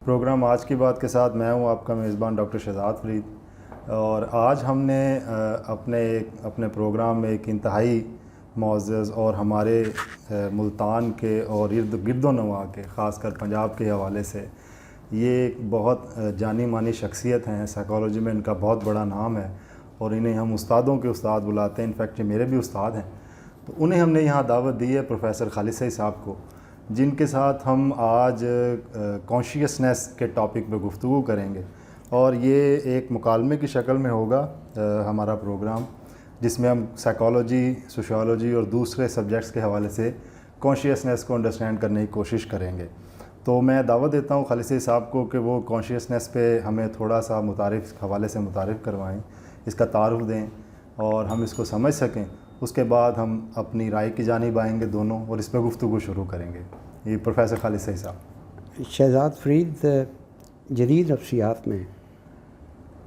Programme آج کی بات کے ساتھ میں ہوں آپ کا میزبان ڈاکٹر شہزاد فرید، اور آج ہم نے اپنے پروگرام میں ایک انتہائی معزز اور ہمارے ملتان کے اور گرد و نواح کے، خاص کر پنجاب کے حوالے سے یہ ایک بہت جانی مانی شخصیت ہیں، سائیکالوجی میں ان کا بہت بڑا نام ہے اور انہیں ہم استادوں کے استاد بلاتے ہیں، انفیکٹ یہ میرے بھی استاد ہیں، تو انہیں ہم نے یہاں دعوت دی ہے، پروفیسر خالد سعید صاحب کو، جن کے ساتھ ہم آج کانشیسنیس کے ٹاپک پہ گفتگو کریں گے، اور یہ ایک مکالمے کی شکل میں ہوگا ہمارا پروگرام، جس میں ہم سائیکالوجی، سوشیالوجی اور دوسرے سبجیکٹس کے حوالے سے کانشیسنیس کو انڈرسٹینڈ کرنے کی کوشش کریں گے۔ تو میں دعوت دیتا ہوں خالد سعید صاحب کو کہ وہ کانشیسنیس پہ ہمیں تھوڑا سا حوالے سے متعارف کروائیں، اس کا تعارف دیں اور ہم اس کو سمجھ سکیں۔ اس کے بعد ہم اپنی رائے کی جانب آئیں گے دونوں، اور اس پہ گفتگو شروع کریں گے۔ یہ پروفیسر خالد سعید صاحب۔ شہزاد فرید، جدید نفسیات میں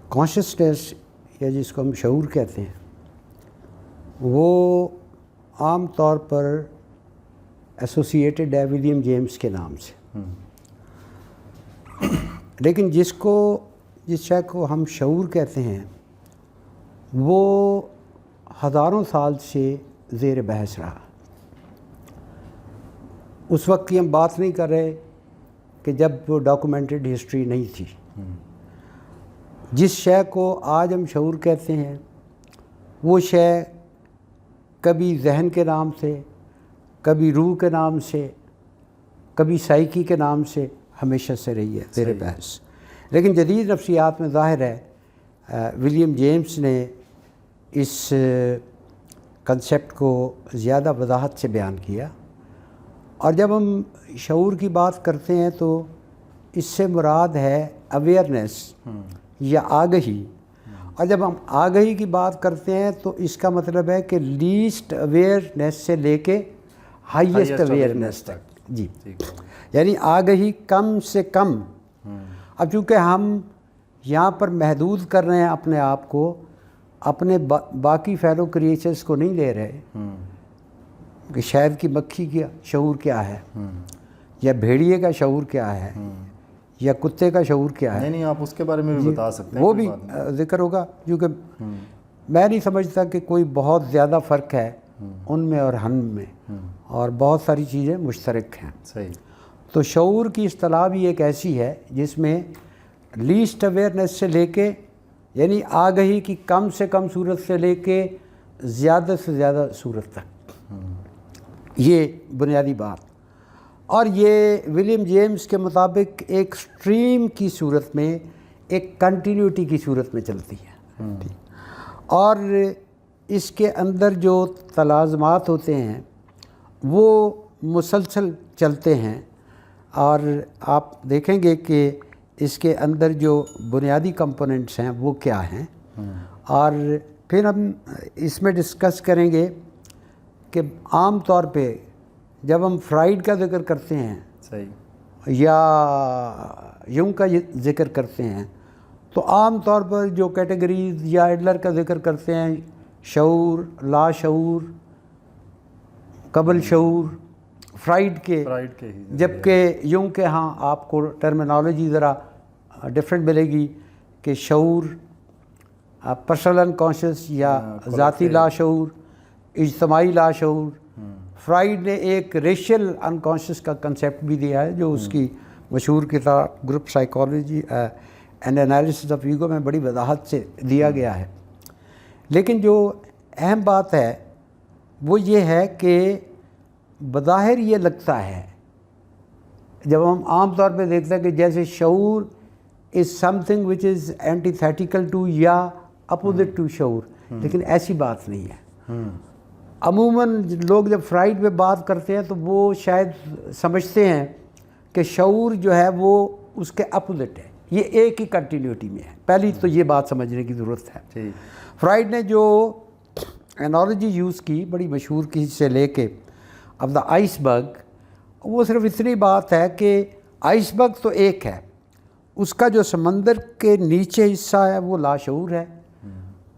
کانشیسنیس یا جس کو ہم شعور کہتے ہیں، وہ عام طور پر ایسوسیٹڈ ہے ولیم جیمس کے نام سے، لیکن جس شے کو ہم شعور کہتے ہیں وہ ہزاروں سال سے زیر بحث رہا۔ اس وقت کی ہم بات نہیں کر رہے کہ جب وہ ڈاکومنٹڈ ہسٹری نہیں تھی۔ جس شے کو آج ہم شعور کہتے ہیں وہ شے کبھی ذہن کے نام سے، کبھی روح کے نام سے، کبھی سائیکی کے نام سے ہمیشہ سے رہی ہے زیر بحث۔ لیکن جدید نفسیات میں ظاہر ہے ولیم جیمس نے اس کنسیپٹ کو زیادہ وضاحت سے بیان کیا، اور جب ہم شعور کی بات کرتے ہیں تو اس سے مراد ہے اویئرنیس یا آگہی، اور جب ہم آگہی کی بات کرتے ہیں تو اس کا مطلب ہے کہ لیسٹ اویئرنیس سے لے کے ہائیسٹ اویئرنیس تک۔ جی، یعنی آگہی کم سے کم۔ اب چونکہ ہم یہاں پر محدود کر رہے ہیں اپنے آپ کو، اپنے باقی فیلو کریچرز کو نہیں لے رہے کہ شہد کی مکھی کا شعور کیا ہے، یا بھیڑیے کا شعور کیا ہے، یا کتے کا شعور کیا ہے۔ نہیں، آپ اس کے بارے میں بھی بتا سکتے ہیں، وہ بھی ذکر ہوگا، کیونکہ میں نہیں سمجھتا کہ کوئی بہت زیادہ فرق ہے ان میں اور ہم میں، اور بہت ساری چیزیں مشترک ہیں۔ صحیح۔ تو شعور کی اصطلاح بھی ایک ایسی ہے جس میں لیسٹ اویئرنیس سے لے کے، یعنی آگہی کی کم سے کم صورت سے لے کے زیادہ سے زیادہ صورت تک، یہ بنیادی بات۔ اور یہ ولیم جیمس کے مطابق ایک سٹریم کی صورت میں، ایک کنٹینیوٹی کی صورت میں چلتی ہے، اور اس کے اندر جو تلازمات ہوتے ہیں وہ مسلسل چلتے ہیں، اور آپ دیکھیں گے کہ اس کے اندر جو بنیادی کمپوننٹس ہیں وہ کیا ہیں، اور پھر ہم اس میں ڈسکس کریں گے کہ عام طور پہ جب ہم فرائیڈ کا ذکر کرتے ہیں، صحیح، یا یونگ کا ذکر کرتے ہیں، تو عام طور پر جو کیٹیگریز یا ایڈلر کا ذکر کرتے ہیں، شعور، لا شعور، قبل شعور، فرائیڈ کے، جبکہ یونگ کے ہاں آپ کو ٹرمینالوجی ذرا ڈفرینٹ ملے گی کہ شعور پرسنل انکانشس یا ذاتی لا شعور، اجتماعی لا شعور۔ فرائیڈ نے ایک ریشل انکانشس کا کنسیپٹ بھی دیا ہے، جو اس کی مشہور کتاب group psychology and analysis of ego میں بڑی وضاحت سے دیا گیا ہے۔ لیکن جو اہم بات ہے وہ یہ ہے کہ بظاہر یہ لگتا ہے، جب ہم عام طور پہ دیکھتے ہیں کہ جیسے شعور is something which is antithetical to یا اپوزٹ ٹو شعور، لیکن ایسی بات نہیں ہے۔ عموماً لوگ جب فرائیڈ پہ بات کرتے ہیں تو وہ شاید سمجھتے ہیں کہ شعور جو ہے وہ اس کے اپوزٹ ہے، یہ ایک ہی کنٹینیوٹی میں ہے۔ پہلی تو یہ بات سمجھنے کی ضرورت ہے۔ فرائیڈ نے جو انالوجی یوز کی بڑی مشہور کی سے لے کے اب دا آئس برگ، وہ صرف اتنی بات ہے کہ آئس برگ تو ایک ہے، اس کا جو سمندر کے نیچے حصہ ہے وہ لاشعور ہے،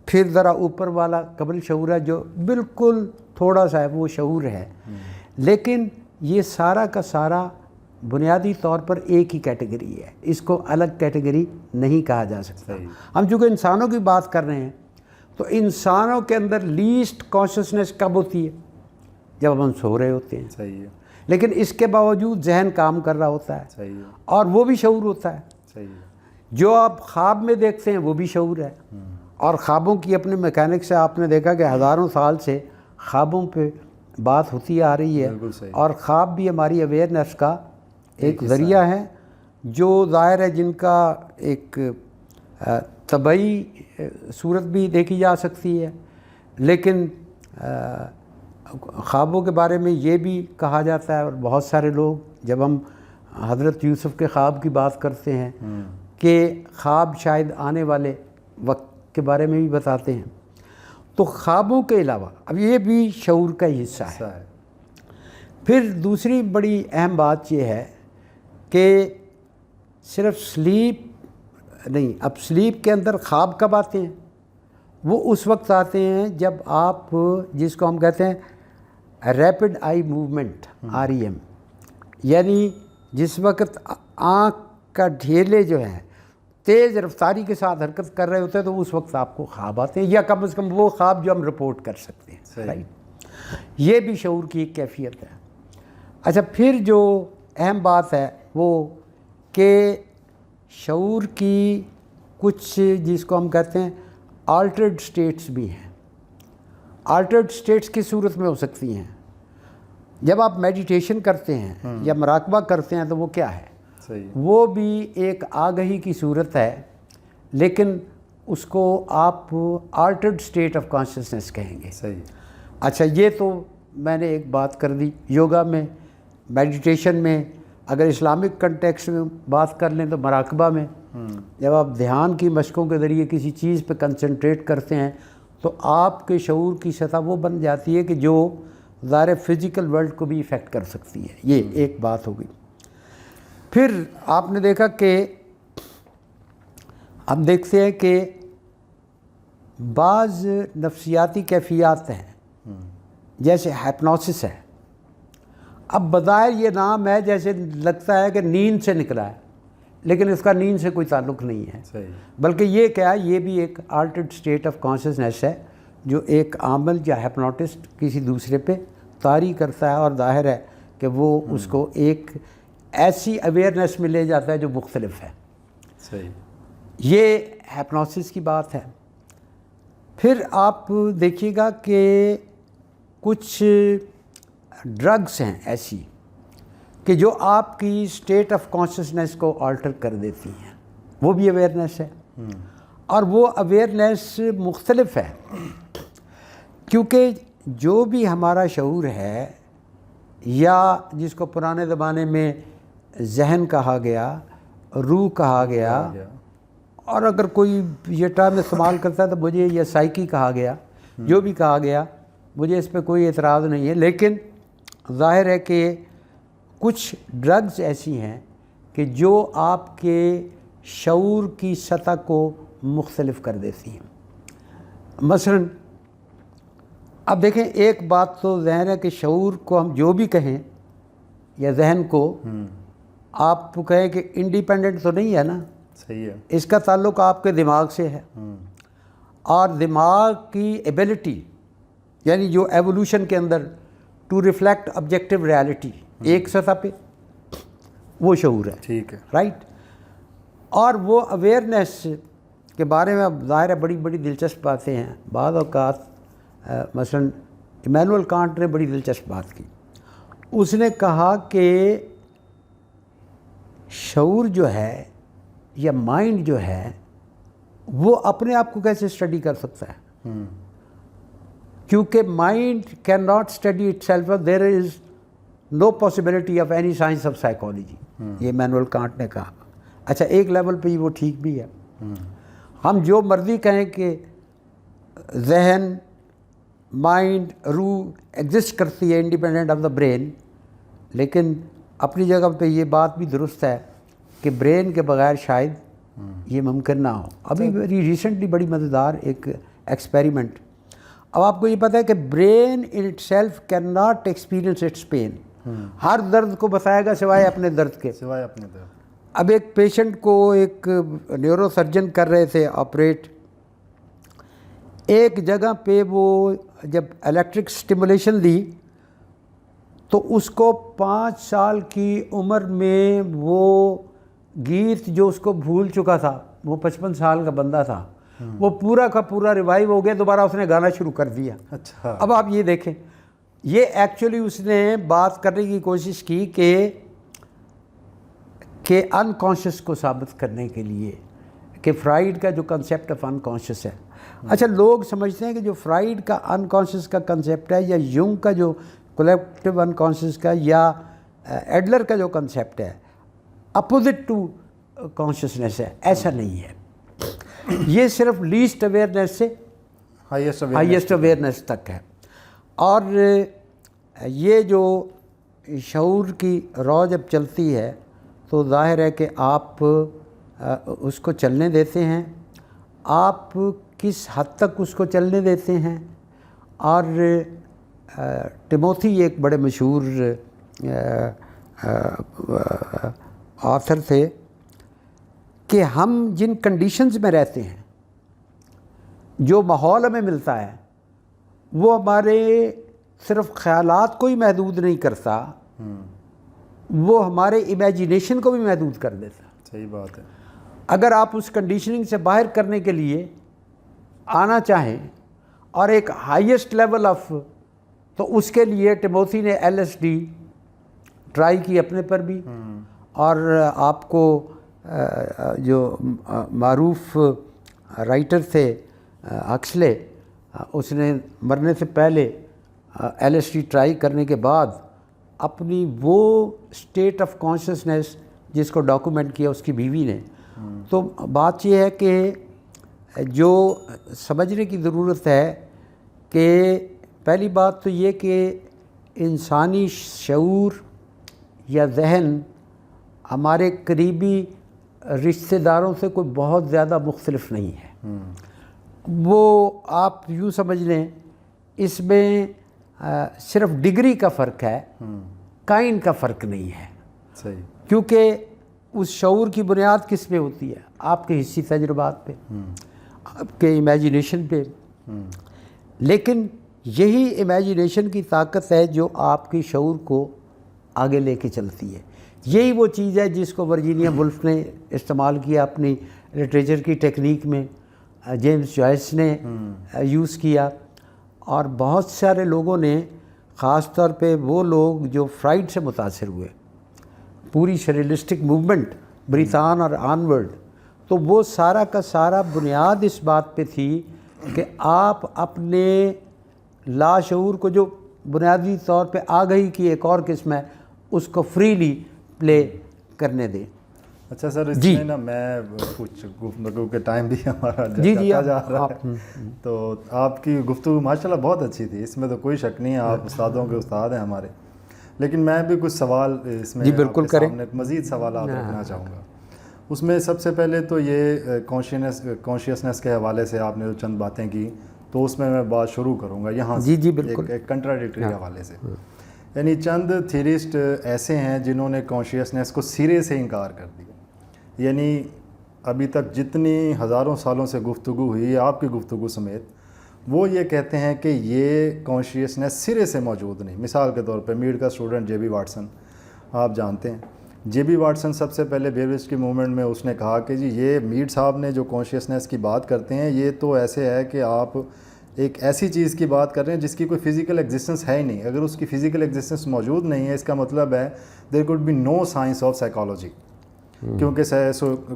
پھر ذرا اوپر والا قبل شعور ہے جو بالکل تھوڑا سا ہے وہ شعور ہے، لیکن یہ سارا کا سارا بنیادی طور پر ایک ہی کیٹیگری ہے، اس کو الگ کیٹیگری نہیں کہا جا سکتا۔ صحیح۔ ہم چونکہ انسانوں کی بات کر رہے ہیں تو انسانوں کے اندر لیسٹ کانشسنس کب ہوتی ہے؟ جب ہم سو رہے ہوتے ہیں، صحیح ہے، لیکن اس کے باوجود ذہن کام کر رہا ہوتا ہے صحیح ہے، اور وہ بھی شعور ہوتا ہے۔ صحیح ہے، جو آپ خواب میں دیکھتے ہیں وہ بھی شعور ہے، اور خوابوں کی اپنے میکینک سے آپ نے دیکھا کہ ہزاروں سال سے خوابوں پہ بات ہوتی آ رہی ہے، بالکل صحیح۔ اور خواب بھی ہماری اویئرنیس کا ایک ذریعہ ہے، جو ظاہر ہے جن کا ایک طبعی صورت بھی دیکھی جا سکتی ہے، لیکن خوابوں کے بارے میں یہ بھی کہا جاتا ہے، اور بہت سارے لوگ جب ہم حضرت یوسف کے خواب کی بات کرتے ہیں کہ خواب شاید آنے والے وقت کے بارے میں بھی بتاتے ہیں، تو خوابوں کے علاوہ اب یہ بھی شعور کا ہی حصہ ہے۔ پھر دوسری بڑی اہم بات یہ ہے کہ صرف سلیپ نہیں، اب سلیپ کے اندر خواب کب آتے ہیں؟ وہ اس وقت آتے ہیں جب آپ جس کو ہم کہتے ہیں ریپڈ آئی موومنٹ REM، یعنی جس وقت آنکھ کا ڈھیلے جو ہیں تیز رفتاری کے ساتھ حرکت کر رہے ہوتے ہیں، تو اس وقت آپ کو خواب آتے ہیں، یا کم از کم وہ خواب جو ہم رپورٹ کر سکتے ہیں، رائٹ؟ یہ بھی شعور کی ایک کیفیت ہے۔ اچھا، پھر جو اہم بات ہے وہ کہ شعور کی کچھ جس کو ہم کہتے ہیں آلٹرڈ سٹیٹس بھی ہیں۔ آلٹرڈ سٹیٹس کس صورت میں ہو سکتی ہیں؟ جب آپ میڈیٹیشن کرتے ہیں یا مراقبہ کرتے ہیں تو وہ کیا ہے؟ وہ بھی ایک آگہی کی صورت ہے، لیکن اس کو آپ آلٹرڈ سٹیٹ آف کانشسنس کہیں گے۔ صحیح۔ اچھا، یہ تو میں نے ایک بات کر دی۔ یوگا میں، میڈیٹیشن میں، اگر اسلامک کنٹیکسٹ میں بات کر لیں تو مراقبہ میں، جب آپ دھیان کی مشقوں کے ذریعے کسی چیز پہ کنسنٹریٹ کرتے ہیں تو آپ کے شعور کی سطح وہ بن جاتی ہے کہ جو ظاہر فزیکل ورلڈ کو بھی افیکٹ کر سکتی ہے۔ یہ ایک بات ہو گئی۔ پھر آپ نے دیکھا کہ ہم دیکھتے ہیں کہ بعض نفسیاتی کیفیات ہیں جیسے ہائپنوسس ہے۔ اب بظاہر یہ نام ہے جیسے لگتا ہے کہ نیند سے نکلا ہے، لیکن اس کا نیند سے کوئی تعلق نہیں ہے، بلکہ یہ کیا ہے، یہ بھی ایک آلٹرڈ سٹیٹ آف کانشسنس ہے جو ایک عامل یا ہیپنوٹسٹ کسی دوسرے پہ طاری کرتا ہے، اور ظاہر ہے کہ وہ اس کو ایک ایسی اویئرنیس میں لے جاتا ہے جو مختلف ہے۔ صحیح۔ یہ ہیپنوسس کی بات ہے۔ پھر آپ دیکھیے گا کہ کچھ ڈرگس ہیں ایسی کہ جو آپ کی اسٹیٹ آف کانشسنس کو آلٹر کر دیتی ہیں، وہ بھی اویئرنیس ہے، اور وہ اویئرنیس مختلف ہے، کیونکہ جو بھی ہمارا شعور ہے، یا جس کو پرانے زمانے میں ذہن کہا گیا، روح کہا گیا، اور اگر کوئی یہ ٹرم استعمال کرتا ہے تو مجھے یہ سائیکی کہا گیا، جو بھی کہا گیا مجھے اس پہ کوئی اعتراض نہیں ہے، لیکن ظاہر ہے کہ کچھ ڈرگز ایسی ہیں کہ جو آپ کے شعور کی سطح کو مختلف کر دیتی ہیں۔ مثلا اب دیکھیں، ایک بات تو ذہن ہے کہ شعور کو ہم جو بھی کہیں یا ذہن کو، آپ کو کہیں کہ انڈیپینڈنٹ تو نہیں ہے نا، صحیح ہے، اس کا تعلق آپ کے دماغ سے ہے، اور دماغ کی ایبلٹی یعنی جو ایوولوشن کے اندر ٹو ریفلیکٹ آبجیکٹیو ریالٹی ایک سطح پہ، وہ شعور ہے، ٹھیک ہے، رائٹ؟ اور وہ اویئرنیس کے بارے میں اب ظاہر ہے بڑی بڑی دلچسپ باتیں ہیں۔ بعض اوقات مثلا ایمینول کانٹ نے بڑی دلچسپ بات کی، اس نے کہا کہ شعور جو ہے یا مائنڈ جو ہے وہ اپنے آپ کو کیسے اسٹڈی کر سکتا ہے، کیونکہ mind can not study it self, there is no possibility of any science of psychology, یہ ایمینول کانٹ نے کہا۔ اچھا، ایک لیول پہ وہ ٹھیک بھی ہے، ہم جو مرضی کہیں کہ ذہن، مائنڈ، روح ایگزسٹ کرتی ہے انڈیپینڈنٹ آف دا برین، لیکن اپنی جگہ پہ یہ بات بھی درست ہے کہ برین کے بغیر شاید یہ ممکن نہ ہو۔ ابھی ریسنٹلی بڑی مزیدار ایک ایکسپیریمنٹ، اب آپ کو یہ پتہ ہے کہ brain in itself cannot experience its pain, ہر درد کو بتائے گا سوائے اپنے درد کے. سوائے اپنے درد. اب ایک پیشنٹ کو ایک نیورو سرجن کر رہے تھے آپریٹ. ایک جگہ پہ وہ جب الیکٹرک سٹیمولیشن دی تو اس کو 5 سال کی عمر میں وہ گیت جو اس کو بھول چکا تھا، وہ 55 سال کا بندہ تھا، وہ پورا کا پورا ریوائیو ہو گیا، دوبارہ اس نے گانا شروع کر دیا. اچھا. اب آپ یہ دیکھیں، یہ ایکچولی اس نے بات کرنے کی کوشش کی کہ انکانشیس کو ثابت کرنے کے لیے کہ فرائیڈ کا جو کنسیپٹ آف انکانشیس ہے. اچھا، لوگ سمجھتے ہیں کہ جو فرائیڈ کا انکانشیس کا کنسیپٹ ہے یا یونگ کا جو کولیکٹیو انکانشیس کا یا ایڈلر کا جو کنسیپٹ ہے اپوزٹ ٹو کانشیسنیس ہے. ایسا نہیں ہے. یہ صرف لیسٹ اویئرنیس سے ہائیسٹ اویئرنیس تک ہے. اور یہ جو شعور کی رو جب چلتی ہے تو ظاہر ہے کہ آپ اس کو چلنے دیتے ہیں. آپ کس حد تک اس کو چلنے دیتے ہیں. اور ٹیموتھی ایک بڑے مشہور آتھر تھے کہ ہم جن کنڈیشنز میں رہتے ہیں، جو ماحول ہمیں ملتا ہے، وہ ہمارے صرف خیالات کو ہی محدود نہیں کرتا، وہ ہمارے امیجینیشن کو بھی محدود کر دیتا. صحیح بات ہے. اگر آپ اس کنڈیشننگ سے باہر کرنے کے لیے آنا چاہیں اور ایک ہائیسٹ لیول آف، تو اس کے لیے ٹیموتھی نے LSD ٹرائی کی اپنے پر بھی. اور آپ کو جو معروف رائٹر تھے ہکسلے، اس نے مرنے سے پہلے LSD ٹرائی کرنے کے بعد اپنی وہ اسٹیٹ آف کانشیسنیس جس کو ڈاکومنٹ کیا اس کی بیوی نے. تو بات یہ ہے کہ جو سمجھنے کی ضرورت ہے کہ پہلی بات تو یہ کہ انسانی شعور یا ذہن ہمارے قریبی رشتہ داروں سے کوئی بہت زیادہ مختلف نہیں ہے. وہ آپ یوں سمجھ لیں اس میں صرف ڈگری کا فرق ہے، کائنڈ کا فرق نہیں ہے. صحیح. کیونکہ اس شعور کی بنیاد کس پہ ہوتی ہے؟ آپ کے حسی تجربات پہ، آپ کے امیجینیشن پہ. لیکن یہی امیجینیشن کی طاقت ہے جو آپ کی شعور کو آگے لے کے چلتی ہے. یہی وہ چیز ہے جس کو ورجینیا وولف نے استعمال کیا اپنی لٹریچر کی ٹیکنیک میں، جیمز جوائس نے یوز کیا، اور بہت سارے لوگوں نے، خاص طور پہ وہ لوگ جو فرائیڈ سے متاثر ہوئے، پوری سریلسٹک موومنٹ بریتان اور آنورڈ، تو وہ سارا کا سارا بنیاد اس بات پہ تھی کہ آپ اپنے لاشعور کو، جو بنیادی طور پہ آگہی کی ایک اور قسم ہے، اس کو فریلی پلے کرنے دیں. اچھا سر، اس میں نا میں کچھ گفتگو کے ٹائم بھی ہمارا جاتا جا رہا ہے، تو آپ کی گفتگو ماشاءاللہ بہت اچھی تھی، اس میں تو کوئی شک نہیں ہے، آپ استادوں کے استاد ہیں ہمارے. لیکن میں بھی کچھ سوال اس میں بالکل کریں، مزید سوالات رکھنا چاہوں گا. اس میں سب سے پہلے تو یہ کانشیسنس کے حوالے سے آپ نے جو چند باتیں کی، تو اس میں بات شروع کروں گا یہاں سے. جی بالکل. ایک کنٹراڈکٹری حوالے سے، یعنی چند تھیورسٹ ایسے ہیں جنہوں نے کانشیسنس کو سرے سے انکار کر دیا. یعنی ابھی تک جتنی ہزاروں سالوں سے گفتگو ہوئی آپ کی گفتگو سمیت، وہ یہ کہتے ہیں کہ یہ کانشیسنس سرے سے موجود نہیں. مثال کے طور پہ میڈ کا اسٹوڈنٹ جے بی واٹسن، آپ جانتے ہیں جے بی واٹسن سب سے پہلے بیوریج کی موومنٹ میں اس نے کہا کہ جی یہ میڈ صاحب نے جو کانشیسنس کی بات کرتے ہیں، یہ تو ایسے ہے کہ آپ ایک ایسی چیز کی بات کر رہے ہیں جس کی کوئی فزیکل ایگزسٹنس ہے ہی نہیں. اگر اس کی فزیکل ایگزسٹنس موجود نہیں ہے، اس کا مطلب ہے there could be no science of psychology, کیونکہ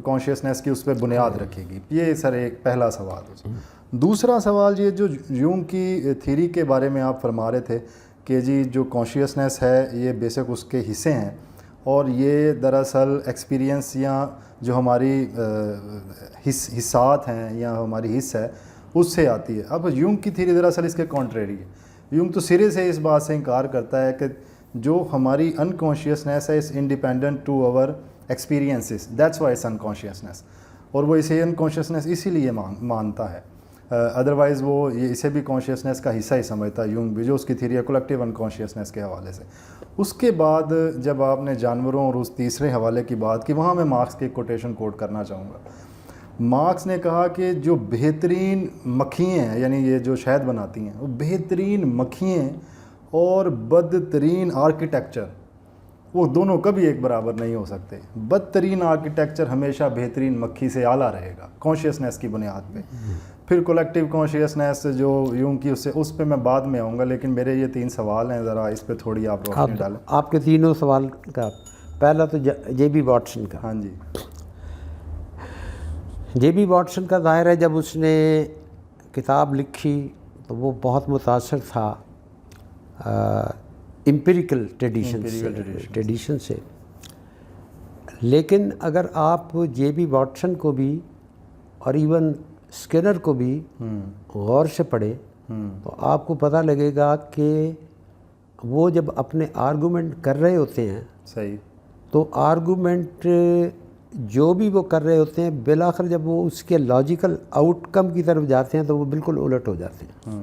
کانشیسنس کی اس پہ بنیاد رکھے گی. یہ سر ایک پہلا سوال ہے. دوسرا سوال یہ جو یونگ کی تھیری کے بارے میں آپ فرما رہے تھے کہ جی جو کانشیسنس ہے یہ بیسک اس کے حصے ہیں، اور یہ دراصل ایکسپیرینس یا جو ہماری حصات ہیں یا ہماری حص ہے اس سے آتی ہے. اب یونگ کی تھیری دراصل اس کے کانٹریری ہے. یونگ تو سرے سے اس بات سے انکار کرتا ہے کہ جو ہماری انکانشیسنس ہے is independent to our experiences, that's why it's unconsciousness, اور وہ اسے انکانشیسنس اسی لیے مانتا ہے. ادروائز وہ یہ اسے بھی کانشیسنیس کا حصہ ہی سمجھتا ہے، یونگ بھی، جو اس کی تھیوری ہے کولیکٹیو انکانشیسنیس کے حوالے سے۔ اس کے بعد جب آپ نے جانوروں اور اس تیسرے حوالے کی بات کی، وہاں میں مارکس کی ایک کوٹیشن کوٹ کرنا چاہوں گا۔ مارکس نے کہا کہ جو بہترین مکھیاں ہیں، یعنی یہ جو شہد بناتی ہیں، وہ بہترین مکھیاں اور بدترین آرکیٹیکچر، وہ دونوں کبھی ایک برابر نہیں ہو سکتے۔ بدترین آرکیٹیکچر ہمیشہ بہترین مکھی سے اعلیٰ رہے گا کانشیسنیس کی بنیاد پہ۔ پھر کولیکٹیو کانشیسنیس جو یوں کی اس پہ میں بعد میں آؤں گا، لیکن میرے یہ 3 سوال ہیں، ذرا اس پہ تھوڑی آپ روشنی ڈالیں۔ آپ کے تینوں سوال کا پہلا تو جے بی واٹسن کا۔ ہاں جی، جے بی واٹسن کا ظاہر ہے جب اس نے کتاب لکھی تو وہ بہت متاثر تھا امپیریکل ٹریڈیشن سے، لیکن اگر آپ جے بی واٹسن کو بھی اور ایون اسکنر کو بھی غور سے پڑھے تو آپ کو پتہ لگے گا کہ وہ جب اپنے آرگومنٹ کر رہے ہوتے ہیں صحیح، تو آرگومنٹ جو بھی وہ کر رہے ہوتے ہیں بالآخر جب وہ اس کے لاجیکل آؤٹ کم کی طرف جاتے ہیں تو وہ بالکل الٹ ہو جاتے ہیں۔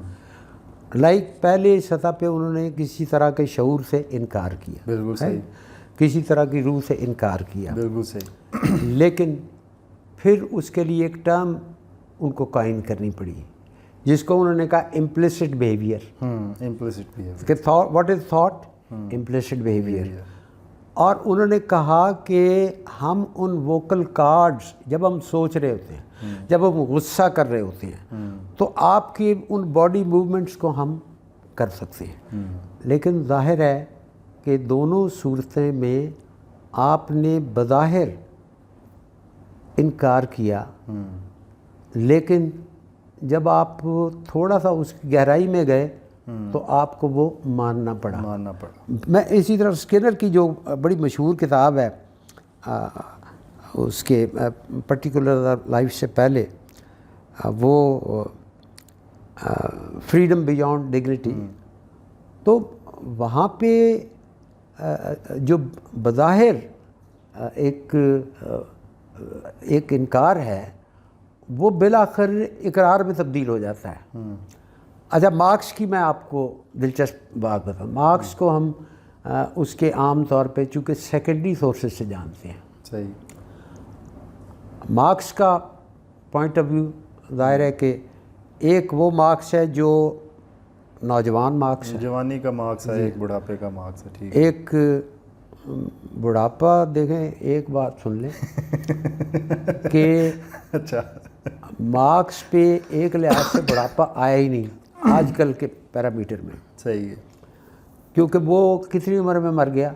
لائک پہلے سطح پہ انہوں نے کسی طرح کے شعور سے انکار کیا، بالکل صحیح، کسی طرح کی روح سے انکار کیا، بالکل صحیح، لیکن پھر اس کے لیے ایک ٹرم ان کو قائم کرنی پڑی جس کو انہوں نے کہا امپلیسٹ بیہیویئر۔ امپلیسٹ بیہیویئر، کہ what is thought, implicit behaviour. اور انہوں نے کہا کہ ہم ان ووکل کارڈز جب ہم سوچ رہے ہوتے ہیں، جب ہم غصہ کر رہے ہوتے ہیں تو آپ کی ان باڈی موومنٹس کو ہم کر سکتے ہیں، لیکن ظاہر ہے کہ دونوں صورتیں میں آپ نے بظاہر انکار کیا، لیکن جب آپ تھوڑا سا اس کی گہرائی میں گئے تو آپ کو وہ ماننا پڑا۔ میں اسی طرح اسکنر کی جو بڑی مشہور کتاب ہے اس کے پرٹیکولر لائف سے پہلے، وہ فریڈم بیانڈ ڈگنیٹی، تو وہاں پہ جو بظاہر ایک انکار ہے وہ بالآخر اقرار میں تبدیل ہو جاتا ہے۔ اچھا، مارکس کی میں آپ کو دلچسپ بات بتاؤں۔ مارکس کو ہم اس کے عام طور پہ چونکہ سیکنڈری سورسز سے جانتے ہیں۔ صحیح، مارکس کا پوائنٹ آف ویو ظاہر ہے کہ ایک وہ مارکس ہے جو نوجوان مارکس ہے، جوانی کا مارکس ہے، ایک بڑھاپے کا مارکس ہے، ٹھیک، ایک بڑھاپا۔ دیکھیں ایک بات سن لیں کہ اچھا، مارکس پہ ایک لحاظ سے بڑھاپا آیا ہی نہیں آج کل کے پیرامیٹر میں، صحیح ہے، کیونکہ وہ کتنی عمر میں مر گیا؟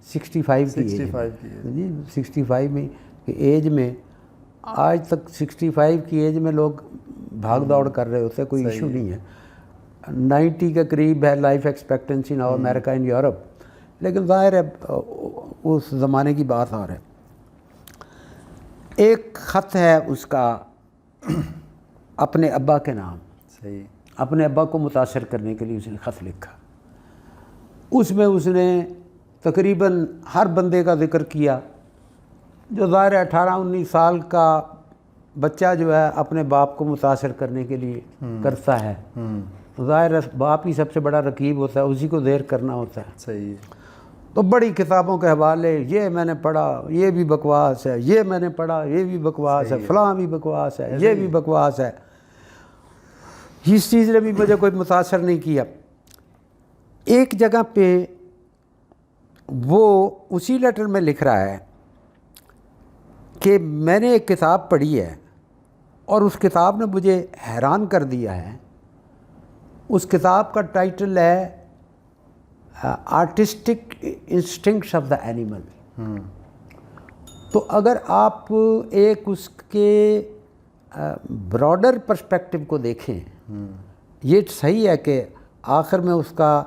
65 کی جی 65 میں ایج میں، آج تک 65 کی ایج میں لوگ بھاگ دوڑ کر رہے ہوتے ہیں، کوئی ایشو نہیں ہے۔ 90 کے قریب ہے life expectancy now America and Europe, لیکن ظاہر ہے اس زمانے کی بات اور ہے۔ ایک خط ہے اس کا اپنے ابا کے نام، صحیح، اپنے ابا کو متاثر کرنے کے لیے اس نے خط لکھا۔ اس میں اس نے تقریباً ہر بندے کا ذکر کیا جو ظاہر 18-19 سال کا بچہ جو ہے اپنے باپ کو متاثر کرنے کے لیے کرتا ہے۔ ظاہر باپ ہی سب سے بڑا رقیب ہوتا ہے، اسی کو دیر کرنا ہوتا ہے۔ صحیح ہے، تو بڑی کتابوں کے حوالے، یہ میں نے پڑھا یہ بھی بکواس ہے، یہ میں نے پڑھا یہ بھی بکواس ہے، فلاں بھی بکواس ہے، یہ بھی بکواس ہے۔ اس چیز نے بھی مجھے کوئی متاثر نہیں کیا۔ ایک جگہ پہ وہ اسی لیٹر میں لکھ رہا ہے کہ میں نے ایک کتاب پڑھی ہے اور اس کتاب نے مجھے حیران کر دیا ہے۔ اس کتاب کا ٹائٹل ہے artistic instincts of the animal. تو اگر آپ ایک اس کے براڈر پرسپیکٹو کو دیکھیں، یہ صحیح ہے کہ آخر میں اس کا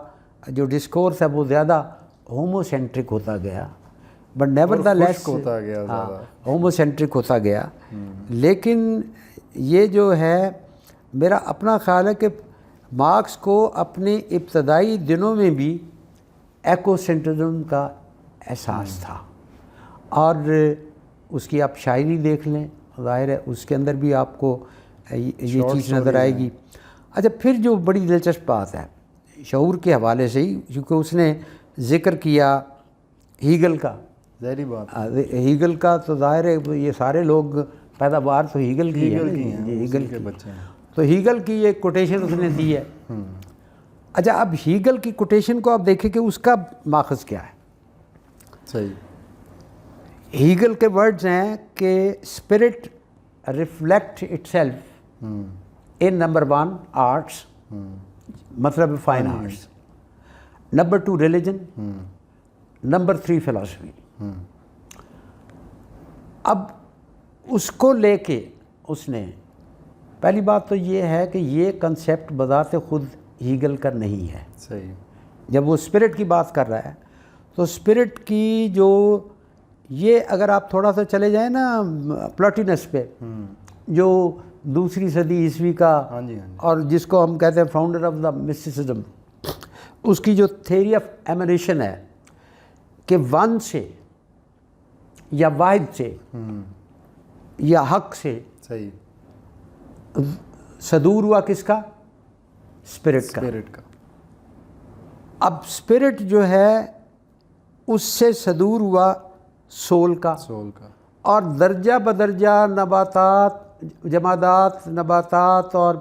جو ڈسکورس ہے وہ زیادہ ہومو سینٹرک ہوتا گیا، بٹ نیور دا لیس ہوتا گیا، زیادہ ہومو سینٹرک ہوتا گیا۔ لیکن یہ جو ہے میرا اپنا خیال ہے کہ مارکس کو اپنے ابتدائی دنوں میں بھی ایکو سینٹرزم کا احساس تھا، اور اس کی آپ شاعری دیکھ لیں، ظاہر ہے اس کے اندر بھی آپ کو یہ چیز نظر آئے گی. اچھا پھر جو بڑی دلچسپ بات ہے شعور کے حوالے سے ہی، کیونکہ اس نے ذکر کیا ہیگل کا. ظاہری بات ہیگل کا تو ظاہر ہے یہ سارے لوگ پیداوار تو ہیگل کی ہے، ہیگل کے بچے ہیں. تو ہیگل کی ایک کوٹیشن اس نے دی ہے. اچھا اب ہیگل کی کوٹیشن کو آپ دیکھیں کہ اس کا ماخذ کیا ہے. صحیح. ہیگل کے ورڈز ہیں کہ spirit reflect itself in number 1 arts, مطلب fine arts, number 2 religion, number 3 philosophy. اب اس کو لے کے اس نے پہلی بات تو یہ ہے کہ یہ کنسیپٹ بذات خود ہیگل کا نہیں ہے. صحیح. جب وہ اسپرٹ کی بات کر رہا ہے تو اسپرٹ کی جو یہ اگر آپ تھوڑا سا چلے جائیں نا پلاٹینس پہ، جو 2 صدی عیسوی کا اور جس کو ہم کہتے ہیں فاؤنڈر آف دا مسٹیسزم، اس کی جو تھیوری آف ایمنیشن ہے کہ ون سے یا واحد سے یا حق سے صحیح صدور ہوا کس کا؟ اسپرٹ کا. اب اسپرٹ جو ہے اس سے صدور ہوا سول کا، اور درجہ بدرجہ نباتات، جمادات، نباتات اور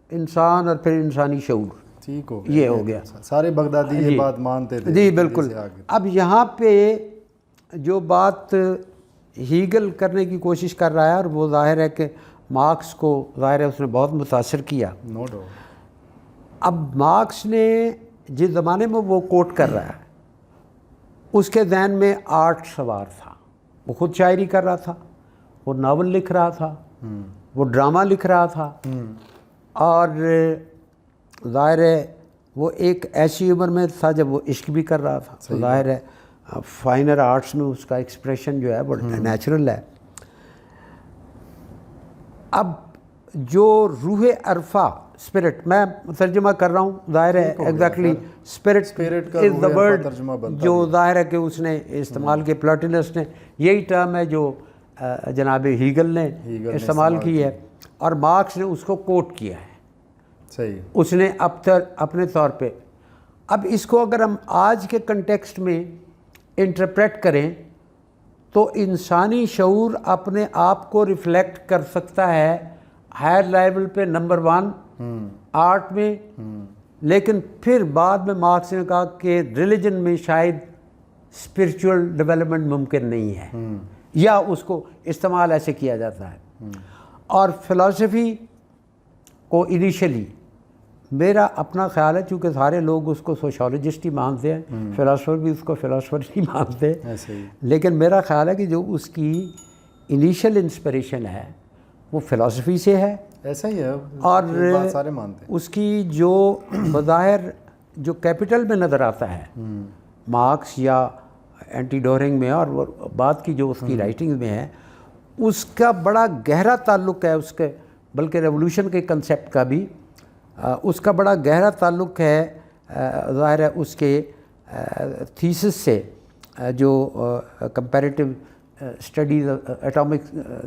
انسان اور پھر انسانی شعور. ٹھیک ہو یہ ہو گیا. سارے بغدادی یہ بات مانتے تھے. جی بالکل. اب یہاں پہ جو بات ہیگل کرنے کی کوشش کر رہا ہے، اور وہ ظاہر ہے کہ مارکس کو ظاہر ہے اس نے بہت متاثر کیا. No doubt. اب مارکس نے جس زمانے میں وہ کوٹ کر رہا ہے اس کے ذہن میں آرٹ سوار تھا. وہ خود شاعری کر رہا تھا، وہ ناول لکھ رہا تھا، وہ ڈرامہ لکھ رہا تھا، اور ظاہر ہے وہ ایک ایسی عمر میں تھا جب وہ عشق بھی کر رہا تھا. تو ظاہر ہے فائنر آرٹس میں اس کا ایکسپریشن جو ہے وہ نیچرل ہے. اب جو روح عرفہ اسپرٹ، میں ترجمہ کر رہا ہوں، ظاہر ہے exactly spirit is the word جو ظاہر ہے کہ اس نے استعمال کیا. پلاٹینس نے یہی ٹرم ہے جو جناب ہیگل نے استعمال کی ہے، اور مارکس نے اس کو کوٹ کیا ہے. صحیح. اس نے اپنے طور پہ. اب اس کو اگر ہم آج کے کنٹیکسٹ میں انٹرپریٹ کریں تو انسانی شعور اپنے آپ کو ریفلیکٹ کر سکتا ہے ہائر لیول پہ نمبر 1 آرٹ میں، لیکن پھر بعد میں مارکس نے کہا کہ ریلیجن میں شاید اسپرچول ڈیولپمنٹ ممکن نہیں ہے، یا اس کو استعمال ایسے کیا جاتا ہے. اور فلاسفی کو انیشلی میرا اپنا خیال ہے، چونکہ سارے لوگ اس کو سوشالوجسٹ ہی مانتے ہیں، فلاسفر بھی اس کو فلاسفر ہی مانتے ہیں، لیکن میرا خیال ہے کہ جو اس کی انیشل انسپریشن ہے وہ فلاسفی سے ہے. ایسا ہی ہے، اور سارے مانتے ہیں. اس کی جو بظاہر جو کیپٹل میں نظر آتا ہے مارکس یا اینٹی ڈورنگ میں، اور بعد کی جو اس کی رائٹنگ میں ہے، اس کا بڑا گہرا تعلق ہے اس کے، بلکہ ریولوشن کے کنسیپٹ کا بھی اس کا بڑا گہرا تعلق ہے ظاہر ہے اس کے تھیسس سے، جو comparative studies atomic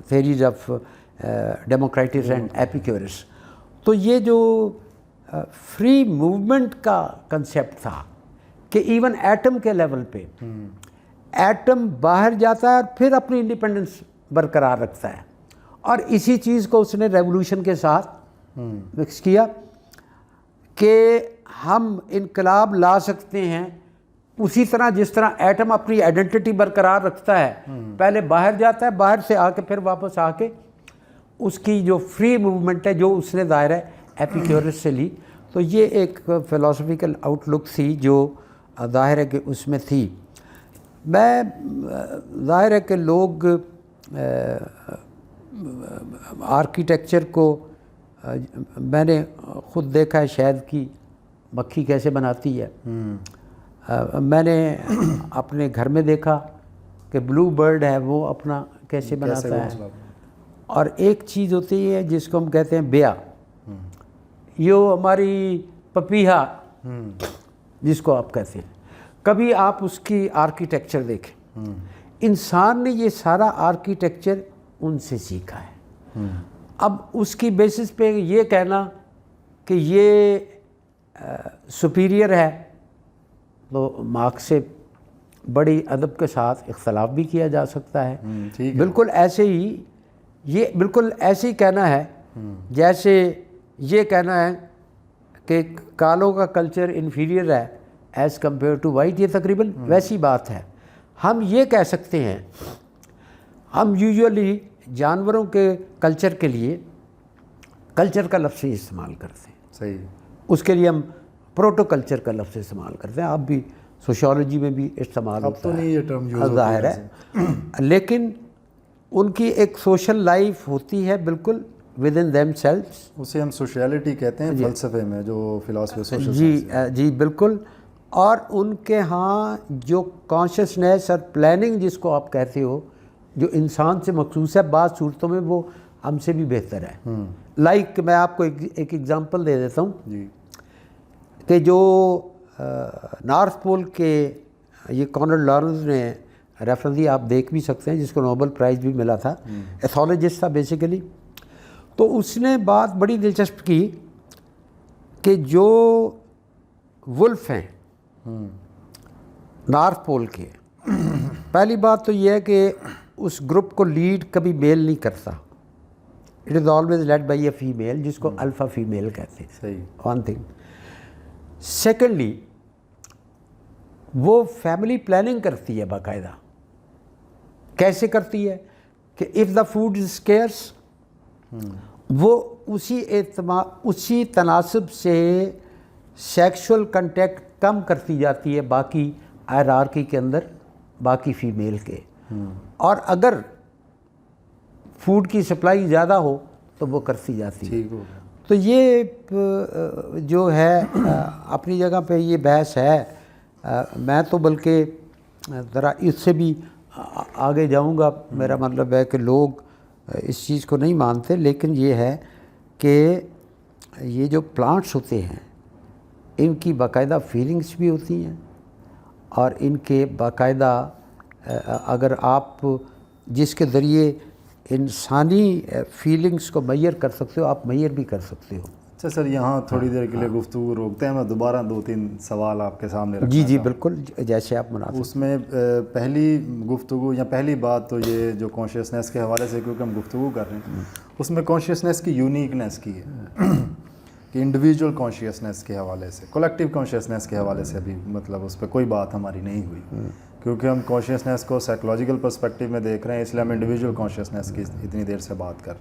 theories of Democritus and Epicurus. تو یہ جو فری موومنٹ کا کنسیپٹ تھا کہ ایون ایٹم کے لیول پہ ایٹم باہر جاتا ہے اور پھر اپنی انڈیپینڈنس برقرار رکھتا ہے، اور اسی چیز کو اس نے ریولوشن کے ساتھ مکس کیا کہ ہم انقلاب لا سکتے ہیں اسی طرح جس طرح ایٹم اپنی آئیڈینٹی برقرار رکھتا ہے، پہلے باہر جاتا ہے، باہر سے آ کے پھر واپس آ کے اس کی جو فری موومنٹ ہے جو اس نے ظاہر ہے ایپیکیورس سے لی. تو یہ ایک فلاسفیکل آؤٹ لک تھی جو ظاہر ہے کہ اس میں تھی. میں ظاہر ہے کہ لوگ آرکیٹیکچر کو میں نے خود دیکھا ہے شہد کی مکھی کیسے بناتی ہے. میں نے اپنے گھر میں دیکھا کہ بلو برڈ ہے وہ اپنا کیسے بناتا ہے. اور ایک چیز ہوتی ہے جس کو ہم کہتے ہیں بیا، یہ ہماری پپیہا جس کو آپ کہتے ہیں. کبھی آپ اس کی آرکیٹیکچر دیکھیں، انسان نے یہ سارا آرکیٹیکچر ان سے سیکھا ہے. اب اس کی بیسس پہ یہ کہنا کہ یہ سپیریئر ہے تو مارکس سے بڑی ادب کے ساتھ اختلاف بھی کیا جا سکتا ہے. ٹھیک ہے. بالکل ایسے ہی یہ بالکل ایسے ہی کہنا ہے جیسے یہ کہنا ہے کہ کالوں کا کلچر انفیریئر ہے ایز کمپیئر ٹو وائٹ. یہ تقریباً ویسی بات ہے. ہم یہ کہہ سکتے ہیں, ہم یوزولی جانوروں کے کلچر کے لیے کلچر کا لفظ ہی استعمال کرتے ہیں. صحیح. اس کے لیے ہم پروٹو کلچر کا لفظ استعمال کرتے ہیں. اب بھی سوشیالوجی میں بھی استعمال اب تو نہیں یہ ٹرم یوز ہوتی ظاہر ہے. لیکن ان کی ایک سوشل لائف ہوتی ہے بالکل ود ان دیم سیلفس. اسے ہم سوشیالٹی کہتے ہیں فلسفے میں, جو فلاسفی سوشل. جی بالکل. اور ان کے ہاں جو کانشسنیس اور پلاننگ جس کو آپ کہتے ہو جو انسان سے مخصوص ہے, بعض صورتوں میں وہ ہم سے بھی بہتر ہے. لائک میں آپ کو ایک ایگزامپل دے دیتا ہوں جی کہ جو نارتھ پول کے یہ کانرڈ لارنس نے ریفرنس دی, آپ دیکھ بھی سکتے ہیں, جس کو نوبل پرائز بھی ملا تھا. ایتھولوجسٹ تھا بیسیکلی. تو اس نے بات بڑی دلچسپ کی کہ جو ولف ہیں نارتھ پول کے, پہلی بات تو یہ ہے کہ اس گروپ کو لیڈ کبھی میل نہیں کرتا. It is always led by a female, جس کو الفا فیمیل کہتے ہیں. صحیح. One thing. سیکنڈلی وہ فیملی پلاننگ کرتی ہے باقاعدہ. کیسے کرتی ہے کہ اف دا فوڈ از اسکیئرس, وہ اسی تناسب سے سیکشول کنٹیکٹ کم کرتی جاتی ہے باقی ہائرارکی کے اندر باقی فیمیل کے. اور اگر فوڈ کی سپلائی زیادہ ہو تو وہ کرتی جاتی ہے. ٹھیک ہو گیا. تو یہ جو ہے اپنی جگہ پہ یہ بحث ہے. میں تو بلکہ ذرا اس سے بھی آگے جاؤں گا. میرا مطلب ہے کہ لوگ اس چیز کو نہیں مانتے, لیکن یہ ہے کہ یہ جو پلانٹس ہوتے ہیں ان کی باقاعدہ فیلنگس بھی ہوتی ہیں, اور ان کے باقاعدہ اگر آپ جس کے ذریعے انسانی فیلنگس کو میئر کر سکتے ہو, آپ میئر بھی کر سکتے ہو. اچھا سر, یہاں تھوڑی دیر کے لیے گفتگو روکتے ہیں. میں دوبارہ 2-3 سوال آپ کے سامنے رکھنا جی چاہوں. بالکل, جیسے آپ مناسب. اس میں پہلی گفتگو یا پہلی بات تو یہ جو کانشیسنیس کے حوالے سے, کیونکہ ہم گفتگو کر رہے ہیں, اس میں کانشیسنیس کی یونیکنیس کی ہے کہ انڈیویجول کانشیسنیس کے حوالے سے, کلیکٹیو کانشیسنیس کے حوالے سے ابھی مطلب اس پہ کوئی بات ہماری نہیں ہوئی, کیونکہ ہم کانشیسنیس کو سائیکولوجیکل پرسپیکٹیو میں دیکھ رہے ہیں, اس لیے ہم انڈیویجول کانشیسنیس کی اتنی دیر سے بات کر.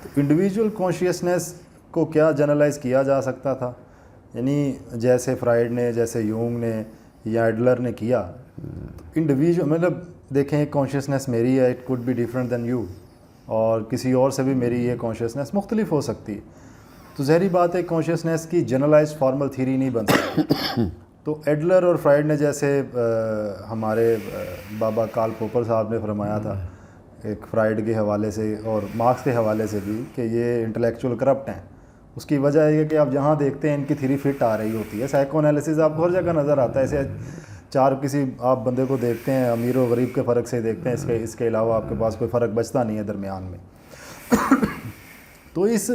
تو انڈیویجول کانشیسنیس کو کیا جنرلائز کیا جا سکتا تھا, یعنی جیسے فرائڈ نے, جیسے یونگ نے یا ایڈلر نے کیا. انڈیویجول مطلب دیکھیں, ایک کانشیسنیس میری ہے, it could be different than you, اور کسی اور سے بھی میری یہ کانشیسنیس مختلف ہو سکتی ہے. تو ظاہری بات ہے کانشیسنیس کی جنرلائز فارمل تھیری نہیں بن سکتی. تو ایڈلر اور فرائڈ نے, جیسے ہمارے بابا کارل پوپر صاحب نے فرمایا تھا ایک فرائڈ کے حوالے سے اور مارکس کے حوالے سے بھی, کہ یہ انٹلیکچوئل کرپٹ ہیں. اس کی وجہ یہ ہے کہ آپ جہاں دیکھتے ہیں ان کی تھیری فٹ آ رہی ہوتی ہے. سائیکو انالیسز آپ کو ہر جگہ نظر آتا ہے. ایسے چار کسی آپ بندے کو دیکھتے ہیں, امیر و غریب کے فرق سے دیکھتے ہیں, اس کے علاوہ آپ کے پاس کوئی فرق بچتا نہیں ہے درمیان میں. تو اس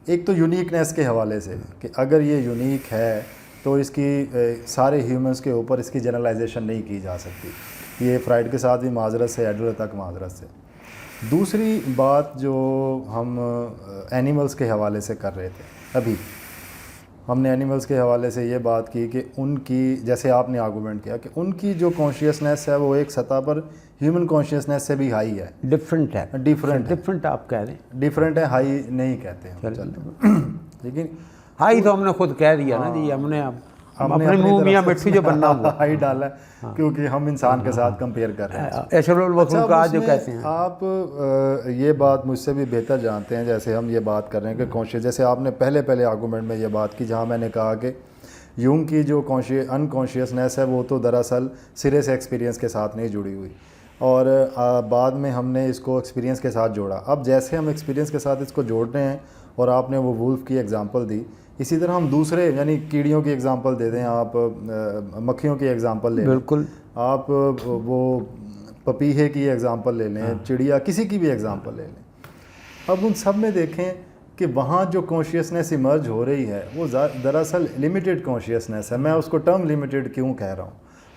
ایک تو یونیکنیس کے حوالے سے کہ اگر یہ یونیک ہے تو اس کی سارے ہیومنس کے اوپر اس کی جنرلائزیشن نہیں کی جا سکتی. یہ فرائڈ کے ساتھ بھی معذرت سے, ایڈلر تک معذرت سے. دوسری بات جو ہم اینیملز کے حوالے سے کر رہے تھے, ابھی ہم نے اینیملز کے حوالے سے یہ بات کی کہ ان کی, جیسے آپ نے آرگومنٹ کیا کہ ان کی جو کانشیسنیس ہے وہ ایک سطح پر ہیومن کانشیسنیس سے بھی ہائی ہے, ڈفرینٹ ہے. ڈفرینٹ آپ کہہ رہے ہیں, ڈفرینٹ ہے, ہائی نہیں کہتے ہم. لیکن ہائی تو ہم نے خود کہہ دیا نا جی, ہم نے اپنے منہ میاں مٹھی جو بننا ہوا ہائی ڈالا ہے, کیونکہ ہم انسان کے ساتھ کمپیئر کر رہے ہیں. اشرف المخلوقات جو کہتے ہیں. آپ یہ بات مجھ سے بھی بہتر جانتے ہیں, جیسے ہم یہ بات کر رہے ہیں کہ کانشیس, جیسے آپ نے پہلے آرگومنٹ میں یہ بات کی جہاں میں نے کہا کہ یونگ کی جو انکانشیسنیس ہے وہ تو دراصل سرے سے ایکسپیرینس کے ساتھ نہیں جڑی ہوئی, اور بعد میں ہم نے اس کو ایکسپیرینس کے ساتھ جوڑا. اب جیسے ہم ایکسپیرینس کے ساتھ اس کو جوڑ رہے ہیں, اور آپ نے وہ وولف کی ایگزامپل دی, اسی طرح ہم دوسرے یعنی کیڑیوں کی ایگزامپل دے دیں, آپ مکھیوں کی ایگزامپل لے لیں, بالکل, آپ وہ پپیہے کی ایگزامپل لے لیں, چڑیا, کسی کی بھی ایگزامپل لے لیں. اب ان سب میں دیکھیں کہ وہاں جو کانشیسنیس ایمرج ہو رہی ہے وہ دراصل لمیٹیڈ کانشیسنیس ہے. میں اس کو ٹرم لمیٹیڈ کیوں کہہ رہا ہوں؟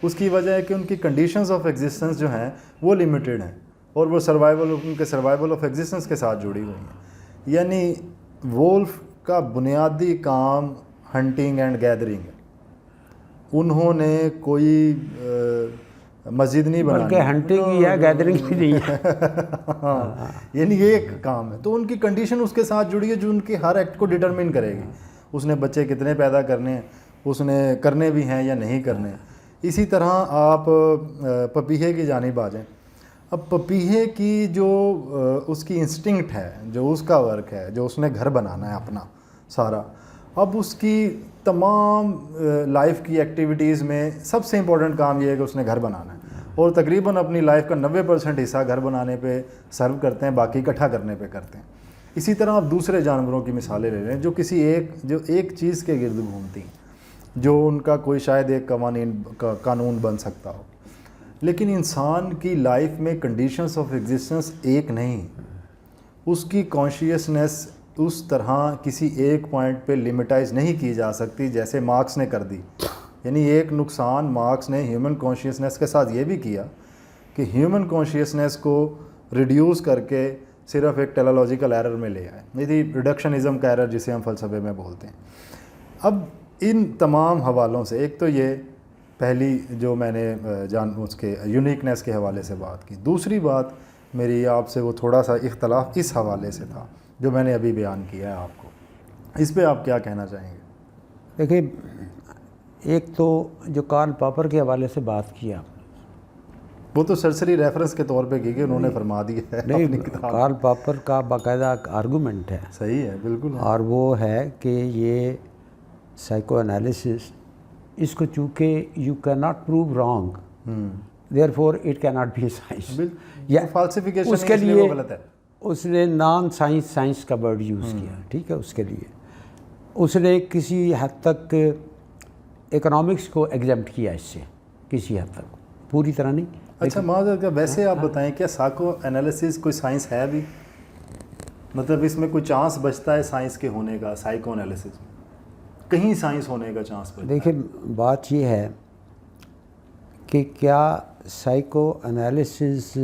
اس کی وجہ ہے کہ ان کی کنڈیشنز آف ایگزسٹنس جو ہیں وہ لمیٹیڈ ہیں اور وہ ان کے سروائیول آف ایگزسٹنس کے ساتھ جڑی ہوئی ہیں. یعنی وولف کا بنیادی کام ہنٹنگ اینڈ گیدرنگ ہے. انہوں نے کوئی مسجد نہیں بنائی, بلکہ ہنٹنگ ہی ہے, گیدرنگ بھی نہیں ہے. ہاں, یعنی یہ ایک کام ہے. تو ان کی کنڈیشن اس کے ساتھ جڑی ہے جو ان کے ہر ایکٹ کو ڈٹرمن کرے گی. اس نے بچے کتنے پیدا کرنے ہیں, اس نے کرنے بھی ہیں یا نہیں کرنے. اسی طرح آپ پپیہے کی جانب آ جائیں. اب پپیہے کی جو اس کی انسٹنکٹ ہے, جو اس کا ورک ہے, جو اس نے گھر بنانا ہے اپنا سارا, اب اس کی تمام لائف کی ایکٹیویٹیز میں سب سے امپورٹنٹ کام یہ ہے کہ اس نے گھر بنانا ہے, اور تقریباً اپنی لائف کا 90% حصہ گھر بنانے پہ سرو کرتے ہیں, باقی اکٹھا کرنے پہ کرتے ہیں. اسی طرح آپ دوسرے جانوروں کی مثالیں لے لیں جو ایک چیز کے گرد گھومتی ہیں, جو ان کا کوئی شاید ایک قانون بن سکتا ہو. لیکن انسان کی لائف میں کنڈیشنز آف ایگزسٹنس ایک نہیں. اس کی کانشیسنیس اس طرح کسی ایک پوائنٹ پہ لمیٹائز نہیں کی جا سکتی جیسے مارکس نے کر دی. یعنی ایک نقصان مارکس نے ہیومن کانشیسنیس کے ساتھ یہ بھی کیا کہ ہیومن کانشیسنیس کو ریڈیوس کر کے صرف ایک ٹیلالوجیکل ایرر میں لے آئے. یہ تھی ریڈکشنزم کا ایرر جسے ہم فلسفے میں بولتے ہیں. اب ان تمام حوالوں سے ایک تو یہ پہلی جو میں نے اس کے یونیکنیس کے حوالے سے بات کی. دوسری بات میری آپ سے وہ تھوڑا سا اختلاف اس حوالے سے تھا جو میں نے ابھی بیان کیا ہے آپ کو. اس پہ آپ کیا کہنا چاہیں گے؟ دیکھیں, ایک تو جو کارل پاپر کے حوالے سے بات کیا, وہ تو سرسری ریفرنس کے طور پہ کی کہ انہوں نے فرما دیا ہے نہیں, اپنی کتاب. کارل پاپر کا باقاعدہ آرگومنٹ ہے. صحیح ہے, بالکل ہے. اور وہ ہے کہ یہ سائیکو انالیسس, اس کو چونکہ you can not prove wrong, therefore it can not be science. یا فالسیفیکیشن اس کے لیے وہ غلط ہے. اس نے نان سائنس کا ورڈ یوز کیا, ٹھیک ہے. اس کے لیے اس نے کسی حد تک اکنامکس کو ایگزمپٹ کیا اس سے, کسی حد تک, پوری طرح نہیں. اچھا معذرت, ویسے آپ بتائیں کیا سائیکو انالیسس کوئی سائنس ہے بھی؟ مطلب اس میں کوئی چانس بچتا ہے سائنس کے ہونے کا؟ سائیکو انالیسس میں کہیں سائنس ہونے کا چانس بچتا ہے؟ دیکھیں, بات یہ ہے کہ کیا سائیکو انالیسس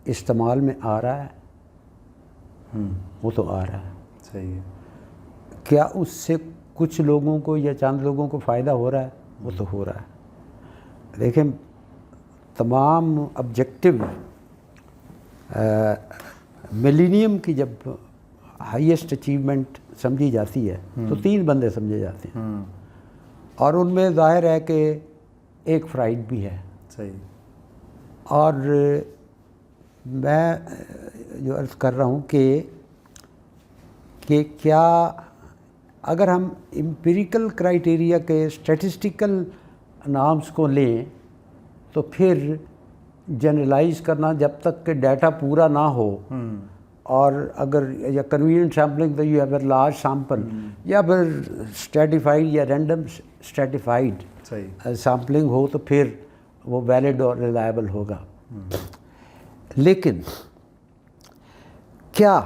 استعمال میں آ رہا ہے؟ وہ تو آ رہا ہے. صحیح ہے. کیا اس سے کچھ لوگوں کو یا چند لوگوں کو فائدہ ہو رہا ہے؟ وہ تو ہو رہا ہے. دیکھیں, تمام آبجیکٹو ملینیم کی جب ہائیسٹ اچیومنٹ سمجھی جاتی ہے تو 3 بندے سمجھے جاتے ہیں, اور ان میں ظاہر ہے کہ ایک فرائڈ بھی ہے. صحیح. اور میں جو عرض کر رہا ہوں کہ کیا اگر ہم امپیریکل کرائیٹیریا کے اسٹیٹسٹیکل نارمس کو لیں تو پھر جنرلائز کرنا جب تک کہ ڈیٹا پورا نہ ہو, اور اگر یا کنوینئنٹ سیمپلنگ تو you have a large sample, یا پھر اسٹریٹیفائڈ یا رینڈم اسٹریٹیفائڈ سیمپلنگ ہو تو پھر وہ ویلڈ اور ریلائبل ہوگا. لیکن کیا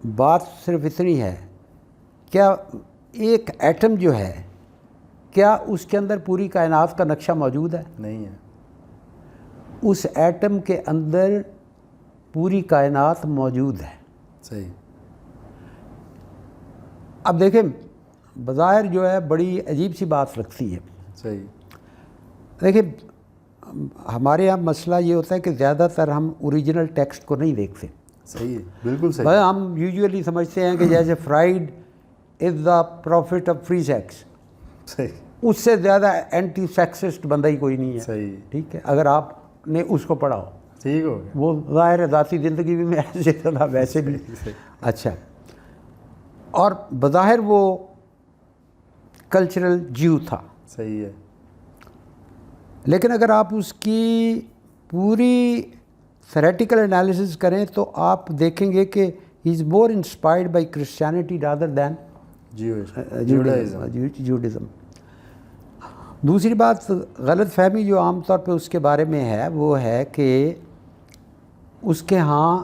بات صرف اتنی ہے, کیا ایک ایٹم جو ہے, کیا اس کے اندر پوری کائنات کا نقشہ موجود ہے؟ نہیں ہے. اس ایٹم کے اندر پوری کائنات موجود ہے. صحیح. اب دیکھیں, بظاہر جو ہے بڑی عجیب سی بات لگتی ہے. صحیح. دیکھیں, ہمارے یہاں مسئلہ یہ ہوتا ہے کہ زیادہ تر ہم اوریجنل ٹیکسٹ کو نہیں دیکھتے. صحیح ہے, بالکل صحیح. ہم یوزولی سمجھتے ہیں کہ جیسے Freud is the prophet of free sex, صحیح, اس سے زیادہ اینٹی سیکسسٹ بندہ ہی کوئی نہیں ہے. صحیح. ٹھیک ہے, اگر آپ نے اس کو پڑھا ہو. ٹھیک ہو گیا. وہ ظاہر ہے ذاتی زندگی بھی میں ایسے تھا ویسے بھی. اچھا, اور بظاہر وہ کلچرل جیو تھا. صحیح ہے. لیکن اگر آپ اس کی پوری تھیریٹیکل انالیسز کریں تو آپ دیکھیں گے کہ he is more inspired by Christianity rather than Judaism. دوسری بات, غلط فہمی جو عام طور پہ اس کے بارے میں ہے وہ ہے کہ اس کے ہاں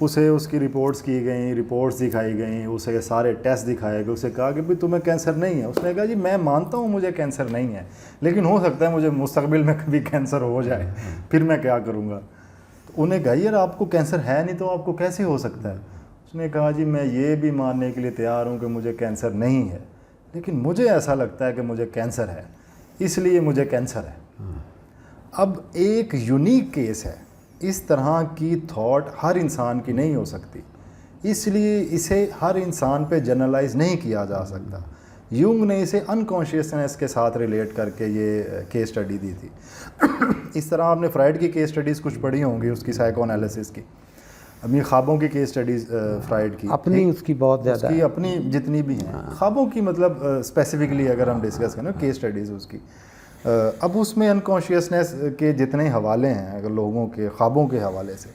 اسے اس کی رپورٹس کی گئیں، رپورٹس دکھائی گئیں، اسے سارے ٹیسٹ دکھائے گئے، اسے کہا کہ بھئی تمہیں کینسر نہیں ہے. اس نے کہا جی میں مانتا ہوں مجھے کینسر نہیں ہے، لیکن ہو سکتا ہے مجھے مستقبل میں کبھی کینسر ہو جائے، پھر میں کیا کروں گا. تو انہیں کہا یار آپ کو کینسر ہے نہیں تو آپ کو کیسے ہو سکتا ہے. اس نے کہا جی میں یہ بھی ماننے کے لیے تیار ہوں کہ مجھے کینسر نہیں ہے، لیکن مجھے ایسا لگتا ہے کہ مجھے کینسر ہے، اس لیے مجھے کینسر ہے. اب ایک یونیک کیس ہے، اس طرح کی تھاٹ ہر انسان کی نہیں ہو سکتی، اس لیے اسے ہر انسان پہ جنرلائز نہیں کیا جا سکتا. یونگ نے اسے انکانشیسنیس کے ساتھ ریلیٹ کر کے یہ کیس اسٹڈی دی تھی. اس طرح آپ نے فرائڈ کی کیس اسٹڈیز کچھ پڑھی ہوں گی، اس کی سائیکو انالیسس کی، اپنی خوابوں کی کیس اسٹڈیز فرائڈ کی اپنی اس کی بہت زیادہ اس کی اپنی جتنی بھی ہیں خوابوں کی، مطلب اسپیسیفکلی اگر ہم ڈسکس کریں کیس اسٹڈیز اس کی. اب اس میں انکانشیسنیس کے جتنے حوالے ہیں اگر لوگوں کے خوابوں کے حوالے سے،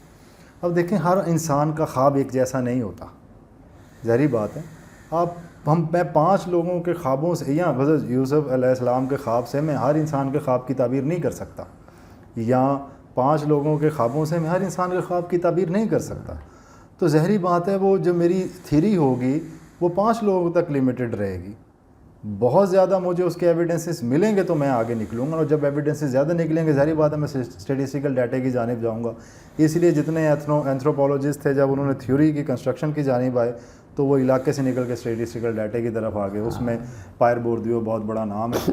اب دیکھیں ہر انسان کا خواب ایک جیسا نہیں ہوتا، ظاہری بات ہے. میں 5 لوگوں کے خوابوں سے یا حضرت یوسف علیہ السلام کے خواب سے میں ہر انسان کے خواب کی تعبیر نہیں کر سکتا، یا 5 لوگوں کے خوابوں سے میں ہر انسان کے خواب کی تعبیر نہیں کر سکتا. تو ظاہری بات ہے وہ جو میری تھیری ہوگی وہ 5 لوگوں تک لیمیٹڈ رہے گی. بہت زیادہ مجھے اس کے ایویڈنسز ملیں گے تو میں آگے نکلوں گا، اور جب ایویڈنسز زیادہ نکلیں گے ظاہری بات ہے میں اسٹیٹسٹیکل ڈاٹا کی جانب جاؤں گا. اس لیے جتنے اینتھروپولوجسٹ تھے جب انہوں نے تھیوری کی کنسٹرکشن کی جانب آئے تو وہ علاقے سے نکل کے اسٹیٹسٹیکل ڈاٹا کی طرف آ گئے. اس میں پائر بوردیو بہت بڑا نام ہے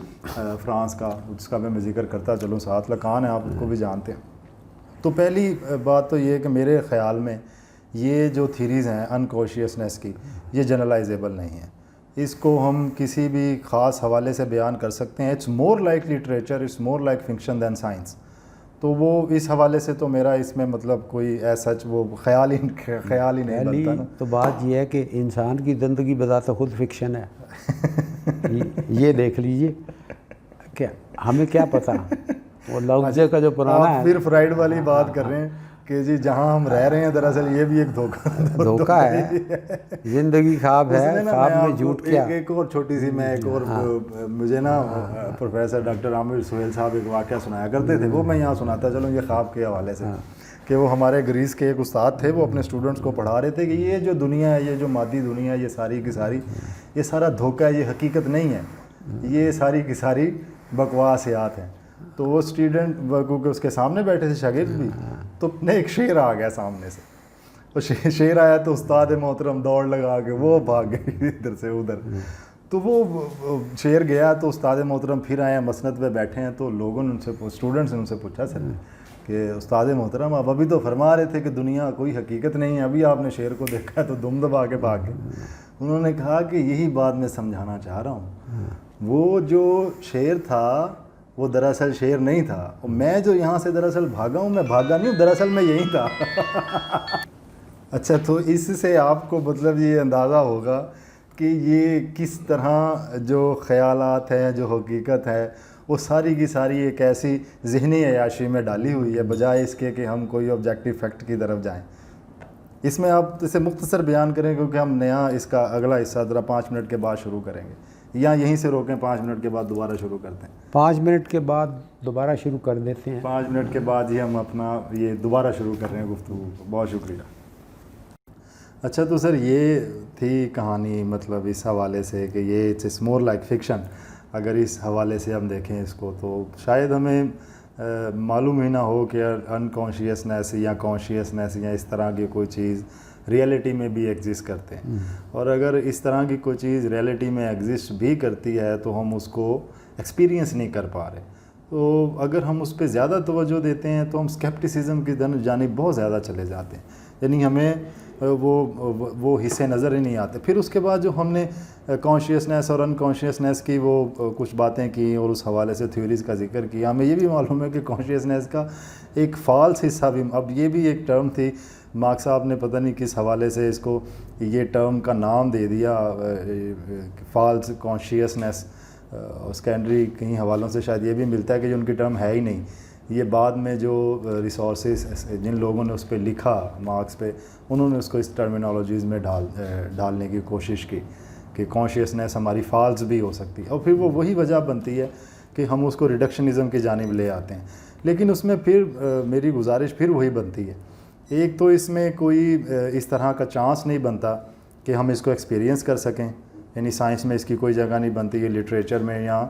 فرانس کا، جس کا میں ذکر کرتا چلوں ساتھ، لکان ہے آپ اس کو بھی جانتے ہیں. تو پہلی بات تو یہ ہے کہ میرے خیال میں یہ جو تھیریز ہیں انکانشیسنیس کی یہ جنرلائزیبل نہیں ہیں. اس کو ہم کسی بھی خاص حوالے سے بیان کر سکتے ہیں. It's more like literature, it's more like fiction than science. تو وہ اس حوالے سے تو میرا اس میں مطلب کوئی ایسا سچ وہ خیال ہی نہیں بنتا نا. تو بات یہ ہے کہ انسان کی زندگی بذات خود فکشن ہے. یہ دیکھ لیجئے کہ ہمیں کیا پتہ، وہ لفظے کا جو پرانا ہے. پھر فرائڈ والی بات کر رہے ہیں کہ جی جہاں ہم رہ رہے ہیں دراصل یہ بھی ایک دھوکہ ہے. زندگی خواب ہے، خواب میں جھوٹ کیا. ایک اور چھوٹی سی میں ایک اور مجھے نا پروفیسر ڈاکٹر عامر سہیل صاحب ایک واقعہ سنایا کرتے تھے، وہ میں یہاں سناتا چلوں یہ خواب کے حوالے سے. کہ وہ ہمارے گریس کے ایک استاد تھے، وہ اپنے اسٹوڈنٹس کو پڑھا رہے تھے کہ یہ جو دنیا ہے، یہ جو مادی دنیا ہے، یہ ساری کی ساری یہ سارا دھوکہ ہے، یہ حقیقت نہیں ہے، یہ ساری کی ساری بکواسیات ہیں. تو وہ اسٹوڈنٹ کیونکہ اس کے سامنے بیٹھے تھے شاگرد بھی، تو ایک شعر آ گیا سامنے سے. وہ شعر آیا تو استاد محترم دوڑ لگا کے وہ بھاگ گئے ادھر سے ادھر. تو وہ شعر گیا تو استاد محترم پھر آئے ہیں، مسند پہ بیٹھے ہیں. تو لوگوں نے ان سے اسٹوڈنٹس نے ان سے پوچھا سر کہ استاد محترم آپ ابھی تو فرما رہے تھے کہ دنیا کوئی حقیقت نہیں ہے، ابھی آپ نے شعر کو دیکھا ہے تو دم دبا کے بھاگ گئے. انہوں نے کہا کہ یہی بات میں سمجھانا چاہ رہا ہوں، وہ جو شعر تھا وہ دراصل شعر نہیں تھا، اور میں جو یہاں سے دراصل بھاگا ہوں، میں بھاگا نہیں ہوں، دراصل میں یہی تھا. اچھا، تو اس سے آپ کو مطلب یہ اندازہ ہوگا کہ یہ کس طرح جو خیالات ہیں، جو حقیقت ہے، وہ ساری کی ساری ایک ایسی ذہنی عیاشی میں ڈالی ہوئی ہے بجائے اس کے کہ ہم کوئی آبجیکٹیو فیکٹ کی طرف جائیں. اس میں آپ اسے مختصر بیان کریں کیونکہ ہم نیا اس کا اگلا حصہ ذرا 5 منٹ کے بعد شروع کریں گے، یا یہیں سے روکیں 5 منٹ کے بعد دوبارہ شروع کرتے ہیں. 5 منٹ کے بعد دوبارہ شروع کر دیتے ہیں. 5 منٹ کے بعد ہی ہم اپنا یہ دوبارہ شروع کر رہے ہیں گفتگو. بہت شکریہ. اچھا، تو سر یہ تھی کہانی مطلب اس حوالے سے کہ یہ اٹس مور لائک فکشن. اگر اس حوالے سے ہم دیکھیں اس کو تو شاید ہمیں معلوم ہی نہ ہو کہ انکانشیسنیس یا کانشیسنیس یا اس طرح کی کوئی چیز ریئلٹی میں بھی ایگزسٹ کرتے ہیں. اور اگر اس طرح کی کوئی چیز ریئلٹی میں ایگزسٹ بھی کرتی ہے تو ہم اس کو ایکسپیرینس نہیں کر پا رہے. تو اگر ہم اس پہ زیادہ توجہ دیتے ہیں تو ہم اسکیپٹیسزم کی جانب بہت زیادہ چلے جاتے ہیں، یعنی ہمیں وہ حصے نظر ہی نہیں آتے. پھر اس کے بعد جو ہم نے کانشیسنیس اور انکانشیسنیس کی وہ کچھ باتیں کی اور اس حوالے سے تھیوریز کا ذکر کیا، ہمیں یہ بھی معلوم ہے کہ کانشیسنیس کا ایک فالس حصہ بھی، اب یہ بھی ایک ٹرم تھی، مارک صاحب نے پتہ نہیں کس حوالے سے اس کو یہ ٹرم کا نام دے دیا فالس کانشیسنیس. سیکنڈری کئی حوالوں سے شاید یہ بھی ملتا ہے کہ جو ان کی ٹرم ہے ہی نہیں. یہ بعد میں جو ریسورسز جن لوگوں نے اس پہ لکھا مارکس پہ، انہوں نے اس کو اس ٹرمینالوجیز میں ڈالنے کی کوشش کی کہ کانشیسنیس ہماری فالس بھی ہو سکتی ہے. اور پھر وہ وہی وجہ بنتی ہے کہ ہم اس کو ریڈکشنزم کی جانب لے آتے ہیں. لیکن اس میں پھر میری گزارش پھر وہی بنتی ہے ایک تو اس میں کوئی اس طرح کا چانس نہیں بنتا کہ ہم اس کو ایکسپیرینس کر سکیں، یعنی سائنس میں اس کی کوئی جگہ نہیں بنتی کہ لٹریچر میں یا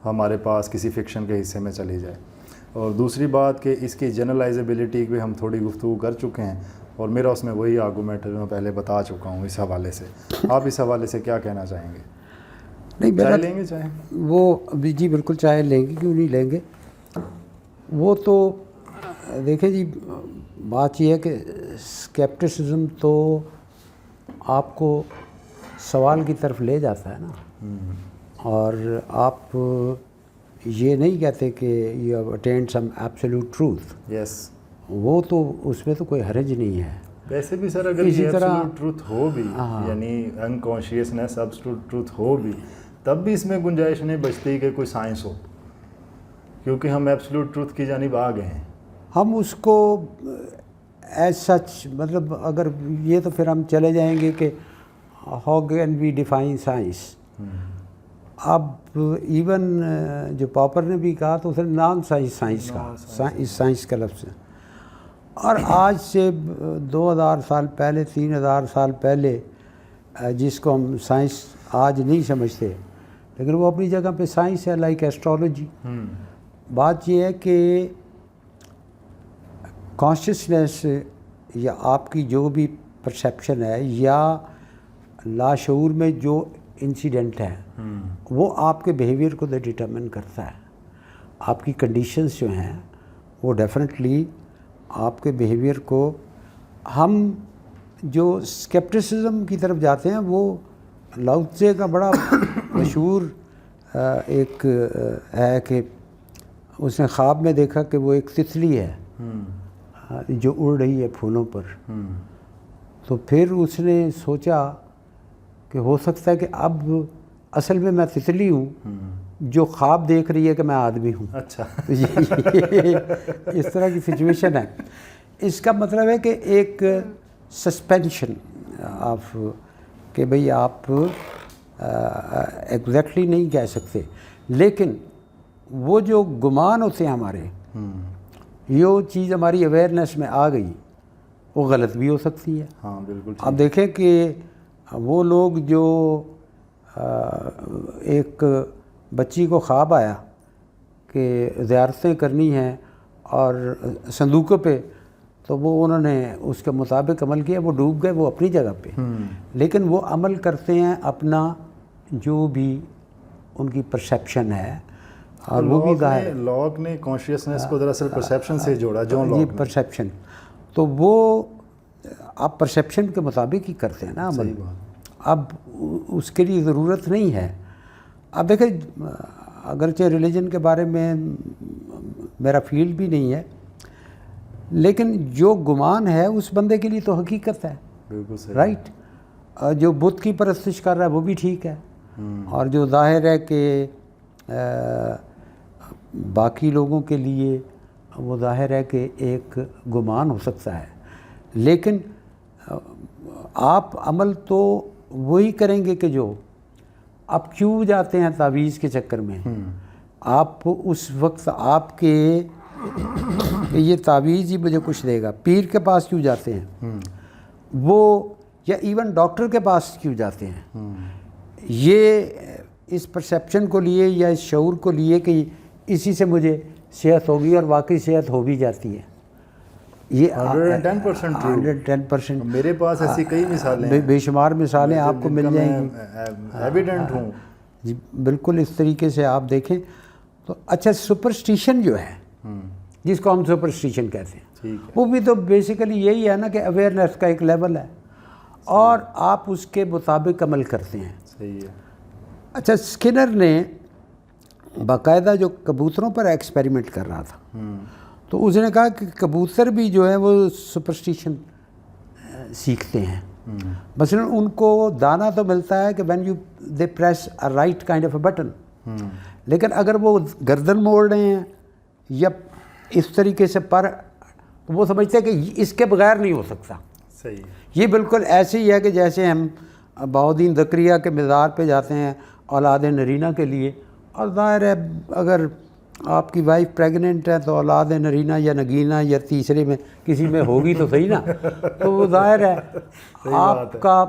ہمارے پاس کسی فکشن کے حصے میں چلی جائے. اور دوسری بات کہ اس کی جنرلائزیبلٹی پہ ہم تھوڑی گفتگو کر چکے ہیں، اور میرا اس میں وہی آرگومنٹ میں پہلے بتا چکا ہوں اس حوالے سے. آپ اس حوالے سے کیا کہنا چاہیں گے؟ نہیں چائے لیں گے؟ چائے وہ جی بالکل چائے لیں گے، کیوں نہیں لیں گے. وہ تو دیکھیں جی، بات یہ ہے کہ اسکیپٹسزم تو آپ کو سوال کی طرف لے جاتا ہے نا، اور آپ یہ نہیں کہتے کہ you have attained some absolute truth. Yes, وہ تو اس میں تو کوئی حرج نہیں ہے. ویسے بھی سر اگر یہ ایبسولوٹ ٹروتھ ہو بھی، یعنی انکانشیسنیس ایبسولوٹ ٹروتھ ہو بھی، تب بھی اس میں گنجائش نہیں بچتی کہ کوئی سائنس ہو، کیونکہ ہم ایبسولوٹ ٹروتھ کی جانب آ گئے ہیں. ہم اس کو ایز سچ مطلب اگر یہ تو پھر ہم چلے جائیں گے کہ how can we define science. اب ایون جو پاپر نے بھی کہا تو اس نے نان سائنس کہا، سائنس کا لفظ ہے. اور آج سے 2000 سال پہلے 3000 سال پہلے جس کو ہم سائنس آج نہیں سمجھتے، لیکن وہ اپنی جگہ پہ سائنس ہے، لائک ایسٹرالوجی. بات یہ ہے کہ کانشیسنیس یا آپ کی جو بھی پرسیپشن ہے یا لاشعور میں جو انسیڈنٹ ہے وہ آپ کے بیہیویئر کو ڈٹرمن کرتا ہے. آپ کی کنڈیشنز جو ہیں وہ ڈیفینیٹلی آپ کے بیہیویئر کو. ہم جو اسکیپٹسزم کی طرف جاتے ہیں وہ لاؤ ٹزے کا بڑا مشہور ایک ہے کہ اس نے خواب میں دیکھا کہ وہ ایک تتلی ہے جو اڑ رہی ہے پھولوں پر. تو پھر اس نے سوچا کہ ہو سکتا ہے کہ اب اصل میں تتلی ہوں جو خواب دیکھ رہی ہے کہ میں آدمی ہوں. اچھا، اس طرح کی سچویشن ہے. اس کا مطلب ہے کہ ایک سسپینشن آف کہ بھئی آپ ایگزیکٹلی نہیں کہہ سکتے، لیکن وہ جو گمان ہوتے ہیں ہمارے، یہ چیز ہماری اویئرنیس میں آ گئی، وہ غلط بھی ہو سکتی ہے. ہاں بالکل. آپ دیکھیں کہ وہ لوگ جو ایک بچی کو خواب آیا کہ زیارتیں کرنی ہیں اور صندوقوں پہ، تو وہ انہوں نے اس کے مطابق عمل کیا، وہ ڈوب گئے وہ اپنی جگہ پہ. لیکن وہ عمل کرتے ہیں اپنا جو بھی ان کی پرسیپشن ہے، اور وہ بھی ظاہر لاگ نے کانشیسنیس کو دراصل پرسیپشن سے جوڑا. یہ پرسیپشن تو وہ آپ پرسیپشن کے مطابق ہی کرتے ہیں نا عمل. اب اس کے لیے ضرورت نہیں ہے. اب دیکھیں اگرچہ ریلیجن کے بارے میں میرا فیلڈ بھی نہیں ہے، لیکن جو گمان ہے اس بندے کے لیے تو حقیقت ہے. بالکل صحیح. رائٹ. جو بت کی پرستش کر رہا ہے وہ بھی ٹھیک ہے، اور جو ظاہر ہے کہ باقی لوگوں کے لیے وہ ظاہر ہے کہ ایک گمان ہو سکتا ہے. لیکن آپ عمل تو وہی کریں گے کہ جو آپ کیوں جاتے ہیں تعویذ کے چکر میں. آپ اس وقت آپ کے یہ تعویذ ہی مجھے کچھ دے گا، پیر کے پاس کیوں جاتے ہیں وہ، یا ایون ڈاکٹر کے پاس کیوں جاتے ہیں، یہ اس پرسیپشن کو لیے یا اس شعور کو لیے کہ اسی سے مجھے صحت ہوگی، اور واقعی صحت ہو بھی جاتی ہے. یہ 110% میرے پاس ایسی کئی مثالیں ہیں، بے شمار مثالیں آپ کو مل جائیں گی. ایویڈنٹ ہوں. جی بالکل اس طریقے سے آپ دیکھیں تو. اچھا، سپرسٹیشن جو ہے جس کو ہم سپرسٹیشن کہتے ہیں، وہ بھی تو بیسیکلی یہی ہے نا کہ اویئرنیس کا ایک لیول ہے اور آپ اس کے مطابق عمل کرتے ہیں. صحیح ہے. اچھا، اسکنر نے باقاعدہ جو کبوتروں پر ایکسپیریمنٹ کر رہا تھا، تو اس نے کہا کہ کبوتر بھی جو ہے وہ سپرسٹیشن سیکھتے ہیں. مثلا ان کو دانا تو ملتا ہے کہ when you they press a right kind of a button, لیکن اگر وہ گردن موڑ رہے ہیں یا اس طریقے سے پر، تو وہ سمجھتے ہیں کہ اس کے بغیر نہیں ہو سکتا. صحیح. یہ بالکل ایسے ہی ہے کہ جیسے ہم بہاؤدین زکریا کے مزار پہ جاتے ہیں اولاد نرینہ کے لیے، اور ظاہر ہے اگر آپ کی وائف پریگننٹ ہے تو اولاد نرینہ یا نگینہ یا تیسرے میں کسی میں ہوگی تو صحیح نا، تو وہ ظاہر ہے آپ کا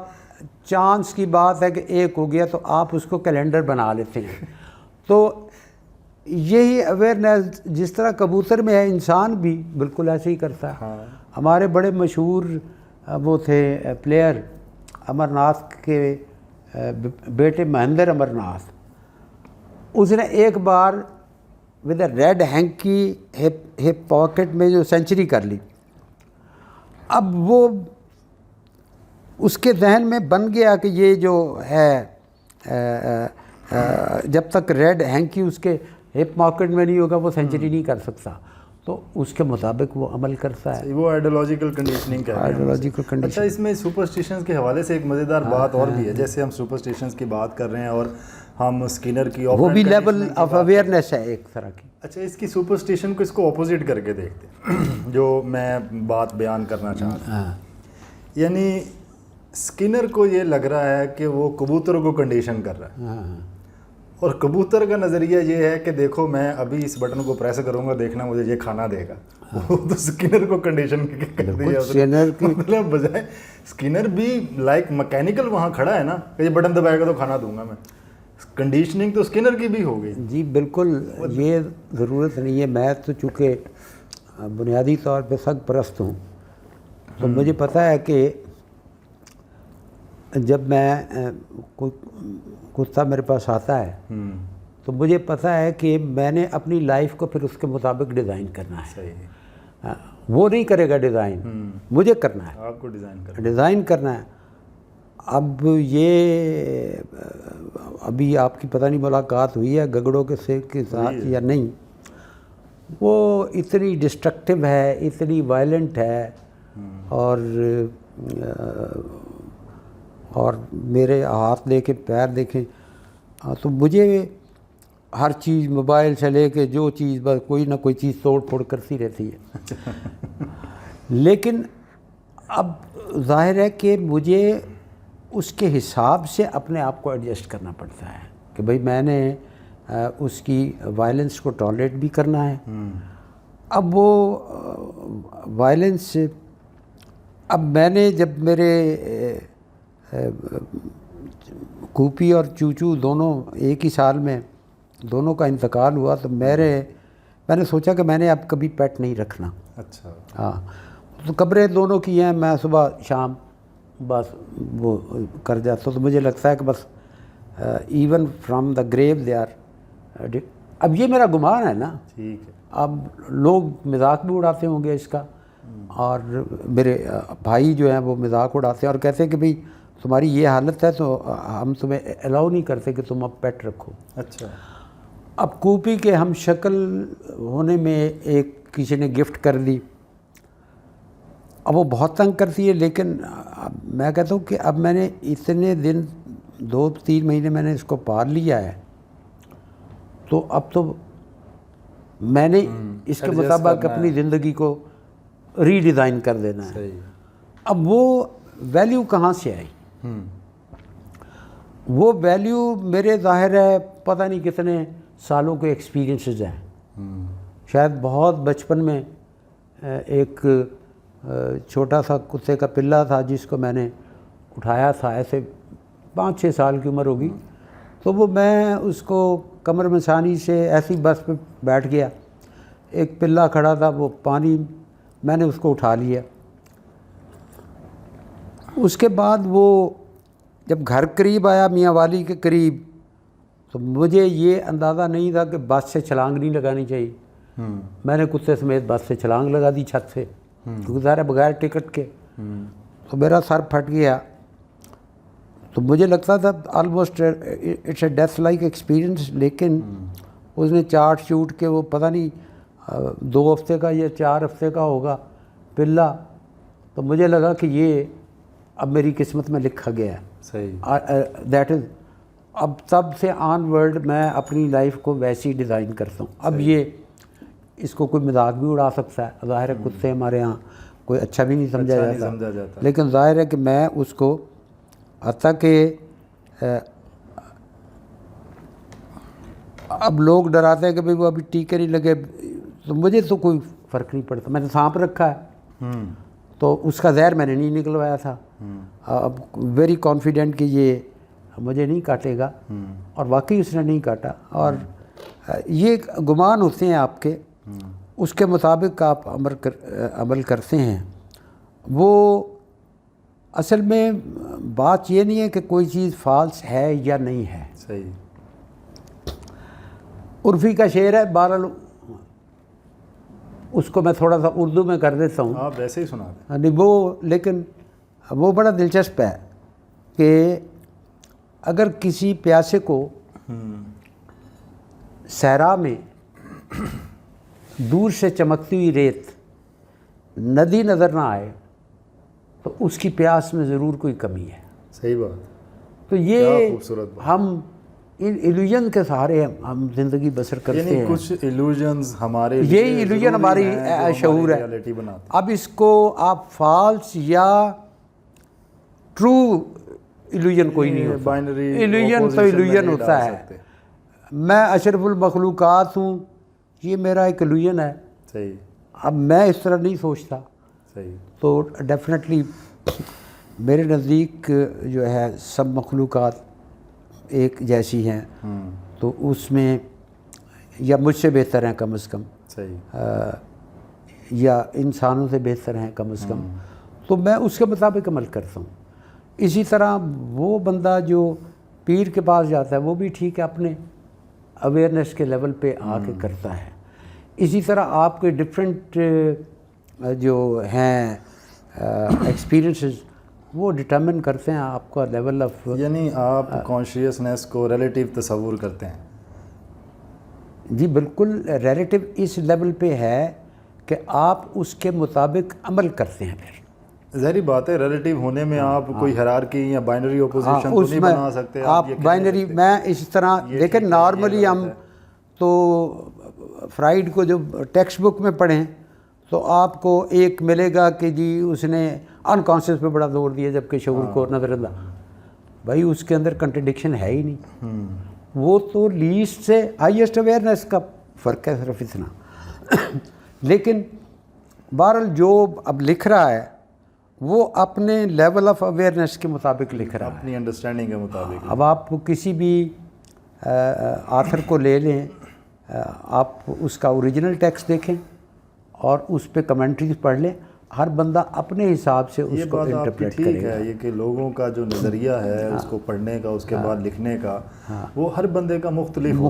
چانس کی بات ہے کہ ایک ہو گیا تو آپ اس کو کیلنڈر بنا لیتے ہیں. تو یہی اویئرنیس جس طرح کبوتر میں ہے انسان بھی بالکل ایسے ہی کرتا ہے. ہمارے بڑے مشہور وہ تھے پلیئر امر ناتھ کے بیٹے مہندر امر ناتھ، اس نے ایک بار with a red hanky hip pocket میں جو سینچری کر لی. اب وہ اس کے ذہن میں بن گیا کہ یہ جو ہے جب تک ریڈ ہینکی اس کے ہپ پاکٹ میں نہیں ہوگا وہ سینچری نہیں کر سکتا، تو اس کے مطابق وہ عمل کرتا ہے. وہ آئیڈیالوجیکل کنڈیشننگ کہتے ہیں. Ideological condition. اچھا، اس میں سپرسٹیشنز کے حوالے سے ایک مزیدار بات اور بھی ہے. جیسے ہم سپرسٹیشنز کی بات کر رہے ہیں اور ہم اسکینر کی وہ بھی لیول آف اویئرنیس ہے ایک طرح کی. اچھا، اس کی سپرسٹیشن کو اس کو اپوزٹ کر کے دیکھتے ہیں جو میں بات بیان کرنا چاہتا ہوں. یعنی اسکینر کو یہ لگ رہا ہے کہ وہ کبوتروں کو کنڈیشن کر رہا ہے، اور کبوتر کا نظریہ یہ ہے کہ دیکھو میں ابھی اس بٹن کو پریس کروں گا، دیکھنا مجھے یہ کھانا دے گا. وہ تو اسکینر کو کنڈیشن کر دیا. مطلب بجائے اسکینر بھی لائک مکینیکل وہاں کھڑا ہے نا کہ یہ بٹن دبائے گا تو کھانا دوں گا میں. کنڈیشننگ تو اسکینر کی بھی ہو گئی. جی بالکل، یہ ضرورت نہیں ہے. میں تو چونکہ بنیادی طور پہ سگ پرست ہوں تو مجھے پتہ ہے کہ جب میں کتا میرے پاس آتا ہے تو مجھے پتہ ہے کہ میں نے اپنی لائف کو پھر اس کے مطابق ڈیزائن کرنا ہے. صحیح. وہ نہیں کرے گا ڈیزائن، مجھے کرنا ہے. آپ کو ڈیزائن کرنا ہے. اب یہ ابھی آپ کی پتہ نہیں ملاقات ہوئی ہے گگڑوں کے ساتھ یا نہیں، وہ اتنی ڈسٹرکٹیو ہے، اتنی وائلنٹ ہے، اور میرے ہاتھ دیکھیں پیر دیکھیں تو مجھے ہر چیز موبائل سے لے کے جو چیز بس کوئی نہ کوئی چیز توڑ پھوڑ کرتی رہتی ہے. لیکن اب ظاہر ہے کہ مجھے اس کے حساب سے اپنے آپ کو ایڈجسٹ کرنا پڑتا ہے کہ بھئی میں نے اس کی وائلنس کو ٹالریٹ بھی کرنا ہے. اب وہ وائلنس اب میں نے جب میرے کوپی اور چوچو دونوں ایک ہی سال میں دونوں کا انتقال ہوا تو میں نے سوچا کہ میں نے اب کبھی پیٹ نہیں رکھنا. اچھا. ہاں، تو قبریں دونوں کی ہیں، میں صبح شام بس وہ کر جاتا. تو مجھے لگتا ہے کہ بس even from the grave they are. اب یہ میرا گمان ہے نا. ٹھیک ہے. اب لوگ مذاق بھی اڑاتے ہوں گے اس کا، اور میرے بھائی جو ہیں وہ مذاق اڑاتے ہیں اور کہتے ہیں کہ بھئی تمہاری یہ حالت ہے تو ہم تمہیں الاؤ نہیں کرتے کہ تم اب پیٹ رکھو. اچھا. اب کوپی کے ہم شکل ہونے میں ایک کسی نے گفٹ کر دی. اب وہ بہت تنگ کرتی ہے، لیکن میں کہتا ہوں کہ اب میں نے اتنے دن 2-3 مہینے میں نے اس کو پال لیا ہے تو اب تو میں نے اس کے مطابق اپنی زندگی کو ری ڈیزائن کر دینا ہے. اب وہ ویلیو کہاں سے آئی؟ وہ ویلیو میرے ظاہر ہے پتہ نہیں کتنے سالوں کے ایکسپیرینسز ہیں. شاید بہت بچپن میں ایک چھوٹا سا کتے کا پلہ تھا جس کو میں نے اٹھایا تھا، ایسے 5-6 سال کی عمر ہوگی، تو وہ میں اس کو کمر مسانی سے ایسی بس پہ بیٹھ گیا، ایک پلہ کھڑا تھا، وہ پانی میں نے اس کو اٹھا لیا. اس کے بعد وہ جب گھر قریب آیا میاں والی کے قریب تو مجھے یہ اندازہ نہیں تھا کہ بس سے چھلانگ نہیں لگانی چاہیے. میں نے کتے سمیت بس سے چھلانگ لگا دی چھت سے، کیونکہ ظاہر ہے بغیر ٹکٹ کے. تو میرا سر پھٹ گیا. تو مجھے لگتا تھا almost it's a death like experience, لیکن اس نے چاٹ چوٹ کے وہ پتہ نہیں 2 ہفتے کا یا 4 ہفتے کا ہوگا پلہ. تو مجھے لگا کہ یہ اب میری قسمت میں لکھا گیا ہے. صحیح. دیٹ از اب تب سے آن ورڈ میں اپنی لائف کو ویسی ڈیزائن کرتا ہوں. اب یہ اس کو کوئی مذاق بھی اڑا سکتا ہے، ظاہر ہے کتے ہمارے ہاں کوئی اچھا بھی نہیں سمجھا جاتا، لیکن ظاہر ہے کہ میں اس کو حتیٰ کہ اب لوگ ڈراتے ہیں کہ بھئی وہ ابھی ٹیکے نہیں لگے، تو مجھے تو کوئی فرق نہیں پڑتا، میں نے سانپ رکھا ہے تو اس کا زہر میں نے نہیں نکلوایا تھا، اب ویری کانفیڈنٹ کہ یہ مجھے نہیں کاٹے گا، اور واقعی اس نے نہیں کاٹا. اور یہ گمان ہوتے ہیں آپ کے، اس کے مطابق آپ عمل کرتے ہیں. وہ اصل میں بات یہ نہیں ہے کہ کوئی چیز فالس ہے یا نہیں ہے. صحیح. عرفی کا شعر ہے، بہرحال اس کو میں تھوڑا سا اردو میں کر دیتا ہوں. آپ ویسے ہی سنا دیں. نہیں وہ، لیکن وہ بڑا دلچسپ ہے کہ اگر کسی پیاسے کو صحرا میں دور سے چمکتی ہوئی ریت، ندی نظر نہ آئے تو اس کی پیاس میں ضرور کوئی کمی ہے. صحیح بات. تو کیا یہ خوبصورت بات. ہم ان ایلوژن کے سہارے ہم زندگی بسر کرتے یعنی ہیں. کچھ ایلوژنز ہمارے یہی ایلوژن ہماری شعور ہے. ریالٹی بناتے اب اس کو آپ فالس یا ٹرو ایلوژن کوئی نہیں ہوتا. بائنری ایلوژن تو ایلوژن ہوتا ہے. میں اشرف المخلوقات ہوں، یہ میرا ایک ایلوژن ہے. صحیح. اب میں اس طرح نہیں سوچتا. صحیح. تو ڈیفینیٹلی میرے نزدیک جو ہے سب مخلوقات ایک جیسی ہیں، تو اس میں یا مجھ سے بہتر ہیں کم از کم، صحیح، یا انسانوں سے بہتر ہیں کم از کم، تو میں اس کے مطابق عمل کرتا ہوں. اسی طرح وہ بندہ جو پیر کے پاس جاتا ہے وہ بھی ٹھیک ہے، اپنے اویئرنیس کے لیول پہ آ کے کرتا ہے. اسی طرح آپ کے ڈفرینٹ جو ہیں ایکسپیرینسز وہ ڈٹرمن کرتے ہیں آپ کا لیول آف. یعنی آپ کانشیسنیس کو ریلیٹیو تصور کرتے ہیں؟ جی بالکل، ریلیٹیو اس لیول پہ ہے کہ آپ اس کے مطابق عمل کرتے ہیں. پھر ظاہری بات ہے ریلیٹیو ہونے میں آپ کوئی ہیرارکی یا بائنری اپوزیشن تو نہیں بنا سکتے. آپ بائنری میں اس طرح، لیکن نارملی ہم تو فرائیڈ کو جو ٹیکسٹ بک میں پڑھیں تو آپ کو ایک ملے گا کہ جی اس نے انکانشیس پہ بڑا زور دیا جبکہ شعور کو نظر انداز. بھائی اس کے اندر کنٹرڈکشن ہے ہی نہیں. وہ تو لیسٹ سے ہائیسٹ اویئرنیس کا فرق ہے صرف اتنا. لیکن بہرحال جو اب لکھ رہا ہے وہ اپنے لیول آف اویئرنیس کے مطابق لکھ رہا ہے، اپنی انڈرسٹینڈنگ کے مطابق. اب آپ کسی بھی آتھر کو لے لیں، آپ اس کا اوریجنل ٹیکسٹ دیکھیں اور اس پہ کمنٹریز پڑھ لیں، ہر بندہ اپنے حساب سے اس کو انٹرپریٹ کرے گا. یہ کہ لوگوں کا جو نظریہ ہے اس کو پڑھنے کا، اس کے بعد لکھنے کا، وہ ہر بندے کا مختلف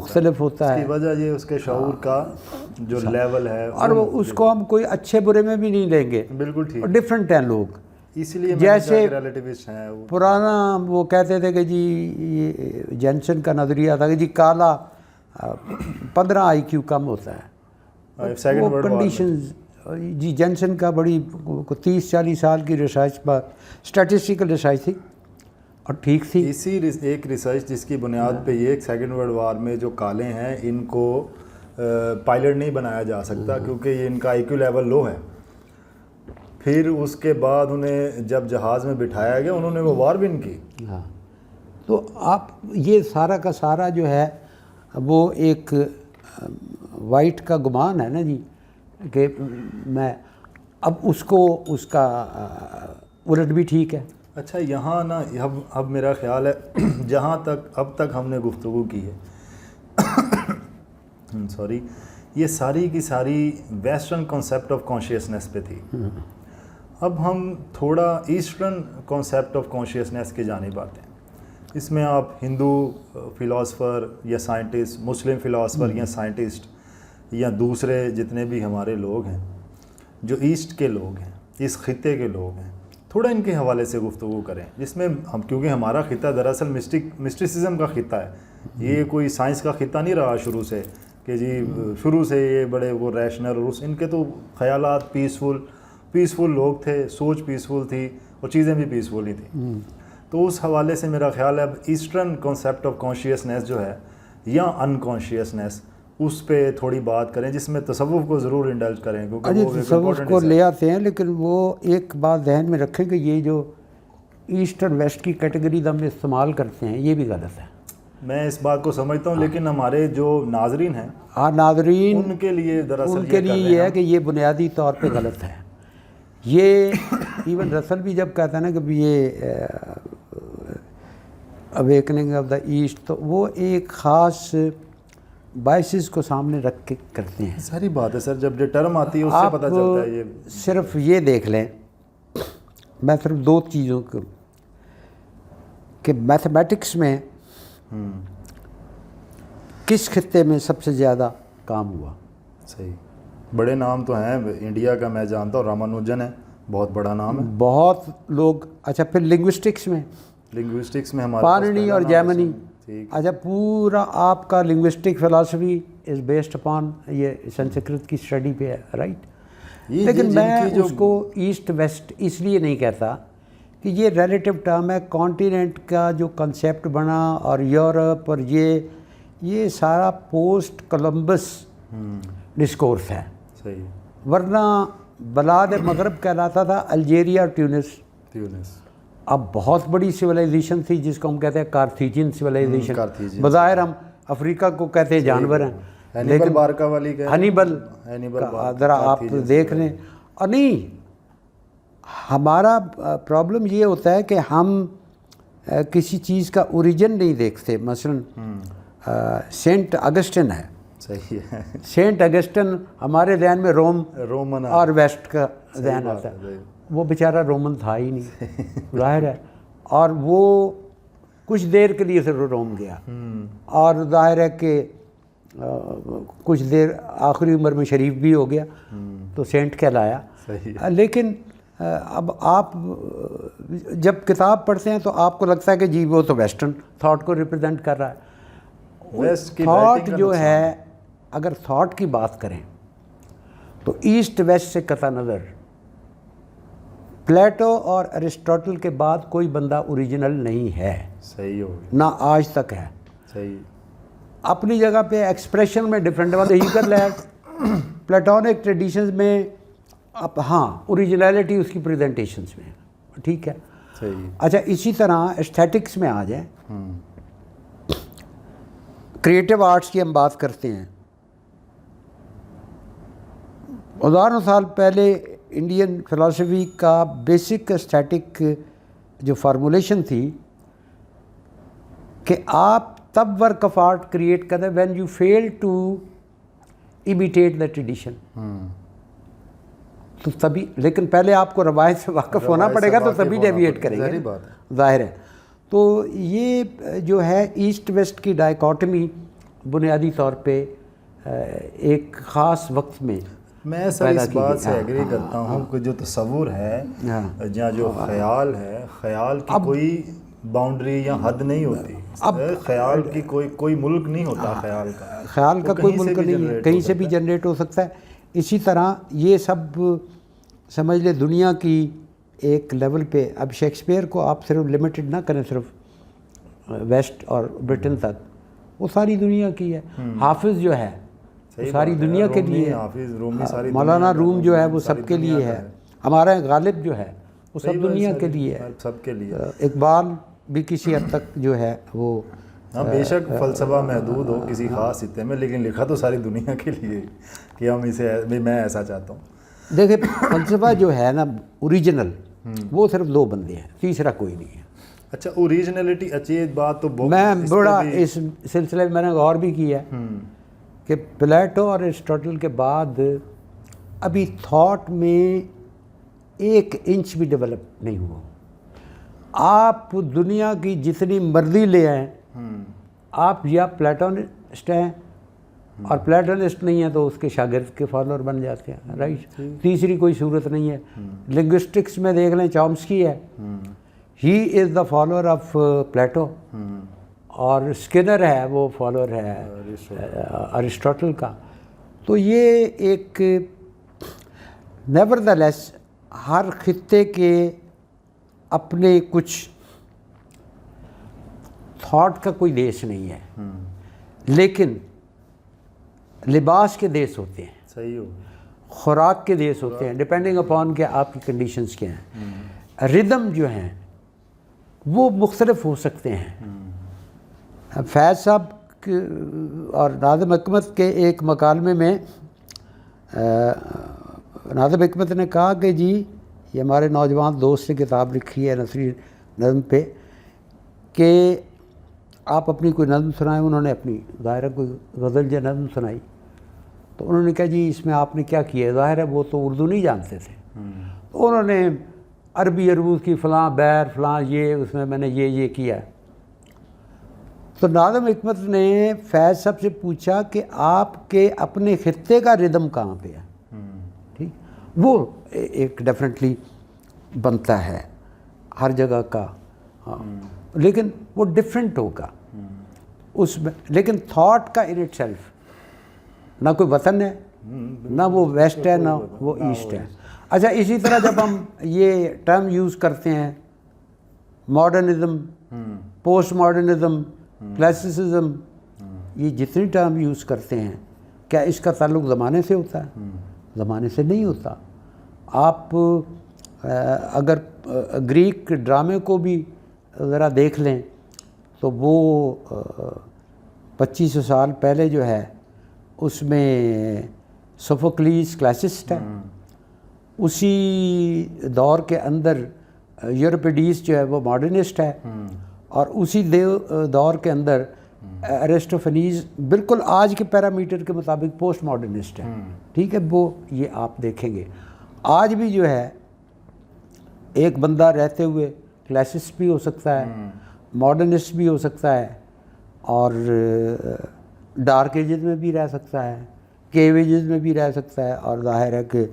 ہوتا ہے. اس کی وجہ یہ اس کے شعور کا جو لیول ہے، اور وہ اس کو ہم کوئی اچھے برے میں بھی نہیں لیں گے. بالکل ٹھیک. ڈفرینٹ ہیں لوگ. اسی لیے جیسے ریلیٹیوسٹ ہیں. پرانا وہ کہتے تھے کہ جی یہ جینسن کا نظریہ تھا کہ جی کالا 15 IQ کم ہوتا ہے. وہ کنڈیشنز، جی جینسن کا بڑی 30-40 سال کی ریسرچ پر اسٹیٹسٹیکل ریسرچ تھی اور ٹھیک تھی. اسی ایک ریسرچ جس کی بنیاد پہ یہ سیکنڈ ورلڈ وار میں جو کالے ہیں ان کو پائلٹ نہیں بنایا جا سکتا کیونکہ یہ ان کا IQ لیول لو ہے. پھر اس کے بعد انہیں جب جہاز میں بٹھایا گیا انہوں نے وہ وار ون کی. ہاں، تو آپ یہ سارا کا سارا جو ہے وہ ایک وائٹ کا گمان ہے نا جی، کہ میں اب اس کو اس کا الٹ بھی ٹھیک ہے. اچھا یہاں نا اب میرا خیال ہے جہاں تک اب تک ہم نے گفتگو کی ہے سوری، یہ ساری کی ساری ویسٹرن کانسیپٹ آف کانشیسنیس پہ تھی. اب ہم تھوڑا ایسٹرن کانسیپٹ آف کانشیسنیس کی جانب آتے ہیں. اس میں آپ ہندو فلاسفر یا سائنٹسٹ، مسلم فلاسفر یا سائنٹسٹ یا دوسرے جتنے بھی ہمارے لوگ ہیں جو ایسٹ کے لوگ ہیں، اس خطے کے لوگ ہیں، تھوڑا ان کے حوالے سے گفتگو کریں، جس میں ہم، کیونکہ ہمارا خطہ دراصل مسٹیسزم کا خطہ ہے. یہ کوئی سائنس کا خطہ نہیں رہا شروع سے کہ جی شروع سے یہ بڑے وہ ریشنل، اور ان کے تو خیالات پیسفل لوگ تھے، سوچ پیسفل تھی اور چیزیں بھی پیسفل ہی تھیں. تو اس حوالے سے میرا خیال ہے اب ایسٹرن کانسیپٹ آف کانشیسنیس جو ہے یا انکانشیسنیس، اس پہ تھوڑی بات کریں جس میں تصوف کو ضرور انڈلج کریں کیونکہ وہ تصوف کو لے آتے ہیں. لیکن وہ ایک بات ذہن میں رکھیں کہ یہ جو ایسٹ اور ویسٹ کی کیٹیگریز ہم استعمال کرتے ہیں یہ بھی غلط ہے. میں اس بات کو سمجھتا ہوں، لیکن ہمارے جو ناظرین ہیں ناظرین ان کے لیے دراصل ان کے لیے یہ ہے کہ یہ بنیادی طور پہ غلط ہے. یہ ایون رسل بھی جب کہتا ہے نا کہ یہ اویکننگ آف دا ایسٹ، تو وہ ایک خاص بائسز کو سامنے رکھ کے کرتے ہیں. ساری بات ہے سر، جب یہ ٹرم آتی ہے اس سے پتہ چلتا ہے. یہ صرف یہ دیکھ لیں، میں صرف 2 چیزوں کو کہ میتھمیٹکس میں کس خطے میں سب سے زیادہ کام ہوا. صحیح، بڑے نام تو ہیں انڈیا کا، میں جانتا ہوں رامانوجن ہے، بہت بڑا نام ہے. بہت لوگ. اچھا پھر لنگوسٹکس میں ہمارے پاننی اور جیمنی. اچھا پورا آپ کا linguistic philosophy is based upon یہ سنسکرت کی اسٹڈی پہ ہے، رائٹ. لیکن میں اس کو ایسٹ ویسٹ اس لیے نہیں کہتا کہ یہ ریلیٹیو ٹرم ہے. کانٹیننٹ کا جو کنسیپٹ بنا اور یورپ اور یہ سارا پوسٹ کولمبس ڈسکورس ہے. صحیح. ورنہ بلاد مغرب کہلاتا تھا الجیریا اور ٹیونس. اب بہت بڑی سویلائزیشن تھی جس کو ہم کہتے ہیں کارتھیجین سویلائزیشن. بظاہر ہم افریقہ کو کہتے ہیں جانور ہیں، لیکن ہنیبل ذرا آپ دیکھ لیں. اور نہیں، ہمارا پرابلم یہ ہوتا ہے کہ ہم کسی چیز کا اوریجن نہیں دیکھتے. مثلا سینٹ اگسٹن ہے. صحیح ہے. سینٹ اگسٹن ہمارے ذہن میں رومن اور ویسٹ کا ذہن آتا ہے. وہ بیچارہ رومن تھا ہی نہیں، ظاہر ہے. اور وہ کچھ دیر کے لیے صرف روم گیا، اور ظاہر ہے کہ کچھ دیر آخری عمر میں شریف بھی ہو گیا تو سینٹ کہلایا. لیکن اب آپ جب کتاب پڑھتے ہیں تو آپ کو لگتا ہے کہ جی وہ تو ویسٹرن تھاٹ کو ریپرزینٹ کر رہا ہے. تھاٹ جو ہے، اگر تھاٹ کی بات کریں تو ایسٹ ویسٹ سے قطع نظر پلیٹو اور ارسطاٹل کے بعد کوئی بندہ اوریجنل نہیں ہے. صحیح ہو گیا. نہ آج تک ہے. صحیح. اپنی جگہ پہ ایکسپریشن میں ڈفرینٹ ہی کر لیا. پلیٹونک ٹریڈیشنز میں اب ہاں اوریجنلٹی اس کی پریزنٹیشنز میں، ٹھیک ہے. صحیح. اچھا اسی طرح ایسٹھیٹکس میں آ جائیں، کریٹو آرٹس کی ہم بات کرتے ہیں. ہزاروں سال پہلے انڈین فلاسفی کا بیسک اسٹیٹک جو فارمولیشن تھی کہ آپ تب ورک آف آرٹ کریٹ کریں when you fail to imitate the tradition. تو تبھی، لیکن پہلے آپ کو روایت سے واقف ہونا پڑے گا تو تبھی ڈیویٹ کریں گے، ظاہر ہے. تو یہ جو ہے ایسٹ ویسٹ کی ڈائیکاٹمی بنیادی طور پہ ایک خاص وقت میں میں سر اس بات سے ایگری کرتا ہوں کہ جو تصور ہے یا جو خیال ہے، خیال کی کوئی باؤنڈری یا حد نہیں ہوتی. اب خیال کی کوئی ملک نہیں ہوتا. خیال کا کوئی ملک نہیں ہے، کہیں سے بھی جنریٹ ہو سکتا ہے. اسی طرح یہ سب سمجھ لے دنیا کی ایک لیول پہ. اب شیکسپیئر کو آپ صرف لمیٹڈ نہ کریں صرف ویسٹ اور برٹن تک، وہ ساری دنیا کی ہے. حافظ جو ہے ساری دنیا کے لیے ہے. مولانا روم جو ہے وہ سب کے لیے ہے. ہمارا غالب جو ہے وہ سب دنیا کے لیے ہے، سب کے لیے. اقبال بھی کسی حد تک جو ہے وہ بے شک فلسفہ محدود ہو کسی خاص خطے میں، لیکن لکھا تو ساری دنیا کے لیے کہ ہم اسے، میں ایسا چاہتا ہوں. دیکھیں فلسفہ جو ہے نا اوریجنل، وہ صرف 2 بندے ہیں، تیسرا کوئی نہیں ہے. اچھا اوریجنلٹی، اچھی بات تو میں بڑا اس سلسلے میں نے غور بھی کیا ہے کہ پلیٹو اور ارسطاٹل کے بعد ابھی تھاٹ میں 1 انچ بھی ڈیولپ نہیں ہوا. آپ دنیا کی جتنی مرضی لے آئیں، آپ یا پلیٹونسٹ ہیں اور پلیٹونسٹ نہیں ہے تو اس کے شاگرد کے فالوور بن جاتے ہیں، رائٹ. تیسری کوئی صورت نہیں ہے. لنگوسٹکس میں دیکھ لیں چامسکی ہے، ہی از دا فالوور آف پلیٹو، اور اسکنر ہے وہ فالوور ہے ارسطاٹل کا. تو یہ ایک نیور دا لیس ہر خطے کے اپنے کچھ تھاٹ کا کوئی دیش نہیں ہے، لیکن لباس کے دیش ہوتے ہیں. صحیح ہو. خوراک کے دیش ہوتے ہیں، ڈپینڈنگ اپان کہ آپ کی کنڈیشنز کیا ہیں. ردم جو ہیں وہ مختلف ہو سکتے ہیں، فیض صاحب اور ناظم حکمت کے ایک مکالمے میں ناظم حکمت نے کہا کہ جی یہ ہمارے نوجوان دوست نے کتاب لکھی ہے نثری نظم پہ کہ آپ اپنی کوئی نظم سنائیں. انہوں نے اپنی ظاہر کوئی غزل یا نظم سنائی تو انہوں نے کہا جی اس میں آپ نے کیا کیا ہے. ظاہر ہے وہ تو اردو نہیں جانتے تھے. تو انہوں نے عربی عروض کی فلاں بیر فلاں یہ اس میں نے یہ کیا. تو ناظم حکمت نے فیض صاحب سے پوچھا کہ آپ کے اپنے خطے کا ردم کہاں پہ ہے. ٹھیک وہ ایک ڈیفینیٹلی بنتا ہے ہر جگہ کا, ہاں لیکن وہ ڈفرینٹ ہوگا اس میں. لیکن تھاٹ کا ان اٹ سیلف نہ کوئی وطن ہے نہ وہ ویسٹ ہے نہ وہ ایسٹ ہے. اچھا اسی طرح جب ہم یہ ٹرم یوز کرتے ہیں ماڈرنزم, پوسٹ ماڈرنزم, کلاسیسزم, یہ جتنی ٹرم یوز کرتے ہیں کیا اس کا تعلق زمانے سے ہوتا ہے؟ زمانے سے نہیں ہوتا. آپ اگر گریک ڈرامے کو بھی ذرا دیکھ لیں تو وہ 2500 سال پہلے جو ہے اس میں سوفوکلیس کلاسسٹ ہے. اسی دور کے اندر یورپیڈیس جو ہے وہ ماڈرنسٹ ہے, اور اسی دور کے اندر ایرسٹوفنیز بالکل آج کے پیرامیٹر کے مطابق پوسٹ ماڈرنسٹ ہے. ٹھیک ہے, وہ یہ آپ دیکھیں گے آج بھی جو ہے ایک بندہ رہتے ہوئے کلاسسٹ بھی ہو سکتا ہے, ماڈرنسٹ بھی ہو سکتا ہے, اور ڈارک ایجز میں بھی رہ سکتا ہے, کیو ایجز میں بھی رہ سکتا ہے, اور ظاہر ہے کہ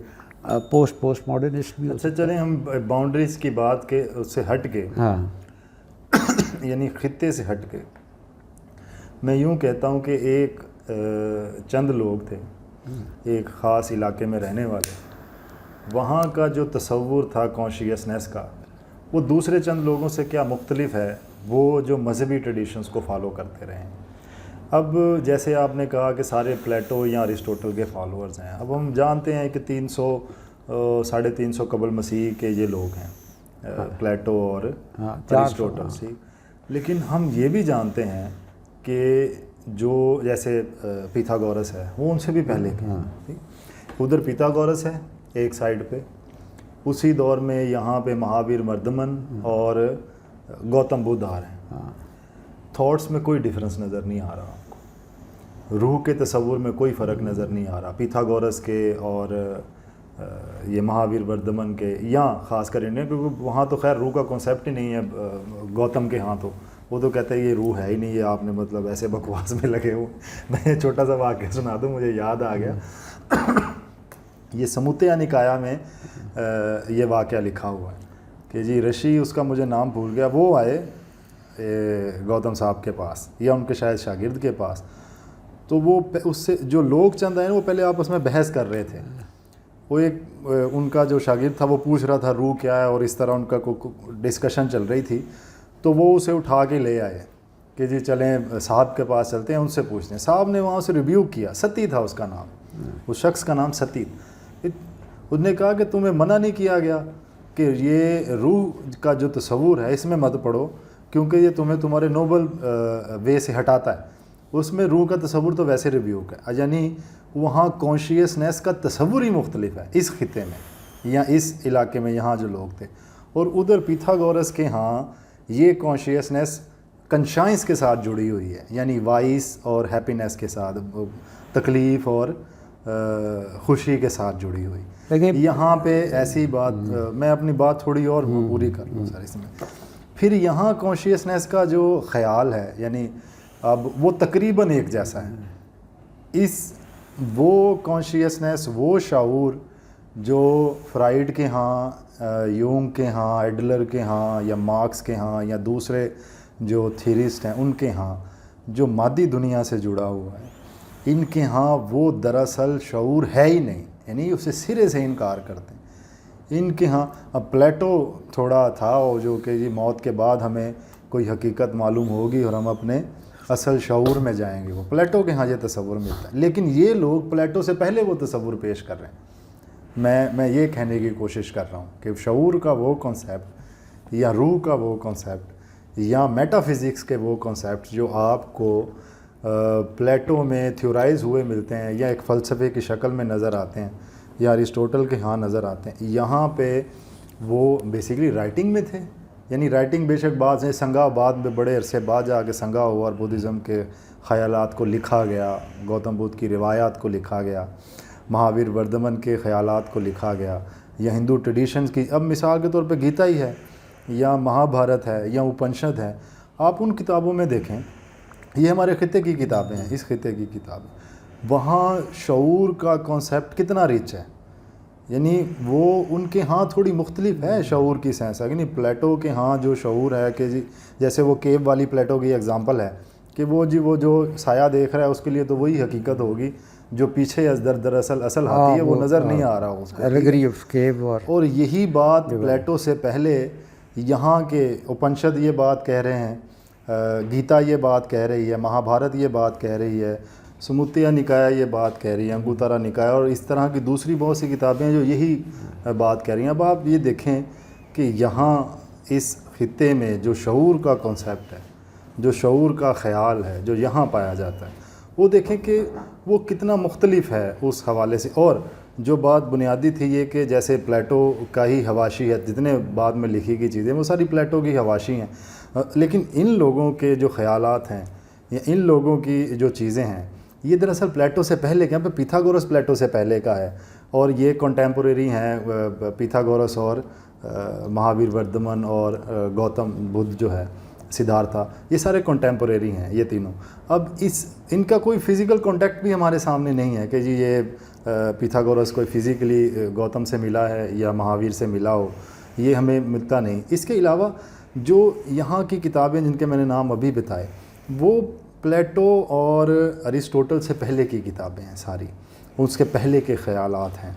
پوسٹ ماڈرنسٹ بھی. اچھا چلیں ہم باؤنڈریز کی بات کے اس سے ہٹ کے, ہاں یعنی خطے سے ہٹ کے میں یوں کہتا ہوں کہ ایک چند لوگ تھے ایک خاص علاقے میں رہنے والے, وہاں کا جو تصور تھا کانشیسنیس کا وہ دوسرے چند لوگوں سے کیا مختلف ہے, وہ جو مذہبی ٹریڈیشنز کو فالو کرتے رہے ہیں. اب جیسے آپ نے کہا کہ سارے پلیٹو یا ارسطوٹل کے فالوورز ہیں. اب ہم جانتے ہیں کہ 300-350 قبل مسیح کے یہ لوگ ہیں پلیٹو اور ارسطوٹل سی. لیکن ہم یہ بھی جانتے ہیں کہ جو جیسے پیتھاگورس ہے وہ ان سے بھی پہلے کے, ادھر پیتھاگورس ہے ایک سائیڈ پہ, اسی دور میں یہاں پہ مہاویر مردمن اور گوتم بدھ آ رہے ہیں. تھاٹس میں کوئی ڈفرنس نظر نہیں آ رہا آپ کو, روح کے تصور میں کوئی فرق نظر نہیں آ رہا پیتھاگورس کے اور یہ مہاویر مردمن کے, یا خاص کر انڈیا, کیونکہ وہاں تو خیر روح کا کانسیپٹ ہی نہیں ہے. گوتم کے ہاں تو وہ تو کہتے ہیں یہ روح ہے ہی نہیں, یہ آپ نے مطلب ایسے بکواس میں لگے ہو. میں چھوٹا سا واقعہ سنا دوں, مجھے یاد آ گیا. یہ سموتیا نکایا میں یہ واقعہ لکھا ہوا ہے کہ جی رشی, اس کا مجھے نام بھول گیا, وہ آئے گوتم صاحب کے پاس یا ان کے شاید شاگرد کے پاس, تو وہ اس سے جو لوگ چند آئے وہ پہلے آپس میں بحث کر رہے تھے. وہ ایک ان کا جو شاگرد تھا وہ پوچھ رہا تھا روح کیا ہے, اور اس طرح ان کا ڈسکشن چل رہی تھی. تو وہ اسے اٹھا کے لے آئے کہ جی چلیں صاحب کے پاس چلتے ہیں, ان سے پوچھتے ہیں. صاحب نے وہاں سے ریویو کیا, ستی تھا اس کا نام, اس شخص کا نام ستی. اس نے کہا کہ تمہیں منع نہیں کیا گیا کہ یہ روح کا جو تصور ہے اس میں مت پڑھو, کیونکہ یہ تمہیں تمہارے نوبل وے سے ہٹاتا ہے. اس میں روح کا تصور تو ویسے ریویو کا, یعنی وہاں کانشیسنیس کا تصور ہی مختلف ہے اس خطے میں یا اس علاقے میں یہاں جو لوگ تھے. اور ادھر پیتھاگورس کے ہاں یہ کانشیسنیس کنشائنس کے ساتھ جڑی ہوئی ہے, یعنی وائس اور ہیپینیس کے ساتھ, تکلیف اور خوشی کے ساتھ جڑی ہوئی. یہاں پہ ایسی بات, میں اپنی بات تھوڑی اور پوری کر لوں سر اس میں. پھر یہاں کانشیسنیس کا جو خیال ہے یعنی اب وہ تقریباً ایک جیسا ہے. وہ کانشیسنیس, وہ شعور جو فرائیڈ کے ہاں, یونگ کے ہاں, ایڈلر کے ہاں, یا مارکس کے ہاں, یا دوسرے جو تھیورسٹ ہیں ان کے ہاں جو مادی دنیا سے جڑا ہوا ہے, ان کے ہاں وہ دراصل شعور ہے ہی نہیں, یعنی اسے سرے سے انکار کرتے ہیں. ان کے ہاں اب پلیٹو تھوڑا تھا جو کہ جی موت کے بعد ہمیں کوئی حقیقت معلوم ہوگی اور ہم اپنے اصل شعور میں جائیں گے, وہ پلیٹو کے ہاں یہ تصور ملتا ہے. لیکن یہ لوگ پلیٹو سے پہلے وہ تصور پیش کر رہے ہیں. میں یہ کہنے کی کوشش کر رہا ہوں کہ شعور کا وہ کانسیپٹ یا روح کا وہ کانسیپٹ یا میٹا فزکس کے وہ کانسیپٹ جو آپ کو پلیٹو میں تھیورائز ہوئے ملتے ہیں یا ایک فلسفے کی شکل میں نظر آتے ہیں یا ارسطوٹل کے ہاں نظر آتے ہیں، یہاں پہ وہ بیسیکلی رائٹنگ میں تھے. یعنی رائٹنگ بے شک بعد سنگا بعد میں بڑے عرصے بعد جا کے سنگا ہوا اور بدھزم کے خیالات کو لکھا گیا، گوتم بدھ کی روایات کو لکھا گیا، مہاویر وردھمن کے خیالات کو لکھا گیا، یا ہندو ٹریڈیشنز کی، اب مثال کے طور پہ گیتا ہی ہے یا مہا بھارت ہے یا اپنشد ہے. آپ ان کتابوں میں دیکھیں، یہ ہمارے خطے کی کتابیں ہیں، اس خطے کی کتابیں، وہاں شعور کا کانسیپٹ کتنا ریچ ہے. یعنی وہ ان کے ہاں تھوڑی مختلف ہے شعور کی سائنس. یعنی پلیٹو کے ہاں جو شعور ہے کہ جی جیسے وہ کیو والی پلیٹو کی ایگزامپل ہے کہ وہ جو سایہ دیکھ رہا ہے اس کے لیے تو وہی حقیقت ہوگی، جو پیچھے دراصل اصل آتی ہے وہ نظر نہیں آ رہا اس کو. اور یہی بات پلیٹو سے پہلے یہاں کے اپنشد یہ بات کہہ رہے ہیں، گیتا یہ بات کہہ رہی ہے، مہا بھارت یہ بات کہہ رہی ہے، سمتیا نکایا یہ بات کہہ رہی ہے، انگوتارا نکایا، اور اس طرح کی دوسری بہت سی کتابیں جو یہی بات کہہ رہی ہیں. اب آپ یہ دیکھیں کہ یہاں اس خطے میں جو شعور کا کانسیپٹ ہے، جو شعور کا خیال ہے، جو یہاں پایا جاتا ہے، وہ دیکھیں کہ وہ کتنا مختلف ہے اس حوالے سے. اور جو بات بنیادی تھی یہ کہ جیسے پلیٹو کا ہی حواشی ہے، جتنے بعد میں لکھی گئی چیزیں وہ ساری پلیٹو کی حواشی ہیں، لیکن ان لوگوں کے جو خیالات ہیں یا ان لوگوں کی جو چیزیں ہیں یہ دراصل پلیٹو سے پہلے کے ہیں. پیتھاگورس پلیٹو سے پہلے کا ہے، اور یہ کنٹیمپوریری ہیں پیتھاگورس اور مہاویر وردھمن اور گوتم بدھ جو ہے سدھارتھا، یہ سارے کنٹیمپوریری ہیں یہ تینوں. اب ان کا کوئی فزیکل کانٹیکٹ بھی ہمارے سامنے نہیں ہے کہ جی یہ پیتھاگورس کوئی فزیکلی گوتم سے ملا ہے یا مہاویر سے ملا ہو، یہ ہمیں ملتا نہیں. اس کے علاوہ جو یہاں کی کتابیں جن کے میں نے نام ابھی بتائے وہ پلیٹو اور ارسطوٹل سے پہلے کی کتابیں ہیں ساری، اس کے پہلے کے خیالات ہیں.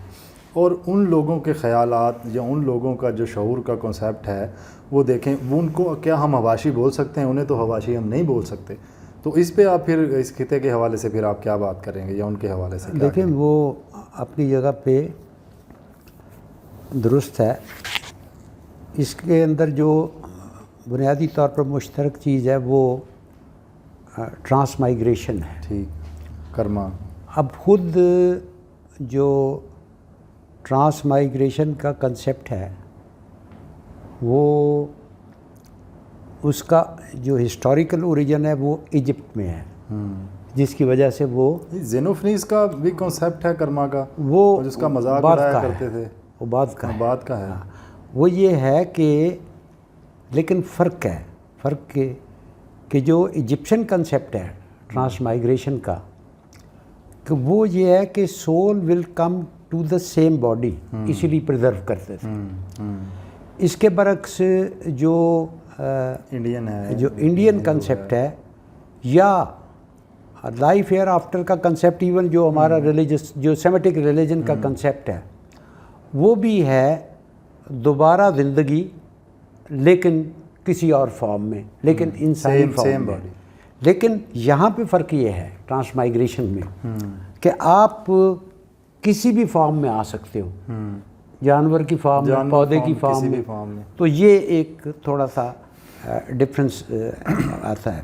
اور ان لوگوں کے خیالات یا ان لوگوں کا جو شعور کا کنسیپٹ ہے وہ دیکھیں، وہ ان کو کیا ہم حواشی بول سکتے ہیں؟ انہیں تو حواشی ہم نہیں بول سکتے. تو اس پہ آپ پھر اس خطے کے حوالے سے پھر آپ کیا بات کریں گے یا ان کے حوالے سے؟ دیکھیں وہ اپنی جگہ پہ درست ہے. اس کے اندر جو بنیادی طور پر مشترک چیز ہے وہ ٹرانس مائگریشن ہے. ٹھیک، کرما. اب خود جو ٹرانس مائگریشن کا کنسیپٹ ہے وہ اس کا جو ہسٹوریکل اوریجن ہے وہ ایجپٹ میں ہے، جس کی وجہ سے وہ زینوفنیز کا بھی کنسیپٹ ہے کرما کا، وہ جس کا مذاق اڑایا کرتے تھے، وہ بعد کا ہے. وہ یہ ہے کہ لیکن فرق ہے، کہ جو ایجپشن کنسیپٹ ہے ٹرانس مائگریشن کا، کہ وہ یہ ہے کہ soul will come to the same body, اسی لیے پرزرو کرتے تھے. اس کے برعکس جو انڈین کنسیپٹ ہے یا لائف ایئر آفٹر کا کنسیپٹ، ایون جو ہمارا ریلیجس جو سیمیٹک ریلیجن کا کنسیپٹ ہے وہ بھی ہے دوبارہ زندگی، لیکن کسی اور فارم میں، لیکن انسانی فارم میں. لیکن یہاں پہ فرق یہ ہے ٹرانس مائگریشن میں کہ آپ کسی بھی فارم میں آ سکتے ہو، جانور کی فارم میں، پودے کی فارم میں. تو یہ ایک تھوڑا سا ڈفرینس آتا ہے.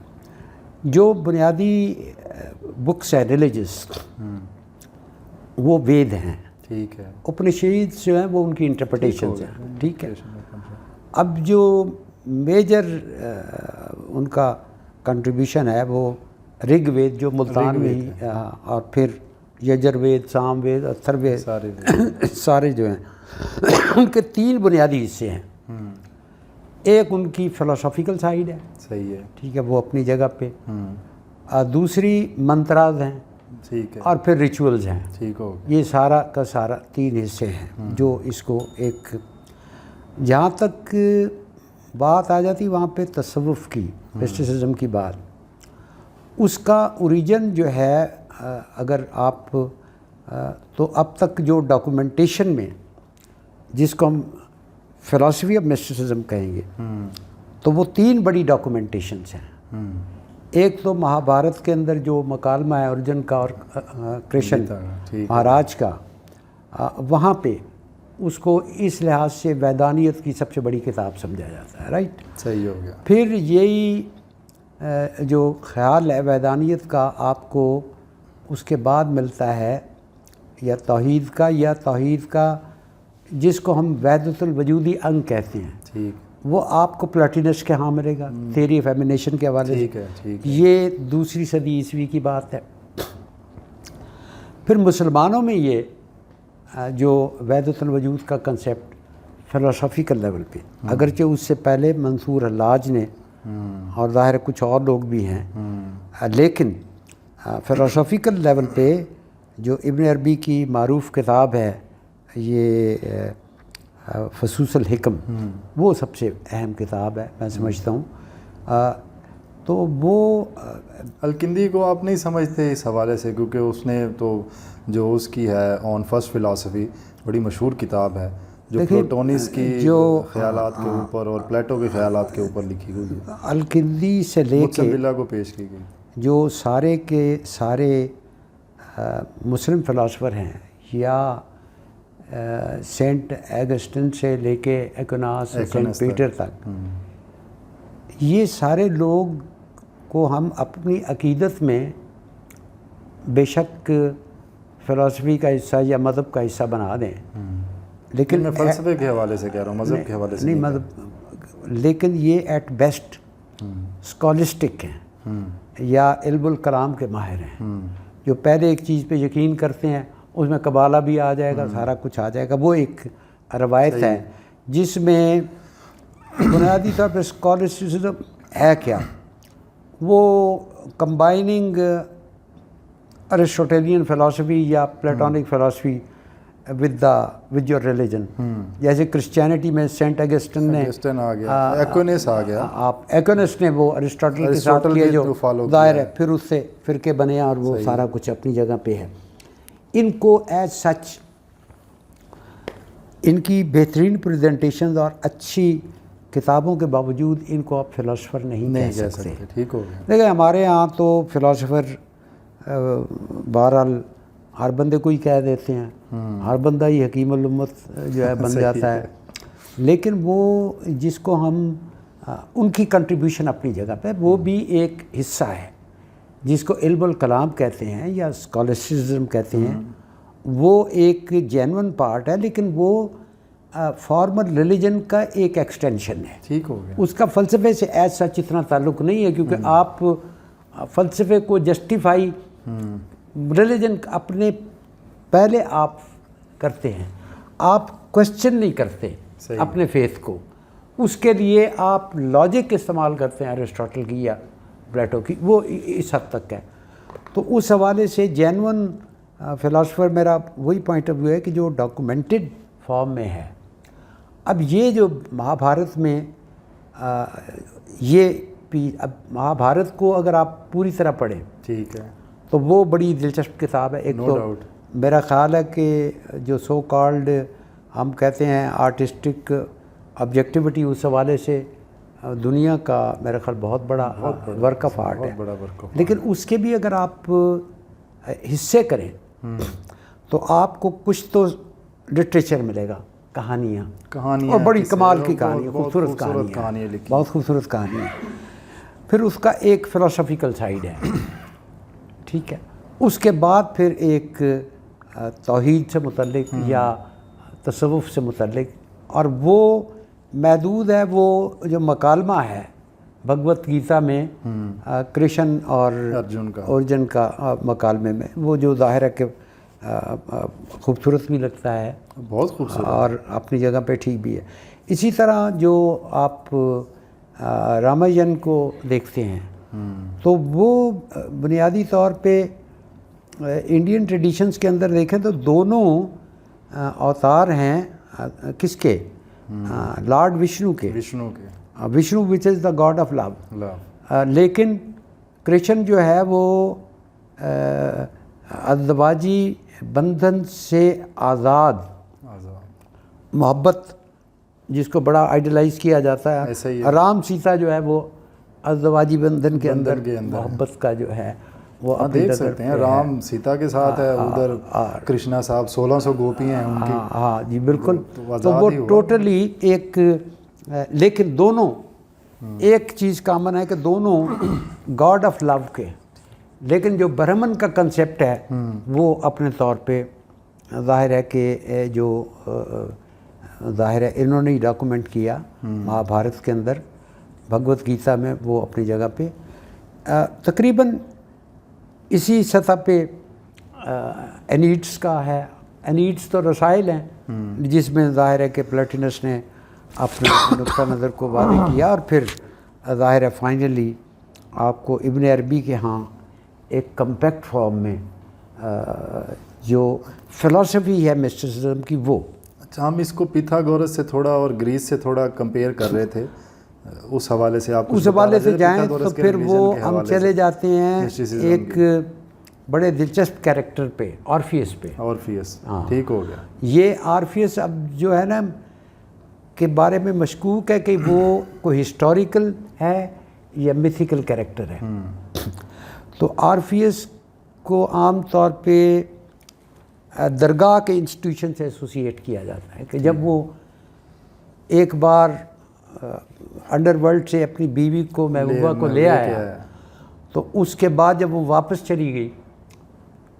جو بنیادی بکس ہے ریلیجس وہ وید ہیں، ٹھیک ہے، اپنشید جو ہیں وہ ان کی انٹرپریٹیشنز ہیں. ٹھیک ہے. اب جو میجر ان کا کنٹریبیوشن ہے وہ رگ وید جو ملتان میں ہی، اور پھر یجر وید، سام وید، اتھر وید، سارے جو ہیں ان کے 3 بنیادی حصے ہیں. ایک ان کی فلسافیکل سائیڈ ہے، صحیح ہے، ٹھیک ہے، وہ اپنی جگہ پہ. دوسری منتراز ہیں، ٹھیک ہے، اور پھر ریچولز ہیں. ٹھیک ہو. یہ سارا کا سارا 3 حصے ہیں جو اس کو ایک. جہاں تک بات آ جاتی وہاں پہ تصوف کی، مسٹیسزم کی بات، اس کا اوریجن جو ہے اگر آپ تو اب تک جو ڈاکومنٹیشن میں جس کو ہم فلاسفی آف مسٹیسزم کہیں گے تو وہ 3 بڑی ڈاکومنٹیشنز ہیں. ایک تو مہا بھارت کے اندر جو مکالمہ ہے ارجن کا اور کرشن مہاراج کا، وہاں پہ اس کو اس لحاظ سے ویدانیت کی سب سے بڑی کتاب سمجھا جاتا ہے، رائٹ. صحیح ہو گیا. پھر یہی جو خیال ہے ویدانیت کا آپ کو اس کے بعد ملتا ہے یا توحید کا جس کو ہم وحدت الوجودی انگ کہتے ہیں. ٹھیک. وہ آپ کو پلاٹینس کے ہاں ملے گا تھیوری آف ایمینیشن کے حوالے سے. ٹھیک ہے. یہ 2 صدی عیسوی کی بات ہے. پھر مسلمانوں میں یہ جو وحدت الوجود کا کنسیپٹ فلسفیکل لیول پہ، اگرچہ اس سے پہلے منصور حلاج نے اور ظاہر کچھ اور لوگ بھی ہیں، لیکن فلسفیکل لیول پہ جو ابن عربی کی معروف کتاب ہے یہ فصوص الحکم، وہ سب سے اہم کتاب ہے میں سمجھتا ہوں. تو وہ الکندی کو آپ نہیں سمجھتے اس حوالے سے، کیونکہ اس نے تو جو اس کی ہے آن فرسٹ فلاسفی بڑی مشہور کتاب ہے جو پلوٹونس کی خیالات کے اوپر اور پلیٹو کے خیالات کے اوپر لکھی ہوئی ہے. الکندی سے لے کے کو پیش کی گئی جو سارے کے سارے مسلم فلاسفر ہیں، یا سینٹ ایگسٹن سے لے کے ایکوناس سینٹ پیٹر تک، یہ سارے لوگ کو ہم اپنی عقیدت میں بے شک فلسفی کا حصہ یا مذہب کا حصہ بنا دیں، لیکن میں فلسفے کے حوالے سے کہہ رہا ہوں، مذہب کے حوالے سے نہیں. مذہب، لیکن یہ ایٹ بیسٹ اسکالسٹک ہیں یا علم الکلام کے ماہر ہیں، جو پہلے ایک چیز پہ یقین کرتے ہیں، اس میں قبالہ بھی آ جائے گا، سارا کچھ آ جائے گا. وہ ایک روایت ہے جس میں بنیادی طور پہ اسکالسٹسزم ہے کیا، وہ کمبائننگ ارسٹوٹیلین فلاسفی یا Platonic philosophy with your religion. جیسے کرسچینٹی میں سینٹ ایگسٹن نے ایکونس نے وہ ارسٹوٹل کے ساتھ کیا جو ظاہر ہے، پھر اس سے فرقے بنے اور وہ سارا کچھ اپنی جگہ پہ ہے. ان کو ایز سچ ان کی بہترین پریزنٹیشنز اور اچھی کتابوں کے باوجود ان کو آپ فلاسفر نہیں کہہ سکتے. ٹھیک ہو گیا. دیکھیں ہمارے ہاں تو فلاسفر بہرحال ہر بندے کو ہی کہہ دیتے ہیں، ہر بندہ ہی حکیم الامت جو ہے بن جاتا ہے، لیکن وہ جس کو ہم ان کی کنٹریبیوشن اپنی جگہ پہ، وہ بھی ایک حصہ ہے جس کو علم الکلام کہتے ہیں یا اسکالسٹسزم کہتے ہیں. وہ ایک جینون پارٹ ہے، لیکن وہ فارمل ریلیجن کا ایک ایکسٹینشن ہے. ٹھیک ہو گیا. اس کا فلسفے سے ایز سچ اتنا تعلق نہیں ہے، کیونکہ آپ فلسفے کو جسٹیفائی ریلیجن اپنے پہلے آپ کرتے ہیں، آپ کوشچن نہیں کرتے اپنے فیتھ کو. اس کے لیے آپ لاجک استعمال کرتے ہیں ارسٹوٹل کی یا پلیٹو کی، وہ اس حد تک ہے. تو اس حوالے سے جینون فلاسفر میرا وہی پوائنٹ آف ویو ہے کہ جو ڈاکومنٹڈ فارم میں ہے. اب یہ جو مہا بھارت میں اب مہا بھارت کو اگر آپ پوری طرح پڑھیں، ٹھیک ہے، تو وہ بڑی دلچسپ کتاب ہے. ایک تو میرا خیال ہے کہ جو سو کالڈ ہم کہتے ہیں آرٹسٹک آبجیکٹیوٹی، اس حوالے سے دنیا کا میرا خیال بہت بڑا ورک آف آرٹ ہے. لیکن اس کے بھی اگر آپ حصے کریں تو آپ کو کچھ تو لٹریچر ملے گا، کہانیاں اور بڑی کمال کی کہانی، خوبصورت کہانی، بہت خوبصورت کہانی ہے. پھر اس کا ایک فلسفیکل سائیڈ ہے، ٹھیک ہے. اس کے بعد پھر ایک توحید سے متعلق یا تصوف سے متعلق، اور وہ محدود ہے. وہ جو مکالمہ ہے بھگوت گیتا میں کرشن اور ارجن کا مکالمے میں، وہ جو ظاہر ہے کہ خوبصورت بھی لگتا ہے، بہت خوبصورت، اور اپنی جگہ پہ ٹھیک بھی ہے. اسی طرح جو آپ رامائن کو دیکھتے ہیں تو وہ بنیادی طور پہ انڈین ٹریڈیشنز کے اندر دیکھیں تو دونوں اوتار ہیں کس کے؟ لارڈ وشنو کے، وشنو وچ از دا گاڈ آف لو. لیکن کرشن جو ہے وہ ازدواجی بندھن سے آزاد محبت، جس کو بڑا آئیڈیلائز کیا جاتا ہے. رام سیتا جو ہے وہ ازدواجی بندھن کے اندر محبت کا جو ہے وہ ہاں اپنی دیکھ نظر سکتے ہیں پہ ہے۔ رام سیتا کے ساتھ ہے، ادھر کرشنا صاحب 1600 گوپیاں ہیں ان کی، ہاں جی بالکل، تو تو آزاد وہ ہی ہوا۔ ٹوٹلی ایک لیکن دونوں ایک چیز کامن ہے کہ دونوں گاڈ آف لو کے، لیکن جو برہمن کا کنسیپٹ ہے وہ اپنے طور پہ ظاہر ہے کہ جو ظاہر ہے انہوں نے ہی ڈاکومنٹ کیا مہا بھارت کے اندر، بھگوت گیتا میں وہ اپنی جگہ پہ تقریباً اسی سطح پہ انیڈس کا ہے۔ انیڈس تو رسائل ہیں جس میں ظاہر ہے کہ پلاٹینس نے اپنے نقطہ نظر کو واضح کیا، اور پھر ظاہر ہے فائنلی آپ کو ابن عربی کے ہاں ایک کمپیکٹ فارم میں جو فلسفی ہے مسٹسزم کی وہ۔ اچھا، ہم اس کو پیتھاگورس سے تھوڑا اور گریس سے تھوڑا کمپیئر کر رہے تھے، اس حوالے سے آپ اس حوالے سے جائیں تو پھر وہ ہم چلے جاتے ہیں ایک بڑے دلچسپ کیریکٹر پہ، آرفیس پہ۔ آرفیس، ٹھیک ہو گیا۔ یہ آرفیس اب جو ہے نا کے بارے میں مشکوک ہے کہ وہ کوئی ہسٹوریکل ہے یا میتھیکل کیریکٹر ہے۔ تو آرفیس کو عام طور پہ درگاہ کے انسٹیٹیوشن سے ایسوسیٹ کیا جاتا ہے کہ جب وہ ایک بار انڈر ورلڈ سے اپنی بیوی کو محبوبہ کو لے آیا، تو اس کے بعد جب وہ واپس چلی گئی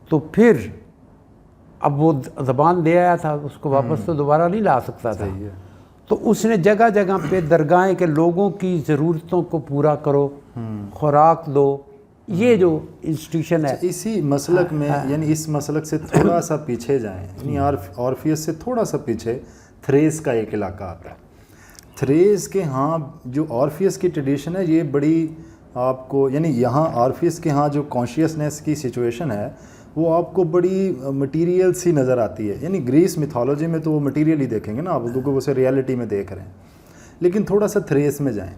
تو پھر اب وہ زبان دے آیا تھا، اس کو واپس تو دوبارہ نہیں لا سکتا تھا، تو اس نے جگہ جگہ پہ درگاہیں کے لوگوں کی ضرورتوں کو پورا کرو، خوراک دو، یہ جو انسٹیٹیوشن ہے۔ اسی مسلک میں یعنی اس مسلک سے تھوڑا سا پیچھے جائیں، یعنی آرفیس سے تھوڑا سا پیچھے تھریس کا ایک علاقہ آتا ہے۔ تھریس کے ہاں جو آرفیس کی ٹریڈیشن ہے یہ بڑی آپ کو، یعنی یہاں آرفیس کے ہاں جو کانشیسنیس کی سچویشن ہے وہ آپ کو بڑی مٹیریل سی نظر آتی ہے، یعنی گریس میتھولوجی میں تو وہ مٹیریل ہی دیکھیں گے نا آپ، کیونکہ وہ اسے ریالٹی میں دیکھ رہے ہیں، لیکن تھوڑا سا تھریس میں جائیں۔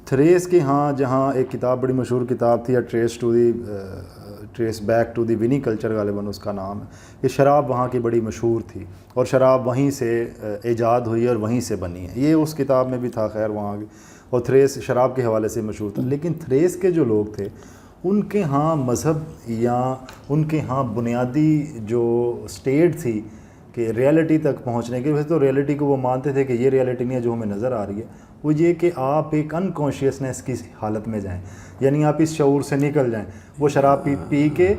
تھریس کے ہاں جہاں ایک کتاب بڑی مشہور کتاب تھی، trace back to the Vinca culture, غالباً اس کا نام ہے، کہ شراب وہاں کی بڑی مشہور تھی اور شراب وہیں سے ایجاد ہوئی اور وہیں سے بنی ہے، یہ اس کتاب میں بھی تھا خیر وہاں کی، اور تھریس شراب کے حوالے سے مشہور تھا۔ لیکن تھریس کے جو لوگ تھے ان کے ہاں مذہب یا ان کے ہاں بنیادی جو سٹیٹ تھی کہ ریالٹی تک پہنچنے کے، ویسے تو ریالٹی کو وہ مانتے تھے کہ یہ ریالٹی نہیں ہے جو ہمیں نظر آ رہی ہے، وہ یہ کہ آپ ایک انکانشیسنیس کی حالت میں جائیں، یعنی آپ اس شعور سے نکل جائیں۔ وہ شراب پی کے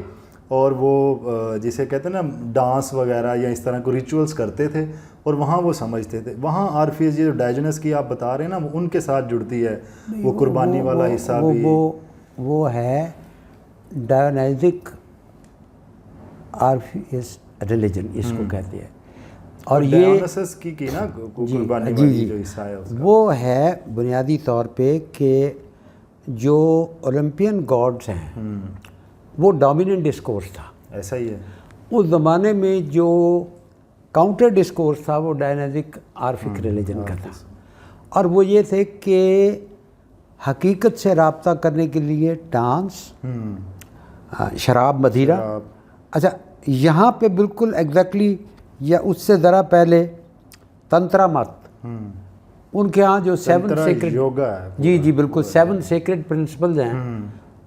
اور وہ جسے کہتے ہیں نا ڈانس وغیرہ یا اس طرح کو ریچولز کرتے تھے، اور وہاں وہ سمجھتے تھے، وہاں آرفیس جو ڈائجنس کی آپ بتا رہے ہیں نا وہ ان کے ساتھ جڑتی ہے، وہ قربانی والا حصہ بھی وہ ہے ڈائونیزک آرفیس ریلیجن اس کو کہتے ہیں، اور یہ ڈائونیسس کی نا قربانی والی جو حصہ ہے اس کا، وہ ہے بنیادی طور پہ کہ جو اولمپین گاڈز ہیں وہ ڈومیننٹ ڈسکورس تھا، ایسا ہی ہے۔ اس زمانے میں جو کاؤنٹر ڈسکورس تھا وہ ڈائنیزک عارفک ریلیجن کا تھا، اور وہ یہ تھے کہ حقیقت سے رابطہ کرنے کے لیے ڈانس، شراب، مدیرہ۔ اچھا یہاں پہ بالکل ایگزیکٹلی یا اس سے ذرا پہلے تنترا مت، ان کے ہاں جو 7 سیکرڈ یوگا ہے، جی بالکل 7 سیکرڈ پرنسپلز ہیں،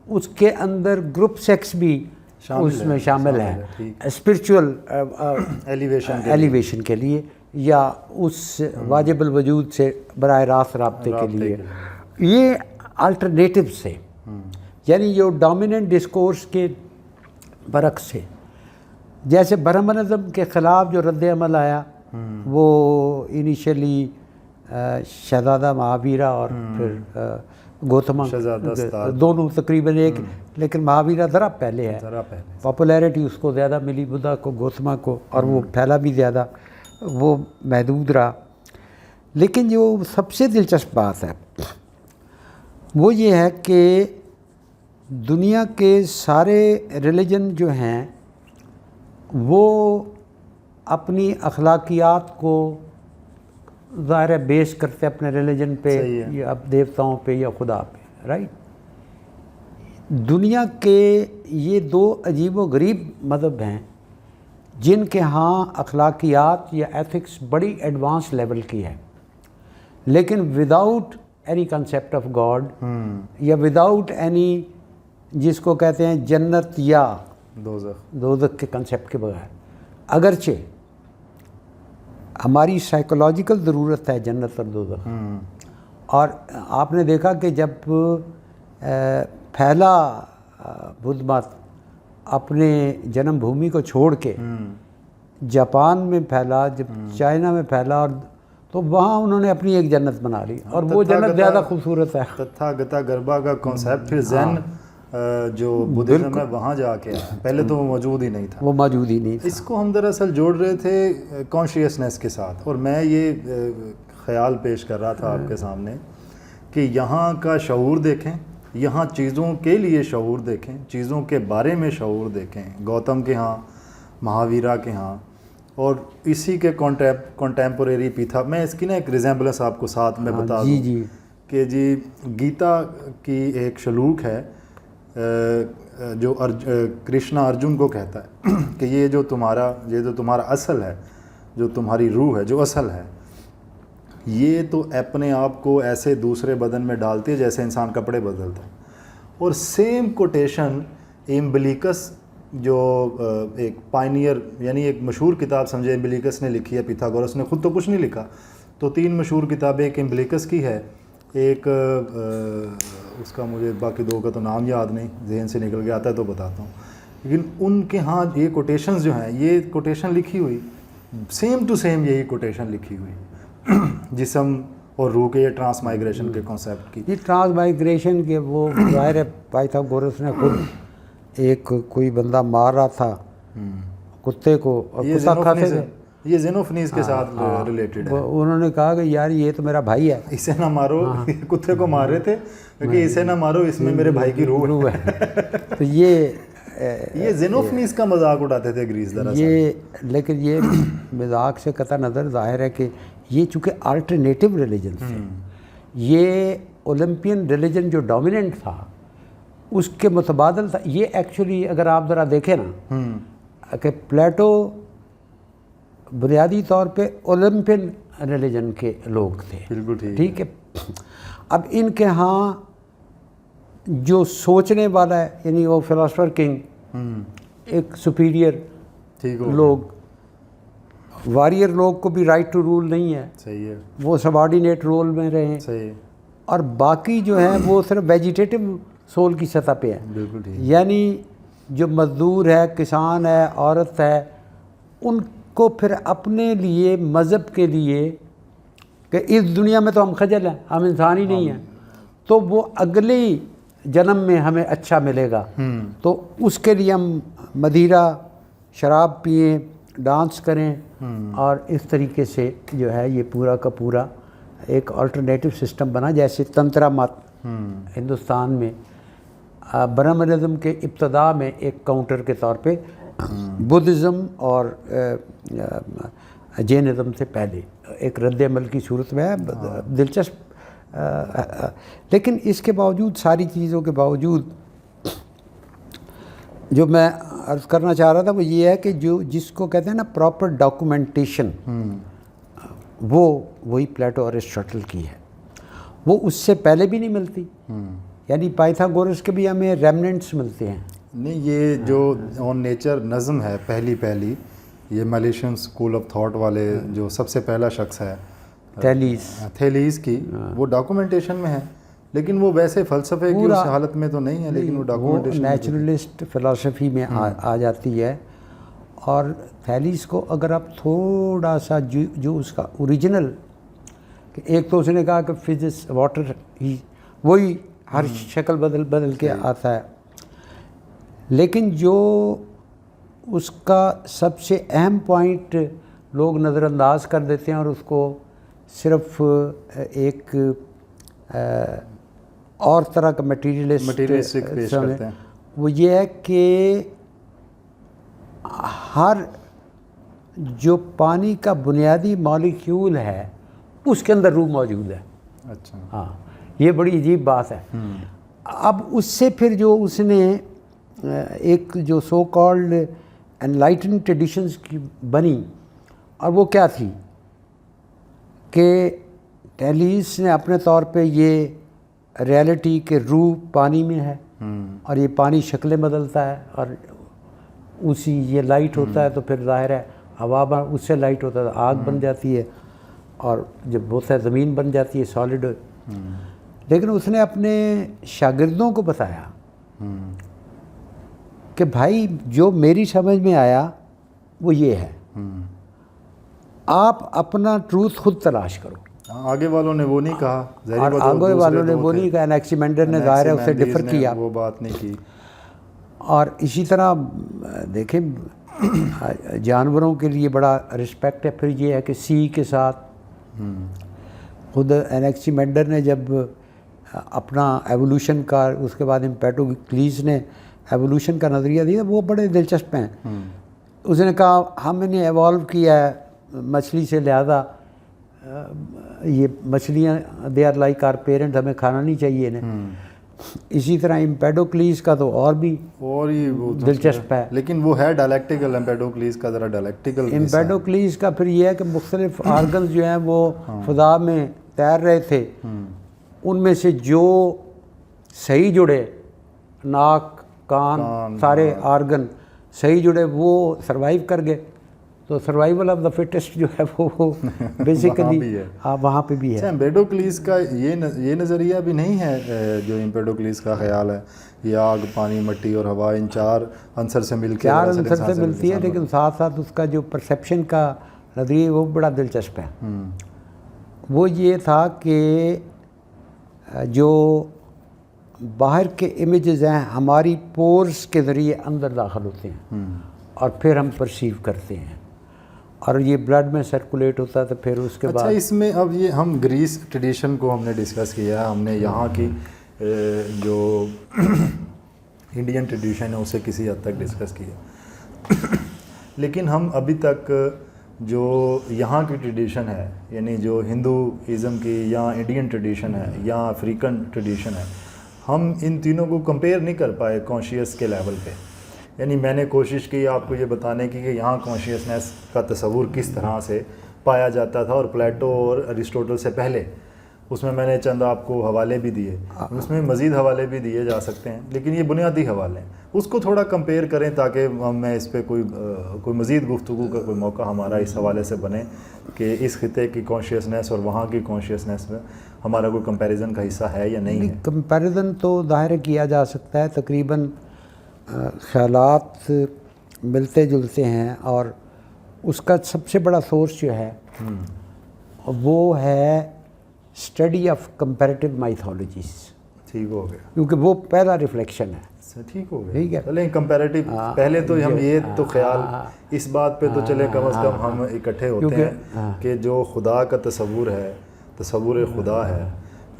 اس کے اندر گروپ سیکس بھی اس میں شامل ہے، اسپرچول ایلیویشن کے لیے یا اس واجب الوجود سے براہ راست رابطے کے لیے، یہ الٹرنیٹیو سے، یعنی جو ڈومیننٹ ڈسکورس کے برعکس سے، جیسے برہمنزم کے خلاف جو رد عمل آیا وہ انیشلی شہزادہ مہاویرا اور پھر گوتما، دونوں تقریباً ایک، لیکن مہاویرا ذرا پہلے ہے، پاپولیرٹی اس کو زیادہ ملی بدھا کو، گوتما کو، اور وہ پھیلا بھی زیادہ، وہ محدود رہا۔ لیکن جو سب سے دلچسپ بات ہے وہ یہ ہے کہ دنیا کے سارے ریلیجن جو ہیں وہ اپنی اخلاقیات کو ظاہر بیس کرتے اپنے ریلیجن پہ یا اب دیوتاؤں پہ یا خدا پہ، رائٹ۔ دنیا کے یہ 2 عجیب و غریب مذہب ہیں جن کے ہاں اخلاقیات یا ایتھکس بڑی ایڈوانس لیول کی ہے، لیکن without any concept of God یا وداؤٹ اینی جس کو کہتے ہیں جنت یا دوزخ کے کنسیپٹ کے بغیر. اگرچہ ہماری سائیکولوجیکل ضرورت ہے جنت اور دوزخ. اور آپ نے دیکھا کہ جب پھیلا بدھ مت اپنے جنم بھومی کو چھوڑ کے جاپان میں پھیلا, جب چائنا میں پھیلا, اور تو وہاں انہوں نے اپنی ایک جنت بنا لی, اور وہ جنت زیادہ خوبصورت ہے. تتھاگتا گربھا کا کانسیپٹ پھر زین جو بدھزم ہے وہاں جا کے آیا, پہلے تو وہ موجود ہی نہیں تھا. وہ موجود ہی نہیں تھا. اس کو ہم دراصل جوڑ رہے تھے کانشیسنیس کے ساتھ, اور میں یہ خیال پیش کر رہا تھا آپ کے سامنے کہ یہاں کا شعور دیکھیں, یہاں چیزوں کے لیے شعور دیکھیں, چیزوں کے بارے میں شعور دیکھیں, گوتم کے ہاں, مہاویرا کے ہاں, اور اسی کے کنٹیمپوریری پیتھا. میں اس کی نا ایک ریزیمبلنس آپ کو ساتھ میں بتا دوں کہ جی گیتا کی ایک شلوک ہے جو کرشنا ارجن کو کہتا ہے کہ یہ جو تمہارا اصل ہے, جو تمہاری روح ہے, جو اصل ہے, یہ تو اپنے آپ کو ایسے دوسرے بدن میں ڈالتی ہے جیسے انسان کپڑے بدلتا ہے. اور سیم کوٹیشن ایمبلیکس جو ایک پائنیئر یعنی ایک مشہور کتاب سمجھے ایمبلیکس نے لکھی ہے, پیتھاگورس نے خود تو کچھ نہیں لکھا, تو 3 مشہور کتابیں ایک ایمبلیکس کی ہے, ایک اس کا مجھے باقی 2 کا تو نام یاد نہیں, ذہن سے نکل گیا, آتا ہے تو بتاتا ہوں. لیکن ان کے ہاں یہ کوٹیشنز جو ہیں, یہ کوٹیشن لکھی ہوئی سیم ٹو سیم یہی کوٹیشن لکھی ہوئی جسم اور روح کے, یہ ٹرانس مائگریشن کے کانسیپٹ کی. یہ ٹرانس مائگریشن کے وہ ظاہر ہے پائتھاگورس نے خود ایک کوئی بندہ مار رہا تھا کتے کو, اور کتا کھاتے تھے. یہ زینوفنیز کے ساتھ ریلیٹڈ ہے. انہوں نے کہا کہ یار یہ تو میرا بھائی ہے, اسے نہ مارو. کتے کو مار رہے تھے کہ اسے نہ مارو, اس میں میرے بھائی کی روح ہے. تو یہ زینوفنیز کا مذاق اڑاتے تھے گریس دراصل. یہ لیکن یہ مذاق سے قطع نظر ظاہر ہے کہ یہ چونکہ الٹرنیٹیو ریلیجن تھے, یہ اولمپین ریلیجن جو ڈومیننٹ تھا اس کے متبادل تھا. یہ ایکچولی اگر آپ ذرا دیکھیں نا کہ پلیٹو بنیادی طور پہ اولمپین ریلیجن کے لوگ تھے. بالکل ٹھیک ہے. اب ان کے ہاں جو سوچنے والا ہے یعنی وہ فلاسفر کنگ, ایک سپیریئر لوگ, واریر لوگ کو بھی رائٹ ٹو رول نہیں ہے, صحیح ہے, وہ سبارڈینیٹ رول میں رہیں, صحیح, اور باقی جو ہیں وہ صرف ویجیٹیٹو سول کی سطح پہ ہیں. بالکل ٹھیک. یعنی جو مزدور ہے, کسان ہے, عورت ہے, ان کو پھر اپنے لیے مذہب کے لیے کہ اس دنیا میں تو ہم خجل ہیں, ہم انسان ہی نہیں ہیں, تو وہ اگلی جنم میں ہمیں اچھا ملے گا, تو اس کے لیے ہم مدیرہ شراب پئیں, ڈانس کریں, اور اس طریقے سے جو ہے یہ پورا کا پورا ایک آلٹرنیٹیو سسٹم بنا. جیسے تنترا مت ہندوستان میں برہمنزم کے ابتدا میں ایک کاؤنٹر کے طور پہ بدھزم اور جینزم سے پہلے ایک رد عمل کی صورت میں ہے. دلچسپ. لیکن اس کے باوجود, ساری چیزوں کے باوجود, جو میں عرض کرنا چاہ رہا تھا وہ یہ ہے کہ جس کو کہتے ہیں نا پراپر ڈاکومنٹیشن, وہی پلیٹو اور ایرسٹاٹل کی ہے. وہ اس سے پہلے بھی نہیں ملتی. یعنی پائتھاگورس کے بھی ہمیں ریمننٹس ملتے ہیں. نہیں, یہ جو آن نیچر نظم ہے پہلی یہ میلیشین اسکول آف تھاٹ والے جو سب سے پہلا شخص ہے تھیلیس کی, وہ ڈاکومنٹیشن میں ہے, لیکن وہ ویسے فلسفے کی اس حالت میں تو نہیں ہے, لیکن وہ ڈاکومنٹیشن نیچرلسٹ فلسفی میں آ جاتی ہے. اور تھیلیس کو اگر آپ تھوڑا سا جو اس کا اوریجنل, کہ ایک تو اس نے کہا کہ فزکس واٹر ہی وہی ہر شکل بدل کے آتا ہے, لیکن جو اس کا سب سے اہم پوائنٹ لوگ نظر انداز کر دیتے ہیں اور اس کو صرف ایک اور طرح کا مٹیریلسٹک پیش کرتے ہیں, وہ یہ ہے کہ ہر جو پانی کا بنیادی مالیکیول ہے اس کے اندر روح موجود ہے. اچھا, ہاں, یہ بڑی عجیب بات ہے. اب اس سے پھر جو اس نے ایک جو سو کالڈ انلائٹن ٹریڈیشنز کی بنی, اور وہ کیا تھی کہ تھیلیس نے اپنے طور پہ یہ ریالٹی کہ روح پانی میں ہے, اور یہ پانی شکلیں بدلتا ہے اور اسی یہ لائٹ ہوتا ہے تو پھر ظاہر ہے ہوا اس سے لائٹ ہوتا ہے آگ بن جاتی ہے اور جب ہوتا ہے زمین بن جاتی ہے سالڈ. لیکن اس نے اپنے شاگردوں کو بتایا کہ بھائی جو میری سمجھ میں آیا وہ یہ ہے، آپ اپنا ٹروتھ خود تلاش کرو. آگے والوں نے وہ نہیں کہا، آگے والوں نے وہ نہیں کہا، انیکسیمینڈر نے ظاہر ہے اس سے ڈفر کیا، وہ بات نہیں کی. اور اسی طرح دیکھیں جانوروں کے لیے بڑا رسپیکٹ ہے. پھر یہ ہے کہ سی کے ساتھ خود انیکسیمینڈر نے جب اپنا ایوولوشن کا، اس کے بعد امپیڈوکلیز نے ایوولوشن کا نظریہ دیا، وہ بڑے دلچسپ ہیں. اس نے کہا ہم نے ایوالو کیا ہے مچھلی سے، لہذا یہ مچھلیاں they are like our parent, ہمیں کھانا نہیں چاہیے انہیں. اسی طرح امپیڈوکلیز کا تو اور بھی دلچسپ ہے، لیکن وہ ہے ڈائلیکٹیکل. امپیڈوکلیز کا ذرا ڈائلیکٹیکل. امپیڈوکلیز کا پھر یہ ہے کہ مختلف آرگنز جو ہیں وہ فضا میں تیر رہے تھے، ان میں سے جو صحیح جڑے، ناک، کان، سارے آرگن صحیح جڑے، وہ سروائیو کر گئے. تو سروائیول آف دا فٹسٹ جو ہے وہ بیسیکلی وہاں پہ بھی ہے. امپیڈوکلیز کا یہ نظریہ بھی نہیں ہے جو امپیڈوکلیز کا خیال ہے، یہ آگ، پانی، مٹی اور ہوا، ان چار عنصر سے مل کے، چار عنصر سے ملتی ہے، لیکن ساتھ ساتھ اس کا جو پرسیپشن کا نظریہ وہ بڑا دلچسپ ہے. وہ یہ تھا کہ جو باہر کے امیجز ہیں ہماری پورز کے ذریعے اندر داخل ہوتے ہیں اور پھر ہم پرسیو کرتے ہیں، اور یہ بلڈ میں سرکولیٹ ہوتا ہے. تو پھر اس کے بعد اچھا، اس میں اب یہ ہم گریس ٹریڈیشن کو ہم نے ڈسکس کیا ہے، ہم نے یہاں کی جو انڈین ٹریڈیشن ہے اسے کسی حد تک ڈسکس کیا، لیکن ہم ابھی تک جو یہاں کی ٹریڈیشن ہے، یعنی جو ہندوازم کی یا انڈین ٹریڈیشن ہے یا افریقن ٹریڈیشن ہے، ہم ان تینوں کو کمپیئر نہیں کر پائے کانشیس کے لیول پہ. یعنی میں نے کوشش کی آپ کو یہ بتانے کی کہ یہاں کانشیسنیس کا تصور کس طرح سے پایا جاتا تھا، اور پلیٹو اور ارسطوٹل سے پہلے. اس میں نے چند آپ کو حوالے بھی دیے، اس میں مزید حوالے بھی دیے جا سکتے ہیں، لیکن یہ بنیادی حوالے ہیں. اس کو تھوڑا کمپیئر کریں تاکہ میں اس پہ کوئی مزید گفتگو کا کوئی موقع ہمارا اس حوالے سے بنے کہ اس خطے کی کانشیسنیس اور وہاں کی کانشیسنیس میں ہمارا کوئی کمپیریزن کا حصہ ہے یا نہیں ہے. کمپیریزن تو ظاہر کیا جا سکتا ہے، تقریباً خیالات ملتے جلتے ہیں، اور اس کا سب سے بڑا سورس جو ہے وہ ہے اسٹڈی آف کمپیریٹیو مائتھولوجیز. ٹھیک ہو گیا، کیونکہ وہ پہلا ریفلیکشن ہے. ٹھیک ہو گیا، ٹھیک ہے. چلیں کمپیریٹیو پہلے تو ہم یہ تو خیال اس بات پہ تو چلے کم از کم ہم اکٹھے ہوتے ہیں کہ جو خدا کا تصور ہے، تصور خدا ہے،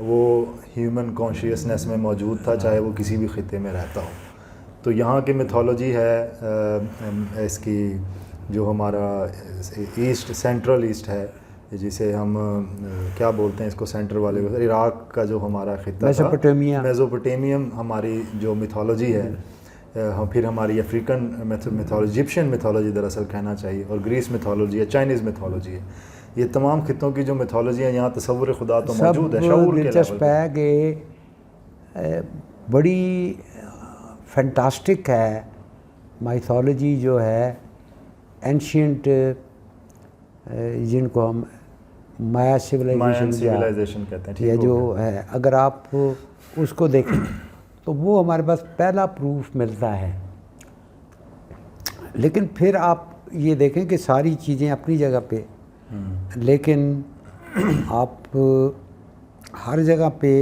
وہ ہیومن کانشیسنیس میں موجود تھا، چاہے وہ کسی بھی خطے میں رہتا ہو. تو یہاں کی میتھولوجی ہے اس کی جو ہمارا ایسٹ، سینٹرل ایسٹ ہے، جسے ہم کیا بولتے ہیں اس کو سینٹر والے کو، عراق کا جو ہمارا خطہ تھا، میزوپوٹیمیم ہماری جو میتھولوجی ہے. پھر ہماری افریقن میتھولوجی، ایجپشین میتھولوجی دراصل کہنا چاہیے، اور گریس میتھولوجی ہے، چائنیز میتھولوجی ہے. یہ تمام خطوں کی جو میتھولوجی ہے یہاں تصور خدا تو موجود ہے، شعور کے دلچسپ ہے کہ بڑی فینٹاسٹک ہے مائتھولوجی جو ہے اینشینٹ، جن کو ہم مایا سویلائزیشن کہتے ہیں، یہ جو ہے. اگر آپ اس کو دیکھیں تو وہ ہمارے پاس پہلا پروف ملتا ہے. لیکن پھر آپ یہ دیکھیں کہ ساری چیزیں اپنی جگہ پہ، لیکن آپ ہر جگہ پہ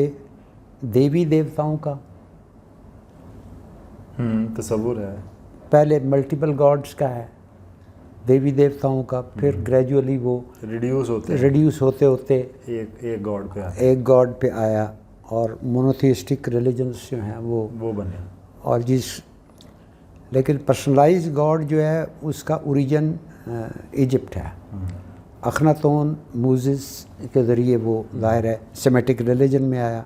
دیوی دیوتاؤں کا تصور ہے. پہلے ملٹیپل گاڈس کا ہے، دیوی دیوتاؤں کا، پھر گریجولی وہ ریڈیوس ہوتے ہوتے ایک گاڈ پہ آیا، اور مونوتھیسٹک ریلیجنس جو ہیں وہ بنے. اور لیکن پرسنلائز گاڈ جو ہے اس کا اوریجن ایجپٹ ہے. اخناتون موزس کے ذریعے وہ ظاہر ہے سیمیٹک ریلیجن میں آیا.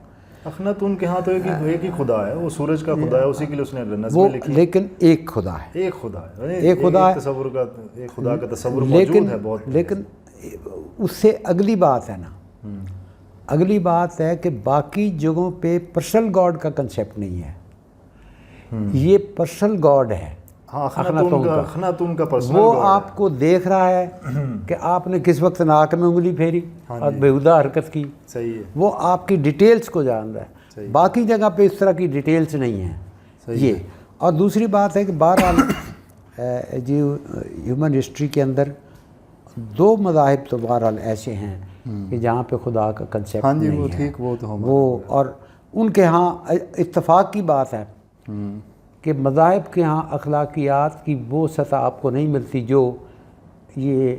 اخناتون کے ہاں تو ایک ہی خدا ہے، وہ سورج کا خدا ہے، اسی کے لیے اس نے نظمیں لکھی. لیکن ایک خدا ہے، ایک خدا ہے، ایک خدا ہے، تصور کا، ایک خدا کا تصور موجود ہے بہت. لیکن اس سے اگلی بات ہے نا، اگلی بات ہے کہ باقی جگہوں پہ پرسنل گاڈ کا کنسیپٹ نہیں ہے. یہ پرسنل گاڈ ہے، ہاں اخناتون کا، اخناتون کا پرسنل وہ گاڈ آپ کو دیکھ رہا ہے کہ آپ نے کس وقت ناک میں انگلی پھیری اور بیہودہ حرکت کی، صحیح ہے، وہ آپ کی ڈیٹیلز کو جان رہا ہے، باقی جگہ پہ اس طرح کی ڈیٹیلز نہیں ہیں یہ۔ اور دوسری بات ہے کہ بہرحال جی ہیومن ہسٹری کے اندر دو مذاہب تو بہرحال ایسے ہیں کہ جہاں پہ خدا کا کنسیپٹ ہاں جی نہیں وہ ہے، ٹھیک، وہ تو ہم وہ اور ان کے ہاں اتفاق کی بات ہے کہ مذاہب کے ہاں اخلاقیات کی وہ سطح آپ کو نہیں ملتی جو یہ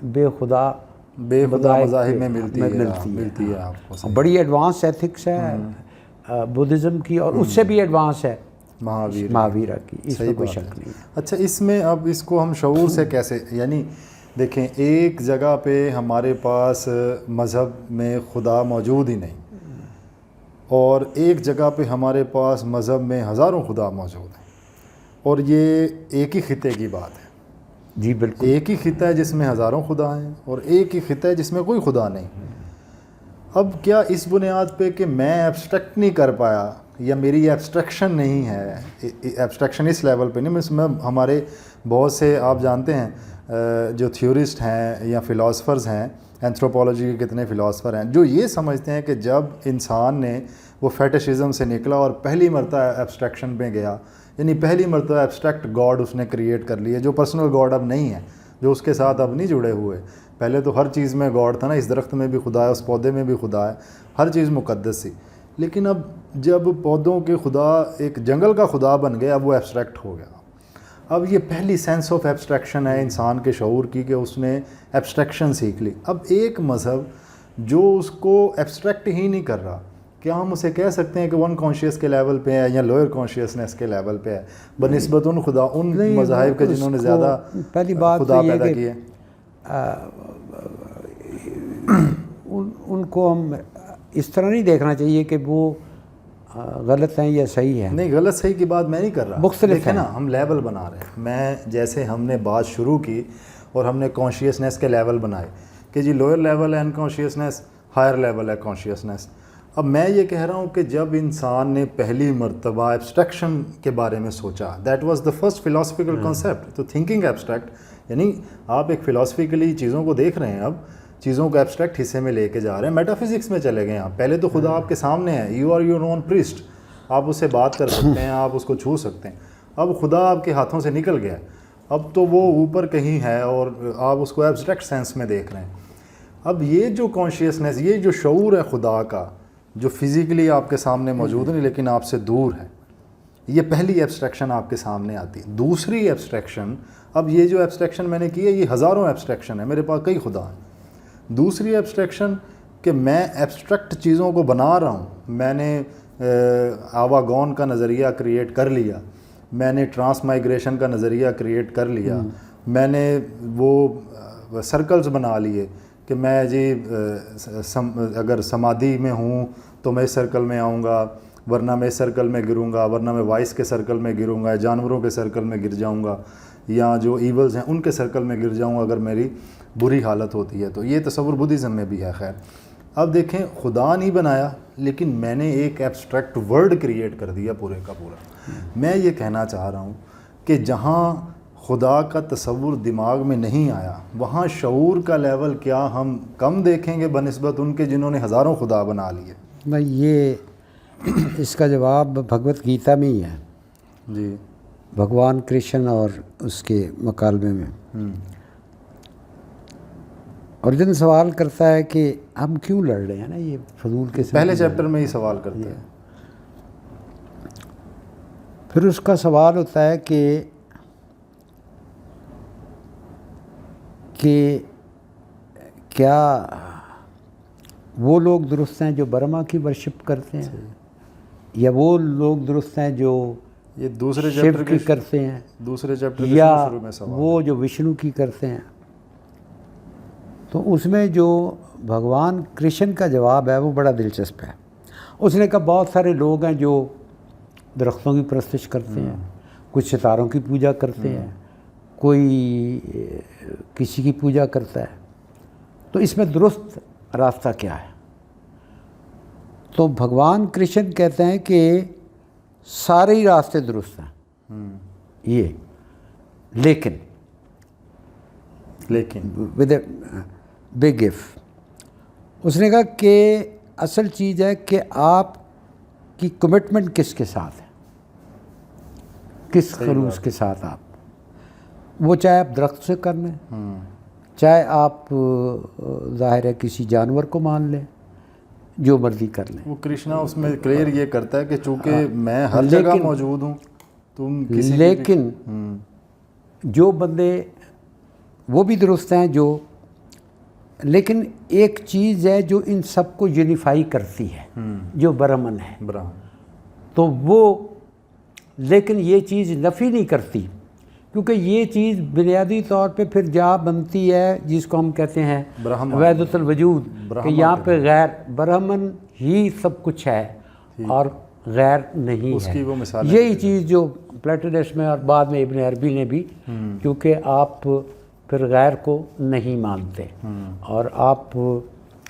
بے خدا مذاہب میں ملتی ہے آپ کو، بڑی ایڈوانس ایتھکس ہے بدھزم کی، اور اس سے بھی ایڈوانس ہے مہاویرا کی، اس میں کوئی شک نہیں ہے۔ اچھا اس میں اب اس کو ہم شعور سے کیسے، یعنی دیکھیں ایک جگہ پہ ہمارے پاس مذہب میں خدا موجود ہی نہیں، اور ایک جگہ پہ ہمارے پاس مذہب میں ہزاروں خدا موجود ہیں، اور یہ ایک ہی خطے کی بات ہے۔ جی بالکل، ایک ہی خطہ ہے جس میں ہزاروں خدا ہیں، اور ایک ہی خطہ ہے جس میں کوئی خدا نہیں۔ اب کیا اس بنیاد پہ کہ میں ایبسٹریکٹ نہیں کر پایا یا میری ایبسٹریکشن نہیں ہے، ایبسٹریکشن اس لیول پہ نہیں، میں ہمارے بہت سے آپ جانتے ہیں جو تھیورسٹ ہیں یا فلاسفرز ہیں، اینتھروپولوجی کے کتنے فلاسفر ہیں جو یہ سمجھتے ہیں کہ جب انسان نے وہ فیٹشزم سے نکلا اور پہلی مرتبہ ایبسٹریکشن پہ گیا، یعنی پہلی مرتبہ ایبسٹریکٹ گاڈ اس نے کریٹ کر لی ہے، جو پرسنل گاڈ اب نہیں ہے، جو اس کے ساتھ اب نہیں جڑے ہوئے۔ پہلے تو ہر چیز میں گاڈ تھا نا، اس درخت میں بھی خدا ہے، اس پودے میں بھی خدا ہے، ہر چیز مقدس تھی، لیکن اب جب پودوں کے خدا ایک جنگل کا خدا بن گیا، اب وہ ایبسٹریکٹ ہو گیا۔ اب یہ پہلی سینس آف ایبسٹریکشن ہے انسان کے شعور کی کہ اس نے ایبسٹریکشن سیکھ لی۔ اب ایک مذہب جو اس کو ایبسٹریکٹ ہی نہیں کر رہا، کیا ہم اسے کہہ سکتے ہیں کہ ون کانشیس کے لیول پہ ہے یا لوئر کانشیسنس کے لیول پہ ہے بنسبت ان خدا ان مذاہب کے جنہوں نے زیادہ پہلی بات خدا پیدا کیے؟ ان کو ہم اس طرح نہیں دیکھنا چاہیے کہ وہ غلط ہیں یا صحیح ہیں۔ نہیں، غلط صحیح کی بات میں نہیں کر رہا، مختلف دیکھیں نا ہم لیول بنا رہے ہیں۔ میں جیسے ہم نے بات شروع کی اور ہم نے کانشیسنس کے لیول بنائے کہ جی لوئر لیول ہے انکانشیسنس، ہائر لیول ہے کانشیسنس۔ اب میں یہ کہہ رہا ہوں کہ جب انسان نے پہلی مرتبہ ایبسٹریکشن کے بارے میں سوچا، that was the first philosophical concept, تو تھنکنگ ایبسٹریکٹ، یعنی آپ ایک فلاسفیکلی چیزوں کو دیکھ رہے ہیں، اب چیزوں کو ایبسٹریکٹ حصے میں لے کے جا رہے ہیں، میٹا فزکس میں چلے گئے آپ۔ پہلے تو خدا آپ کے سامنے ہے، you are your own priest, آپ اس سے بات کر سکتے ہیں، آپ اس کو چھو سکتے ہیں۔ اب خدا آپ کے ہاتھوں سے نکل گیا، اب تو وہ اوپر کہیں ہے اور آپ اس کو ایبسٹریکٹ سینس میں دیکھ رہے ہیں۔ اب یہ جو کانشیسنس، یہ جو شعور ہے خدا کا، جو فزیکلی آپ کے سامنے موجود نہیں لیکن آپ سے دور ہے، یہ پہلی ایبسٹریکشن آپ کے سامنے آتی ہے۔ دوسری ایبسٹریکشن، اب یہ جو ایبسٹریکشن میں نے کی ہے یہ ہزاروں ایبسٹریکشن ہے، میرے پاس کئی خدا ہیں۔ دوسری ایبسٹریکشن کہ میں ایبسٹریکٹ چیزوں کو بنا رہا ہوں، میں نے آواگون کا نظریہ کریٹ کر لیا، میں نے ٹرانس مائگریشن کا نظریہ کریٹ کر لیا، میں نے وہ سرکلز بنا لیے کہ میں جی اگر سمادھی میں ہوں تو میں اس سرکل میں آؤں گا، ورنہ میں اس سرکل میں گروں گا، ورنہ میں وائس کے سرکل میں گروں گا، جانوروں کے سرکل میں گر جاؤں گا، یا جو ایولز ہیں ان کے سرکل میں گر جاؤں گا اگر میری بری حالت ہوتی ہے۔ تو یہ تصور بدھزم میں بھی ہے۔ خیر اب دیکھیں، خدا نہیں بنایا لیکن میں نے ایک ایبسٹریکٹ ورڈ کریٹ کر دیا پورے کا پورا۔ میں یہ کہنا چاہ رہا ہوں کہ جہاں خدا کا تصور دماغ میں نہیں آیا، وہاں شعور کا لیول کیا ہم کم دیکھیں گے بنسبت ان کے جنہوں نے ہزاروں خدا بنا لیے؟ میں یہ اس کا جواب بھگوت گیتا میں ہی ہے، جی، بھگوان کرشن اور اس کے مکالمے میں ارجن سوال کرتا ہے کہ ہم کیوں لڑ رہے ہیں نا، یہ فضول کے پہلے چیپٹر میں ہی سوال کرتے ہیں۔ پھر اس کا سوال ہوتا ہے کہ کیا وہ لوگ درست ہیں جو برہما کی ورشپ کرتے ہیں، یا وہ لوگ درست ہیں جو یہ دوسرے شیو چیپٹر کی کرتے ہیں، دوسرے چیپٹر کے یا شروع میں سوال وہ جو وشنو کی کرتے ہیں؟ تو اس میں جو بھگوان کرشن کا جواب ہے وہ بڑا دلچسپ ہے۔ اس نے کہا بہت سارے لوگ ہیں جو درختوں کی پرستش کرتے ہیں، کچھ ستاروں کی پوجا کرتے ہیں، کوئی کسی کی پوجا کرتا ہے، تو اس میں درست راستہ کیا ہے؟ تو بھگوان کرشن کہتے ہیں کہ سارے ہی راستے درست ہیں یہ، لیکن ود اے بگ ایف، اس نے کہا کہ اصل چیز ہے کہ آپ کی کمٹمنٹ کس کے ساتھ ہے، کس خلوص کے ساتھ آپ، وہ چاہے آپ درخت سے کر لیں، چاہے آپ ظاہر ہے کسی جانور کو مان لیں، جو مرضی کر لیں۔ وہ کرشنا اس میں کلیئر یہ کرتا ہے کہ چونکہ میں ہر جگہ موجود ہوں، تم کسی لیکن جو بندے وہ بھی درست ہیں جو، لیکن ایک چیز ہے جو ان سب کو یونیفائی کرتی ہے، جو برہمن ہے، تو وہ، لیکن یہ چیز نفی نہیں کرتی، کیونکہ یہ چیز بنیادی طور پہ پھر جہاں بنتی ہے جس کو ہم کہتے ہیں وحدت الوجود، کہ یہاں پہ غیر برہمن ہی سب کچھ ہے اور غیر نہیں ہے۔ یہی چیز جو پلیٹونس میں اور بعد میں ابن عربی نے بھی، کیونکہ آپ پھر غیر کو نہیں مانتے اور آپ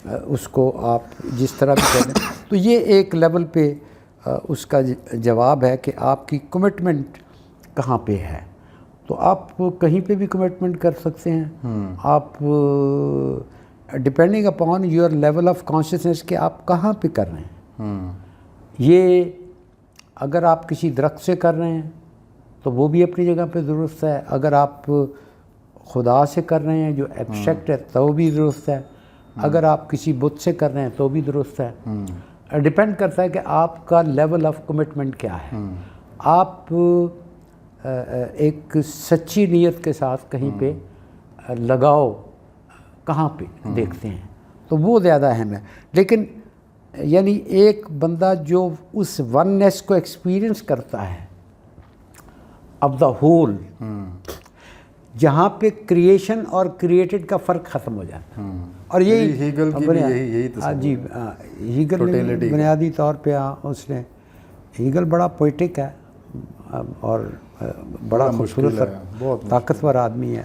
اس کو آپ جس طرح بھی کہتے ہیں، تو یہ ایک لیول پہ اس کا جواب ہے کہ آپ کی کمٹمنٹ کہاں پہ ہے۔ تو آپ کہیں پہ بھی کمٹمنٹ کر سکتے ہیں، آپ depending upon your level of consciousness کہ آپ کہاں پہ کر رہے ہیں۔ یہ اگر آپ کسی درخت سے کر رہے ہیں تو وہ بھی اپنی جگہ پہ درست ہے، اگر آپ خدا سے کر رہے ہیں جو ایبسٹریکٹ ہے تو وہ بھی درست ہے، اگر آپ کسی بت سے کر رہے ہیں تو بھی درست ہے۔ ڈپینڈ کرتا ہے کہ آپ کا لیول آف کمٹمنٹ کیا ہے۔ آپ ایک سچی نیت کے ساتھ کہیں پہ لگاؤ کہاں پہ دیکھتے ہیں، تو وہ زیادہ اہم ہے۔ لیکن یعنی ایک بندہ جو اس وننس کو ایکسپیرئنس کرتا ہے اب دا ہول، جہاں پہ کریشن اور کریٹڈ کا فرق ختم ہو جاتا ہے، اور یہی ہیگل نے بنیادی طور پہ اس نے، ہیگل بڑا پوئٹک ہے اور بڑا خوبصورت طاقتور آدمی ہے،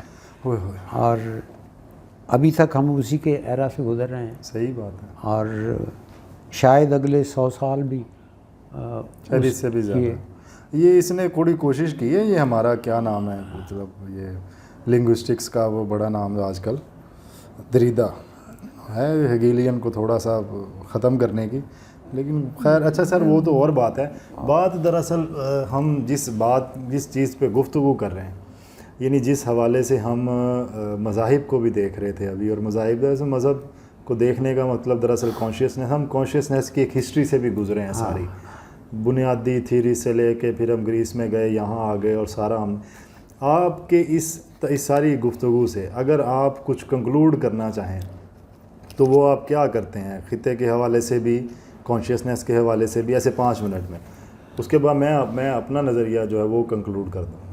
اور ابھی تک ہم اسی کے ایرا سے گزر رہے ہیں۔ صحیح بات ہے، اور شاید اگلے 100 سال بھی اس سے بھی زیادہ۔ یہ اس نے تھوڑی کوشش کی ہے، یہ ہمارا کیا نام ہے، مطلب یہ لنگوسٹکس کا وہ بڑا نام ہے آج کل، دریدہ ہے، ہیگیلین کو تھوڑا سا ختم کرنے کی، لیکن خیر اچھا سر وہ تو اور بات ہے۔ بات دراصل ہم جس چیز پہ گفتگو کر رہے ہیں، یعنی جس حوالے سے ہم مذاہب کو بھی دیکھ رہے تھے ابھی، اور مذہب کو دیکھنے کا مطلب دراصل کانشیسنس، ہم کانشیسنس کی ایک ہسٹری سے بھی گزرے ہیں ساری، بنیادی تھیری سے لے کے پھر ہم گریس میں گئے، یہاں آ گئے، اور سارا ہم آپ کے اس ساری گفتگو سے اگر آپ کچھ کنکلوڈ کرنا چاہیں تو وہ آپ کیا کرتے ہیں، خطے کے حوالے سے بھی، کانشیسنس کے حوالے سے بھی، ایسے 5 منٹ میں، اس کے بعد میں اپنا نظریہ جو ہے وہ کنکلوڈ کر دوں۔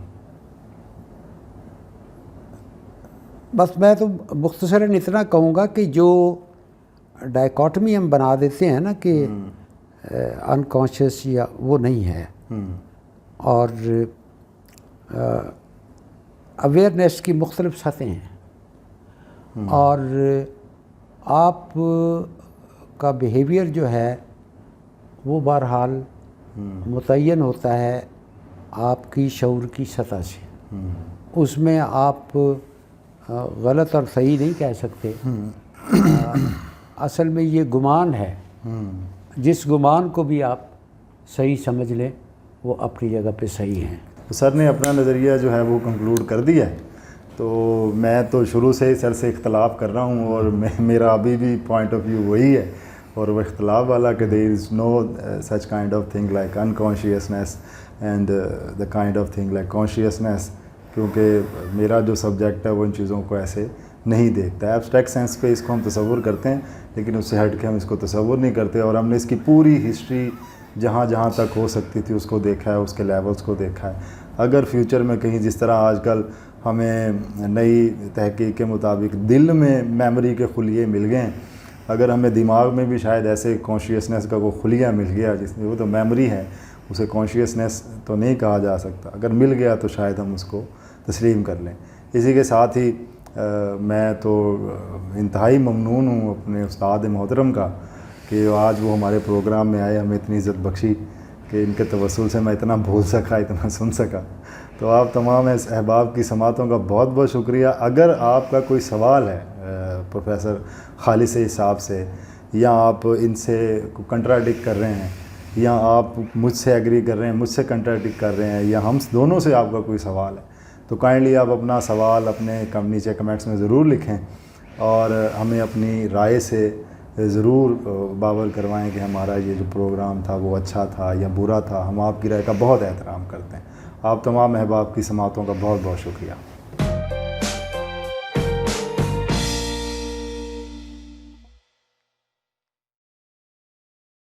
بس میں تو مختصراً اتنا کہوں گا کہ جو ڈائیکاٹمی ہم بنا دیتے ہیں نا کہ انکانشیس یا وہ نہیں ہے، اور اویئرنیس کی مختلف سطحیں ہیں، اور آپ کا بیہیویئر جو ہے وہ بہرحال متعین ہوتا ہے آپ کی شعور کی سطح سے، اس میں آپ غلط اور صحیح نہیں کہہ سکتے۔ اصل میں یہ گمان ہے، جس گمان کو بھی آپ صحیح سمجھ لیں وہ اپنی جگہ پہ صحیح ہیں۔ سر نے اپنا نظریہ جو ہے وہ کنکلوڈ کر دیا ہے، تو میں تو شروع سے ہی سر سے اختلاف کر رہا ہوں، اور میرا ابھی بھی پوائنٹ آف ویو وہی ہے، اور وہ اختلاف والا کہ there is no such kind of thing like unconsciousness and the kind of thing like consciousness, کیونکہ میرا جو سبجیکٹ ہے وہ ان چیزوں کو ایسے نہیں دیکھتا ہے۔ ایبسٹریکٹ سینس پہ اس کو ہم تصور کرتے ہیں، لیکن اس سے ہٹ کے ہم اس کو تصور نہیں کرتے، اور ہم نے اس کی پوری ہسٹری جہاں جہاں تک ہو سکتی تھی اس کو دیکھا ہے، اس کے لیولز کو دیکھا ہے۔ اگر فیوچر میں کہیں جس طرح آج کل ہمیں نئی تحقیق کے مطابق دل میں میموری کے خلیے مل گئے ہیں، اگر ہمیں دماغ میں بھی شاید ایسے کانشیسنس کا کوئی خلیہ مل گیا، جس میں وہ تو میموری ہے، اسے کانشیسنس تو نہیں کہا جا سکتا، اگر مل گیا تو شاید ہم اس کو تسلیم کر لیں۔ اسی کے ساتھ ہی میں تو انتہائی ممنون ہوں اپنے استاد محترم کا کہ آج وہ ہمارے پروگرام میں آئے، ہمیں اتنی عزت بخشی کہ ان کے توسل سے میں اتنا بول سکا، اتنا سن سکا. تو آپ تمام احباب کی سماعتوں کا بہت بہت شکریہ. اگر آپ کا کوئی سوال ہے پروفیسر خالد سعید صاحب سے، یا آپ ان سے کنٹراڈکٹ کر رہے ہیں، یا آپ مجھ سے ایگری کر رہے ہیں، مجھ سے کنٹراڈکٹ کر رہے ہیں، یا ہم دونوں سے آپ کا کوئی سوال ہے، تو کائنڈلی آپ اپنا سوال اپنے نیچے کمنٹس میں ضرور لکھیں، اور ہمیں اپنی رائے سے ضرور باور کروائیں کہ ہمارا یہ جو پروگرام تھا وہ اچھا تھا یا برا تھا. ہم آپ کی رائے کا بہت احترام کرتے ہیں. آپ تمام احباب کی سماعتوں کا بہت بہت شکریہ.